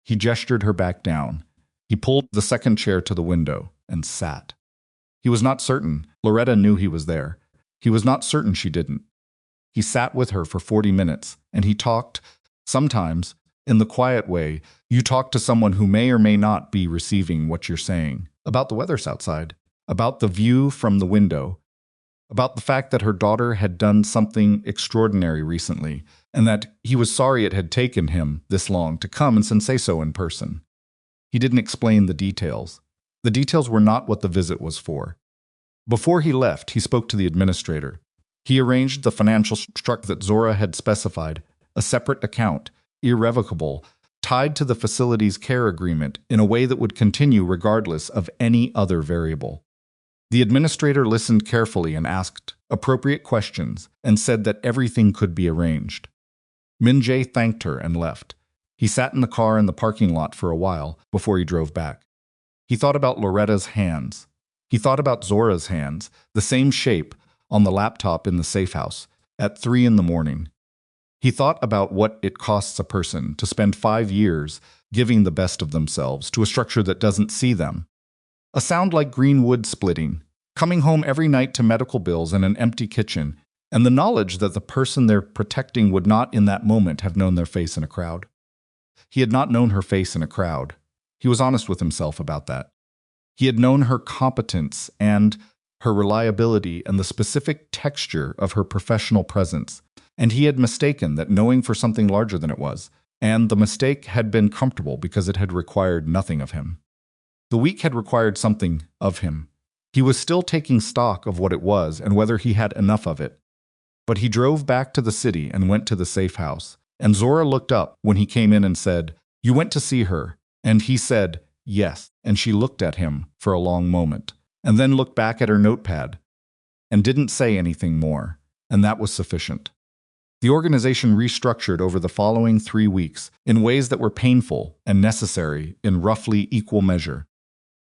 He gestured her back down. He pulled the second chair to the window and sat. He was not certain. Loretta knew he was there. He was not certain she didn't. He sat with her for 40 minutes, and he talked, sometimes, in the quiet way you talk to someone who may or may not be receiving what you're saying, about the weather outside, about the view from the window, about the fact that her daughter had done something extraordinary recently, and that he was sorry it had taken him this long to come and say so in person. He didn't explain the details. The details were not what the visit was for. Before he left, he spoke to the administrator. He arranged the financial structure that Zora had specified, a separate account, irrevocable, tied to the facility's care agreement in a way that would continue regardless of any other variable. The administrator listened carefully and asked appropriate questions and said that everything could be arranged. Min-jae thanked her and left. He sat in the car in the parking lot for a while before he drove back. He thought about Loretta's hands. He thought about Zora's hands, the same shape, on the laptop in the safe house, at 3 in the morning. He thought about what it costs a person to spend 5 years giving the best of themselves to a structure that doesn't see them. A sound like green wood splitting, coming home every night to medical bills and an empty kitchen, and the knowledge that the person they're protecting would not in that moment have known their face in a crowd. He had not known her face in a crowd. He was honest with himself about that. He had known her competence and her reliability and the specific texture of her professional presence, and he had mistaken that knowing for something larger than it was, and the mistake had been comfortable because it had required nothing of him. The week had required something of him. He was still taking stock of what it was and whether he had enough of it. But he drove back to the city and went to the safe house, and Zora looked up when he came in and said, "You went to see her?" And he said, "Yes," and she looked at him for a long moment, and then looked back at her notepad, and didn't say anything more, and that was sufficient. The organization restructured over the following 3 weeks in ways that were painful and necessary in roughly equal measure.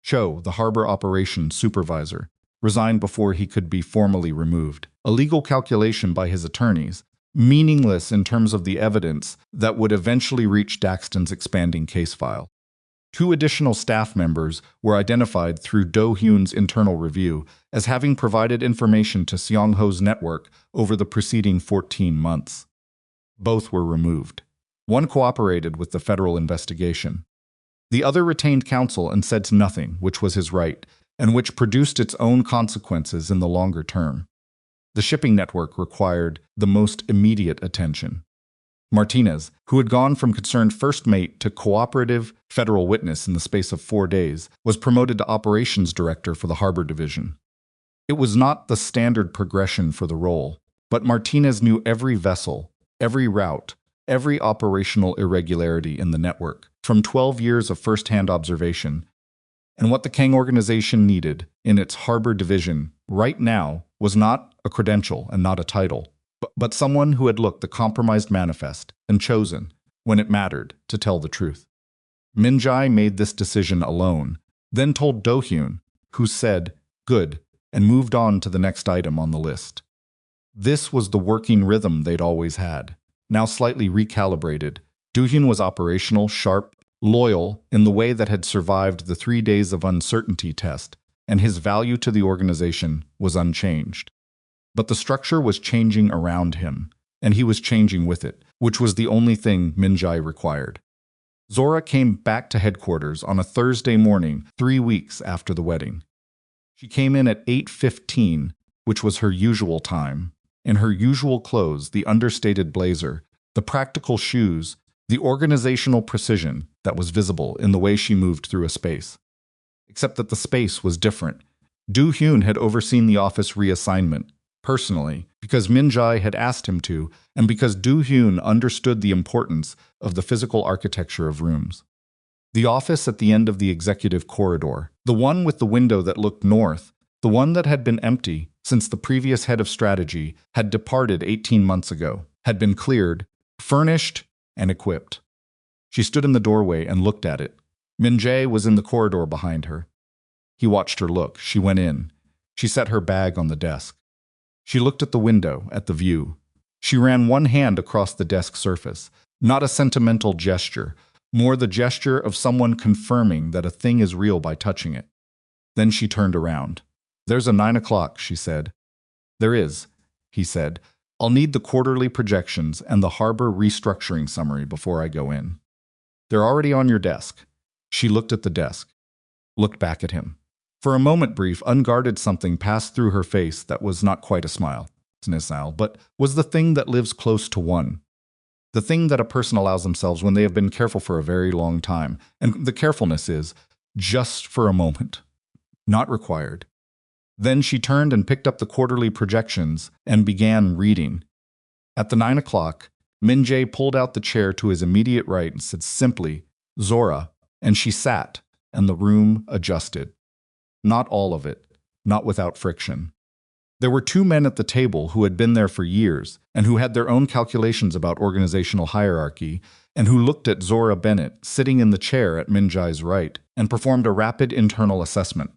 Cho, the harbor operations supervisor, resigned before he could be formally removed, a legal calculation by his attorneys, meaningless in terms of the evidence that would eventually reach Daxton's expanding case file. 2 additional staff members were identified through Do-hyun's internal review as having provided information to Seong-ho's network over the preceding 14 months. Both were removed. One cooperated with the federal investigation. The other retained counsel and said nothing, which was his right, and which produced its own consequences in the longer term. The shipping network required the most immediate attention. Martinez, who had gone from concerned first mate to cooperative federal witness in the space of 4 days, was promoted to operations director for the harbor division. It was not the standard progression for the role, but Martinez knew every vessel, every route, every operational irregularity in the network, from 12 years of first-hand observation. And what the Kang organization needed in its harbor division right now was not a credential and not a title, but someone who had looked the compromised manifest and chosen, when it mattered, to tell the truth. Min-jae made this decision alone, then told Do-hyun, who said, "Good," and moved on to the next item on the list. This was the working rhythm they'd always had, now slightly recalibrated. Do-hyun was operational, sharp, loyal in the way that had survived the 3 days of uncertainty test, and his value to the organization was unchanged. But the structure was changing around him, and he was changing with it, which was the only thing Min-jae required. Zora came back to headquarters on a Thursday morning, 3 weeks after the wedding. She came in at 8:15, which was her usual time, in her usual clothes, the understated blazer, the practical shoes, the organizational precision that was visible in the way she moved through a space. Except that the space was different. Do-hyun had overseen the office reassignment, personally, because Min-jae had asked him to, and because Do-hyun understood the importance of the physical architecture of rooms. The office at the end of the executive corridor, the one with the window that looked north, the one that had been empty since the previous head of strategy had departed 18 months ago, had been cleared, furnished, and equipped. She stood in the doorway and looked at it. Min-jae was in the corridor behind her. He watched her look. She went in. She set her bag on the desk. She looked at the window, at the view. She ran one hand across the desk surface. Not a sentimental gesture, more the gesture of someone confirming that a thing is real by touching it. Then she turned around. "There's a 9 o'clock," she said. "There is," he said. "I'll need the quarterly projections and the harbor restructuring summary before I go in." "They're already on your desk." She looked at the desk, looked back at him. For a moment brief, unguarded something passed through her face that was not quite a smile, but was the thing that lives close to one. The thing that a person allows themselves when they have been careful for a very long time. And the carefulness is just for a moment, not required. Then she turned and picked up the quarterly projections and began reading. At the 9 o'clock, Min-jae pulled out the chair to his immediate right and said simply, "Zora," and she sat, and the room adjusted. Not all of it, not without friction. There were 2 men at the table who had been there for years and who had their own calculations about organizational hierarchy and who looked at Zora Bennett sitting in the chair at Min-jae's right and performed a rapid internal assessment.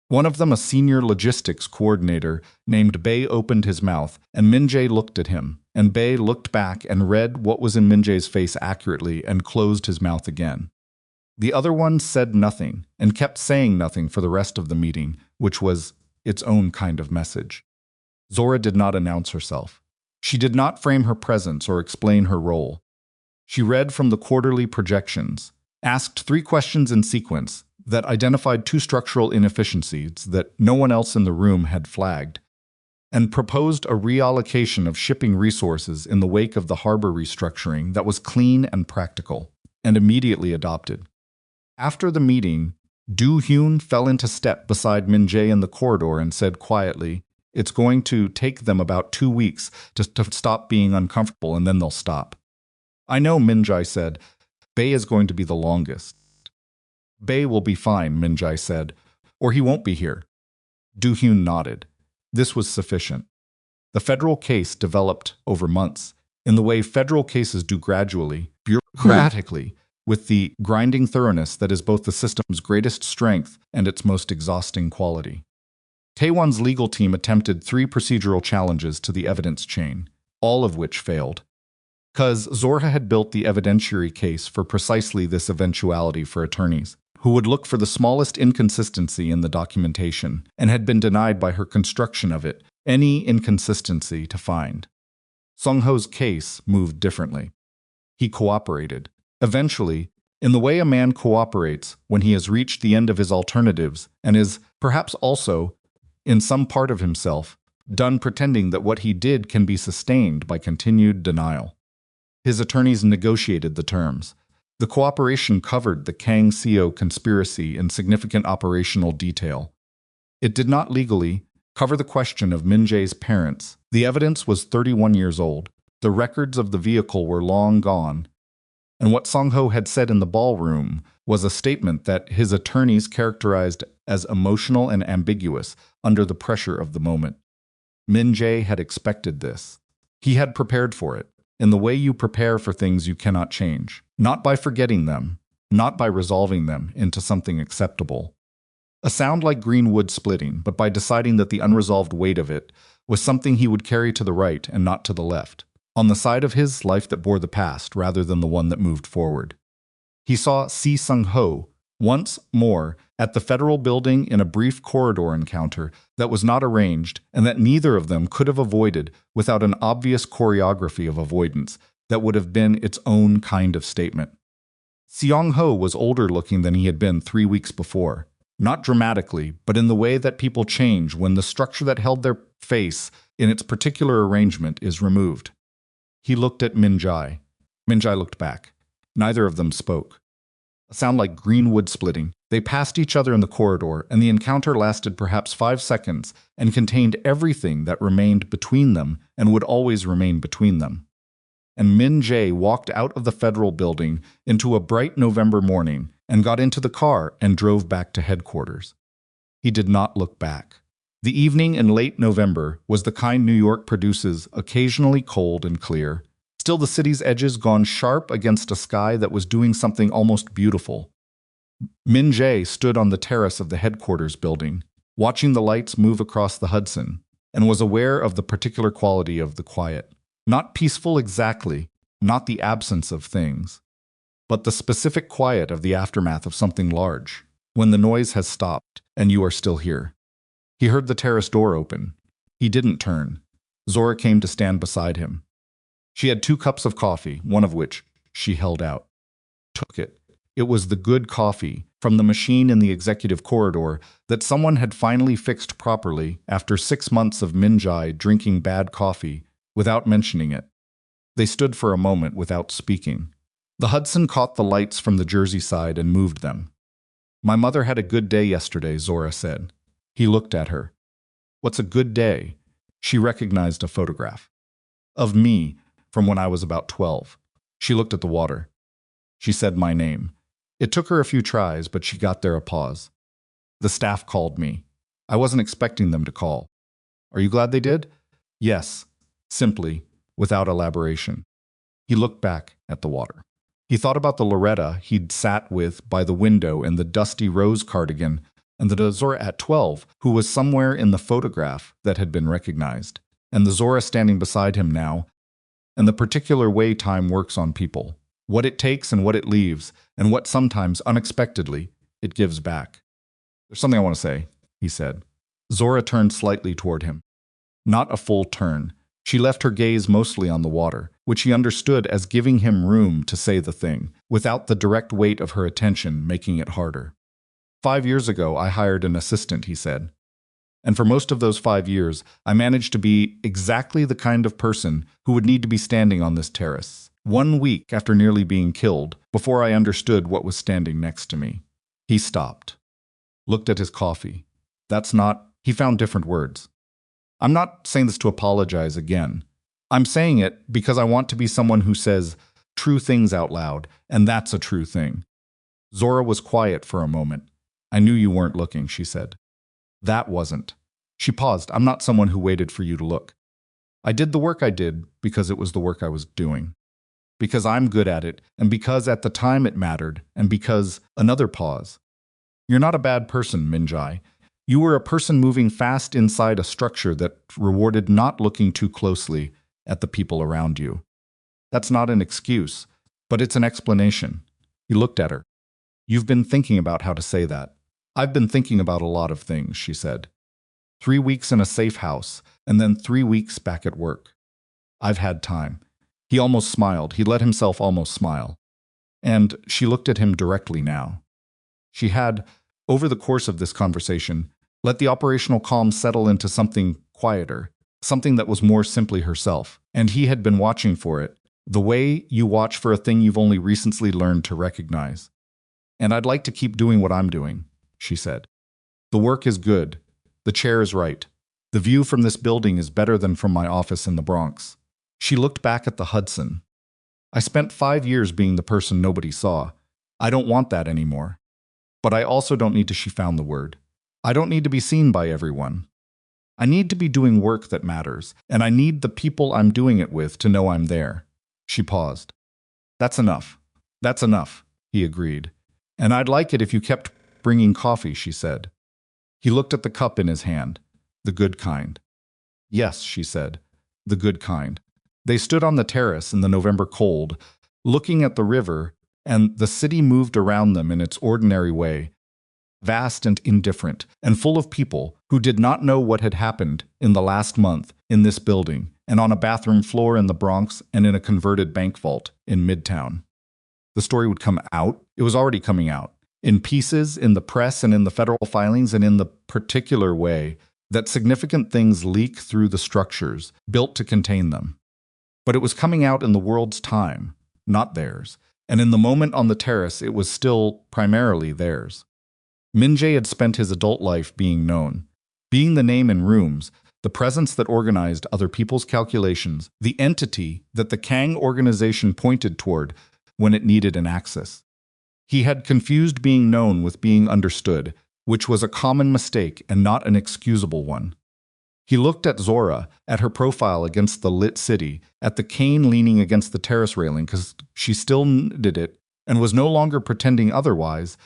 One of them, a senior logistics coordinator named Bae, opened his mouth, and Min-jae looked at him, and Bae looked back and read what was in Min-jae's face accurately and closed his mouth again. The other one said nothing and kept saying nothing for the rest of the meeting, which was its own kind of message. Zora did not announce herself. She did not frame her presence or explain her role. She read from the quarterly projections, asked 3 questions in sequence that identified 2 structural inefficiencies that no one else in the room had flagged, and proposed a reallocation of shipping resources in the wake of the harbor restructuring that was clean and practical, and immediately adopted. After the meeting, Do-hyun fell into step beside Min-jae in the corridor and said quietly, "It's going to take them about 2 weeks to stop being uncomfortable, and then they'll stop." "I know," Min-jae said. "Bae is going to be the longest." "Bae will be fine," Min-jae said, "or he won't be here." Do-hyun nodded. This was sufficient. The federal case developed over months, in the way federal cases do gradually, bureaucratically, with the grinding thoroughness that is both the system's greatest strength and its most exhausting quality. Taewon's legal team attempted 3 procedural challenges to the evidence chain, all of which failed. Because Zora had built the evidentiary case for precisely this eventuality for attorneys, who would look for the smallest inconsistency in the documentation, and had been denied by her construction of it any inconsistency to find. Sung-ho's case moved differently. He cooperated. Eventually, in the way a man cooperates when he has reached the end of his alternatives and is, perhaps also, in some part of himself, done pretending that what he did can be sustained by continued denial. His attorneys negotiated the terms. The cooperation covered the Kang Seo conspiracy in significant operational detail. It did not legally cover the question of Min-jae's parents. The evidence was 31 years old. The records of the vehicle were long gone. And what Sung-ho had said in the ballroom was a statement that his attorneys characterized as emotional and ambiguous under the pressure of the moment. Min-jae had expected this. He had prepared for it, in the way you prepare for things you cannot change, not by forgetting them, not by resolving them into something acceptable. A sound like green wood splitting, but by deciding that the unresolved weight of it was something he would carry to the right and not to the left, on the side of his life that bore the past rather than the one that moved forward. He saw Si Sung-ho once more at the federal building in a brief corridor encounter that was not arranged and that neither of them could have avoided without an obvious choreography of avoidance that would have been its own kind of statement. Seong-ho was older looking than he had been 3 weeks before. Not dramatically, but in the way that people change when the structure that held their face in its particular arrangement is removed. He looked at Min-jae. Min-jae looked back. Neither of them spoke. A sound like green wood splitting. They passed each other in the corridor, and the encounter lasted perhaps 5 seconds and contained everything that remained between them and would always remain between them. And Min-jae walked out of the federal building into a bright November morning and got into the car and drove back to headquarters. He did not look back. The evening in late November was the kind New York produces, occasionally cold and clear. Still the city's edges gone sharp against a sky that was doing something almost beautiful. Min-jae stood on the terrace of the headquarters building, watching the lights move across the Hudson, and was aware of the particular quality of the quiet. Not peaceful exactly, not the absence of things, but the specific quiet of the aftermath of something large, when the noise has stopped and you are still here. He heard the terrace door open. He didn't turn. Zora came to stand beside him. She had 2 cups of coffee, one of which she held out. Took it. It was the good coffee from the machine in the executive corridor that someone had finally fixed properly after 6 months of Min-jae drinking bad coffee without mentioning it. They stood for a moment without speaking. The Hudson caught the lights from the Jersey side and moved them. "My mother had a good day yesterday," Zora said. He looked at her. "What's a good day?" She recognized a photograph. "Of me, from when I was about 12. She looked at the water. She said my name. It took her a few tries, but she got there a pause. "The staff called me. I wasn't expecting them to call." "Are you glad they did?" "Yes." Simply, without elaboration. He looked back at the water. He thought about the Loretta he'd sat with by the window in the dusty rose cardigan, and the Zora at 12 who was somewhere in the photograph that had been recognized, and the Zora standing beside him now, and the particular way time works on people, what it takes and what it leaves, and what sometimes, unexpectedly, it gives back. "There's something I want to say," he said. Zora turned slightly toward him. Not a full turn. She left her gaze mostly on the water, which he understood as giving him room to say the thing, without the direct weight of her attention making it harder. 5 years ago, I hired an assistant, he said. And for most of those 5 years, I managed to be exactly the kind of person who would need to be standing on this terrace, 1 week after nearly being killed, before I understood what was standing next to me. He stopped. Looked at his coffee. He found different words. "I'm not saying this to apologize again. I'm saying it because I want to be someone who says true things out loud, and that's a true thing." Zora was quiet for a moment. "I knew you weren't looking," she said. "That wasn't." She paused. "I'm not someone who waited for you to look. I did the work I did because it was the work I was doing. Because I'm good at it, and because at the time it mattered, and because..." Another pause. "You're not a bad person, Min-jae. You were a person moving fast inside a structure that rewarded not looking too closely at the people around you. That's not an excuse, but it's an explanation." He looked at her. "You've been thinking about how to say that." "I've been thinking about a lot of things," she said. 3 weeks in a safe house, and then 3 weeks back at work. I've had time." He almost smiled. He let himself almost smile. And she looked at him directly now. She had, over the course of this conversation, let the operational calm settle into something quieter, something that was more simply herself, and he had been watching for it, the way you watch for a thing you've only recently learned to recognize. "And I'd like to keep doing what I'm doing," she said. "The work is good. The chair is right. The view from this building is better than from my office in the Bronx." She looked back at the Hudson. "I spent 5 years being the person nobody saw. I don't want that anymore. But I also don't need to," she found the word. "I don't need to be seen by everyone. I need to be doing work that matters, and I need the people I'm doing it with to know I'm there." She paused. "That's enough. That's enough," he agreed. "And I'd like it if you kept bringing coffee," she said. He looked at the cup in his hand. "The good kind." "Yes," she said. "The good kind." They stood on the terrace in the November cold, looking at the river, and the city moved around them in its ordinary way, vast and indifferent, and full of people who did not know what had happened in the last month in this building, and on a bathroom floor in the Bronx, and in a converted bank vault in Midtown. The story would come out. It was already coming out. In pieces, in the press, and in the federal filings, and in the particular way that significant things leak through the structures built to contain them. But it was coming out in the world's time, not theirs. And in the moment on the terrace, it was still primarily theirs. Min-jae had spent his adult life being known, being the name in rooms, the presence that organized other people's calculations, the entity that the Kang organization pointed toward when it needed an axis. He had confused being known with being understood, which was a common mistake and not an excusable one. He looked at Zora, at her profile against the lit city, at the cane leaning against the terrace railing because she still needed it and was no longer pretending otherwise,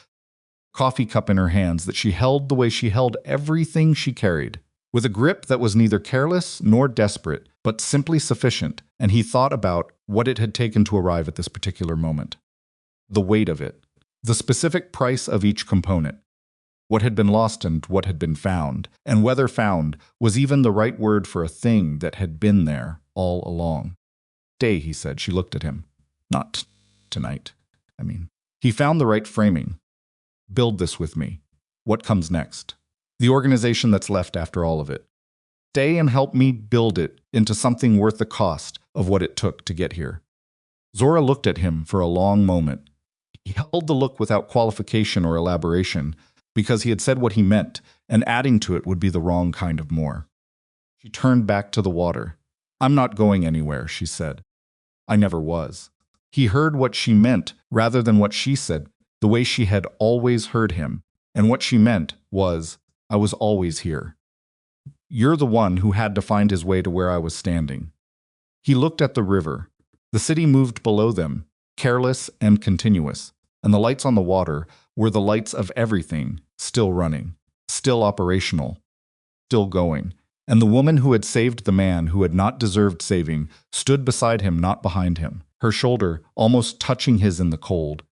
coffee cup in her hands that she held the way she held everything she carried, with a grip that was neither careless nor desperate, but simply sufficient, and he thought about what it had taken to arrive at this particular moment. The weight of it, the specific price of each component, what had been lost and what had been found, and whether found was even the right word for a thing that had been there all along. Day, he said. She looked at him. Not tonight. He found the right framing. Build this with me. What comes next? The organization that's left after all of it. Stay and help me build it into something worth the cost of what it took to get here. Zora looked at him for a long moment. He held the look without qualification or elaboration, because he had said what he meant, and adding to it would be the wrong kind of more. She turned back to the water. I'm not going anywhere, she said. I never was. He heard what she meant rather than what she said, the way she had always heard him, and what she meant was, I was always here. You're the one who had to find his way to where I was standing. He looked at the river. The city moved below them, careless and continuous, and the lights on the water were the lights of everything, still running, still operational, still going. And the woman who had saved the man who had not deserved saving stood beside him, not behind him, her shoulder almost touching his in the cold.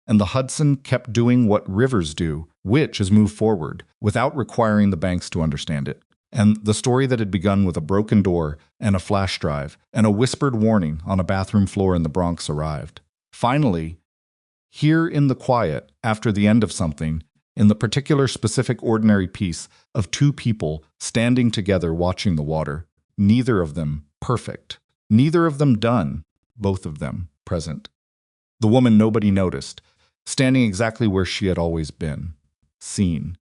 And the Hudson kept doing what rivers do, which is move forward, without requiring the banks to understand it. And the story that had begun with a broken door and a flash drive and a whispered warning on a bathroom floor in the Bronx arrived. Finally, here in the quiet, after the end of something, in the particular specific ordinary piece of two people standing together watching the water, neither of them perfect, neither of them done, both of them present. The woman nobody noticed, standing exactly where she had always been, seen.